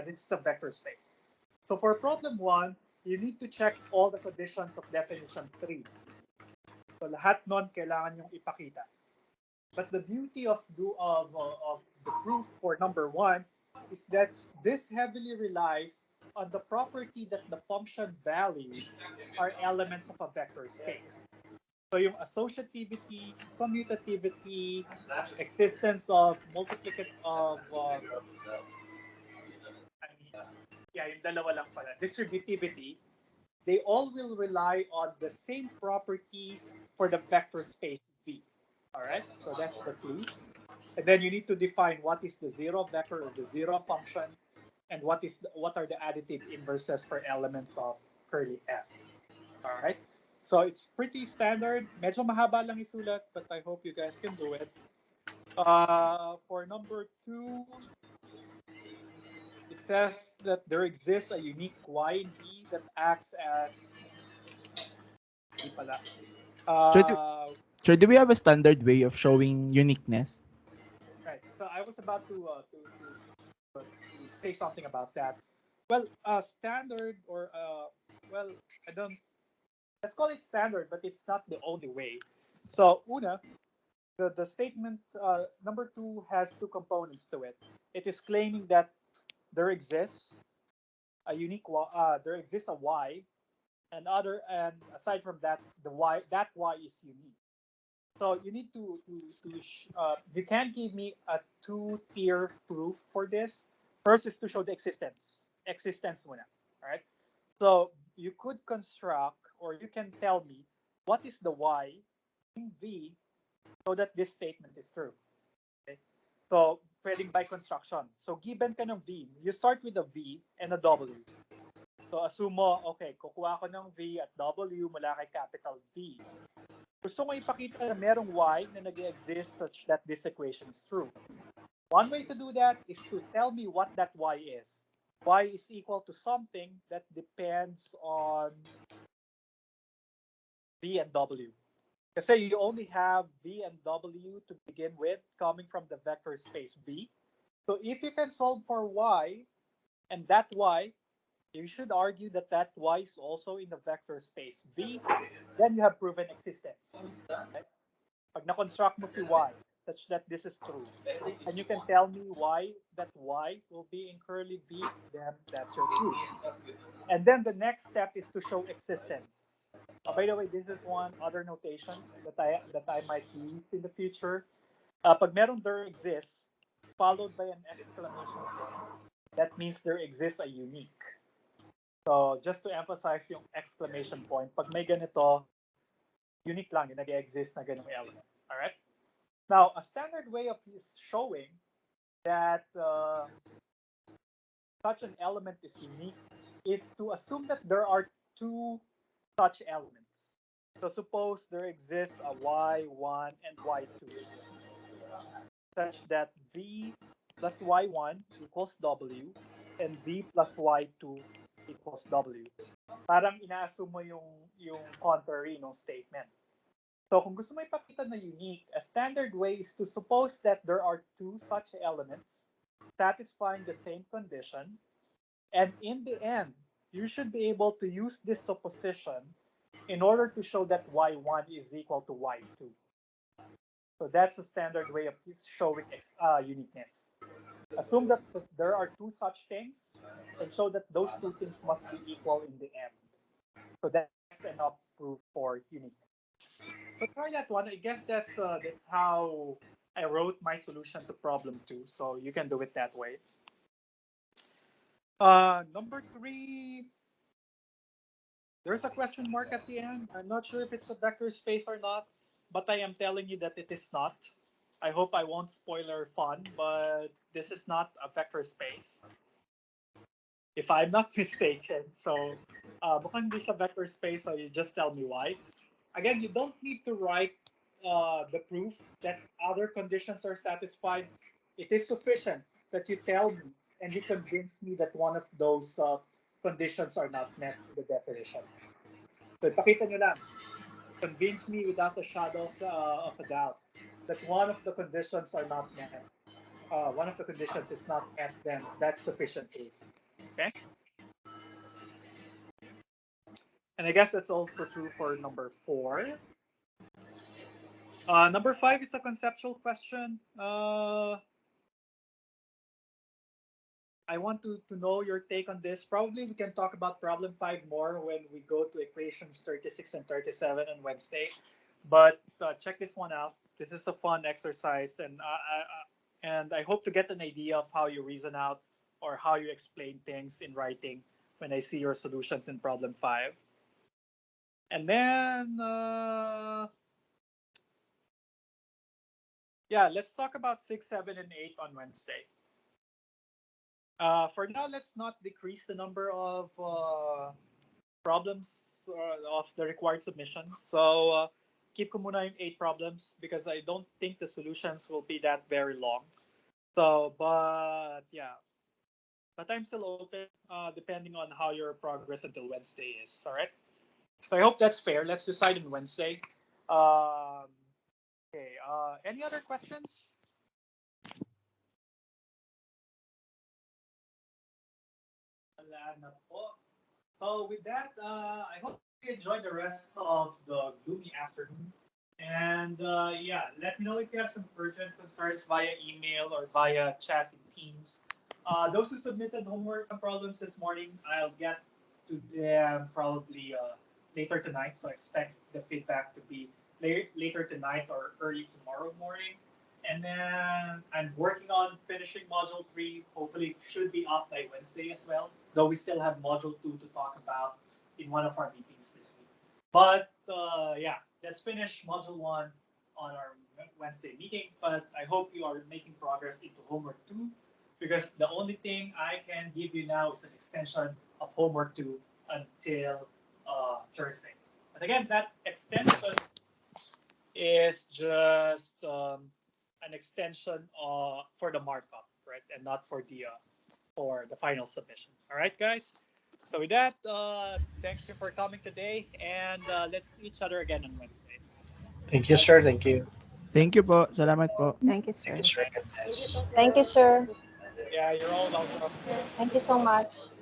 This is a vector space. So for problem 1, you need to check all the conditions of definition 3. So lahat nun kailangan yung ipakita. But the beauty of the proof for number 1 is that this heavily relies on the property that the function values are elements of a vector space. So yung associativity, commutativity, existence of yung dalawa lang pala, distributivity, they all will rely on the same properties for the vector space V. All right, so that's the clue. And then you need to define what is the zero vector or the zero function, and what are the additive inverses for elements of curly F. All right, so it's pretty standard. Medyo mahaba lang isulat, but I hope you guys can do it. For number 2, it says that there exists a unique Y in V that acts as Sir, do we have a standard way of showing uniqueness? Right. So I was about to say something about that. Well, standard or well, I don't. Let's call it standard, but it's not the only way. So, una, the statement number 2 has 2 components to it. It is claiming that there exists a unique there exists a Y, and aside from that, that Y is unique. So you need to you can't give me a 2-tier proof for this. First is to show the existence muna. All right. So you could construct, or you can tell me what is the Y in V so that this statement is true. Okay. So pwedeng by construction. So given ka ng V, you start with a V and a W. So assume mo, okay, kukuha ko ng V at W mula kay capital V. Gusto ko ipakita na merong Y na nag-exist such that this equation is true. One way to do that is to tell me what that Y is. Y is equal to something that depends on V and W. Kasi you only have V and W to begin with coming from the vector space V. So if you can solve for Y, and that Y, you should argue that that Y is also in the vector space V, then you have proven existence. Right? Pag na-construct mo si Y such that this is true, and you can tell me why that Y will be in curly V, then that's your proof. And then the next step is to show existence. By the way, this is one other notation that I might use in the future. Pag merong there exists, followed by an exclamation point, that means there exists a unique. So just to emphasize yung exclamation point, pag may ganito, unique lang yung nag-exist na ganung element. All right? Now, a standard way of showing that such an element is unique is to assume that there are two such elements. So suppose there exists a y1 and y2 such that v plus y1 equals w and v plus y2 equals w. Parang ina-assume mo yung contrary ng statement. So kung gusto mo ipakita na unique, a standard way is to suppose that there are two such elements satisfying the same condition, and in the end, you should be able to use this supposition in order to show that y1 is equal to y2. So that's the standard way of showing uniqueness. Assume that there are two such things and show that those two things must be equal in the end. So that's enough proof for uniqueness. So try that one. I guess that's how I wrote my solution to problem 2. So you can do it that way. Number 3, there's a question mark at the end. I'm not sure if it's a vector space or not, but I am telling you that it is not. I hope I won't spoiler fun, but this is not a vector space, if I'm not mistaken. So mukhang hindi siya vector space, so you just tell me why. Again, you don't need to write the proof that other conditions are satisfied. It is sufficient that you tell me and you convince me that one of those conditions are not met in the definition. So ipakita nyo lang. Convince me without a shadow of a doubt that one of the conditions are not met. One of the conditions is not met, then that's sufficient proof. Okay? And I guess that's also true for number 4. Number 5 is a conceptual question. I want to know your take on this. Probably we can talk about problem 5 more when we go to equations 36 and 37 on Wednesday. But check this one out. This is a fun exercise, and I hope to get an idea of how you reason out or how you explain things in writing when I see your solutions in problem 5. And then, yeah, let's talk about 6, 7, and 8 on Wednesday. For now, let's not decrease the number of problems of the required submissions. So keep ko muna yung 8 problems because I don't think the solutions will be that very long. So, but yeah. But I'm still open depending on how your progress until Wednesday is. All right. So I hope that's fair. Let's decide on Wednesday. Okay. Any other questions? So with that, I hope you enjoyed the rest of the gloomy afternoon. And yeah, let me know if you have some urgent concerns via email or via chat in Teams. Those who submitted homework and problems this morning, I'll get to them probably later tonight. So I expect the feedback to be later tonight or early tomorrow morning. And then I'm working on finishing Module 3. Hopefully it should be up by Wednesday as well, though we still have Module 2 to talk about in one of our meetings this week. But yeah, let's finish Module 1 on our Wednesday meeting. But I hope you are making progress into Homework 2. because the only thing I can give you now is an extension of homework 2 until Thursday. But again, that extension is just an extension for the markup, right, and not for the final submission. All right, guys. So with that, thank you for coming today, and let's see each other again on Wednesday. Thank you, sir. Thank you. Thank you po. Salamat po. Thank you, sir. Thank you, sir. God bless. Thank you, sir. Yeah, you're all welcome. Thank you so much.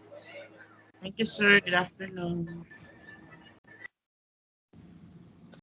Thank you, sir. Good afternoon.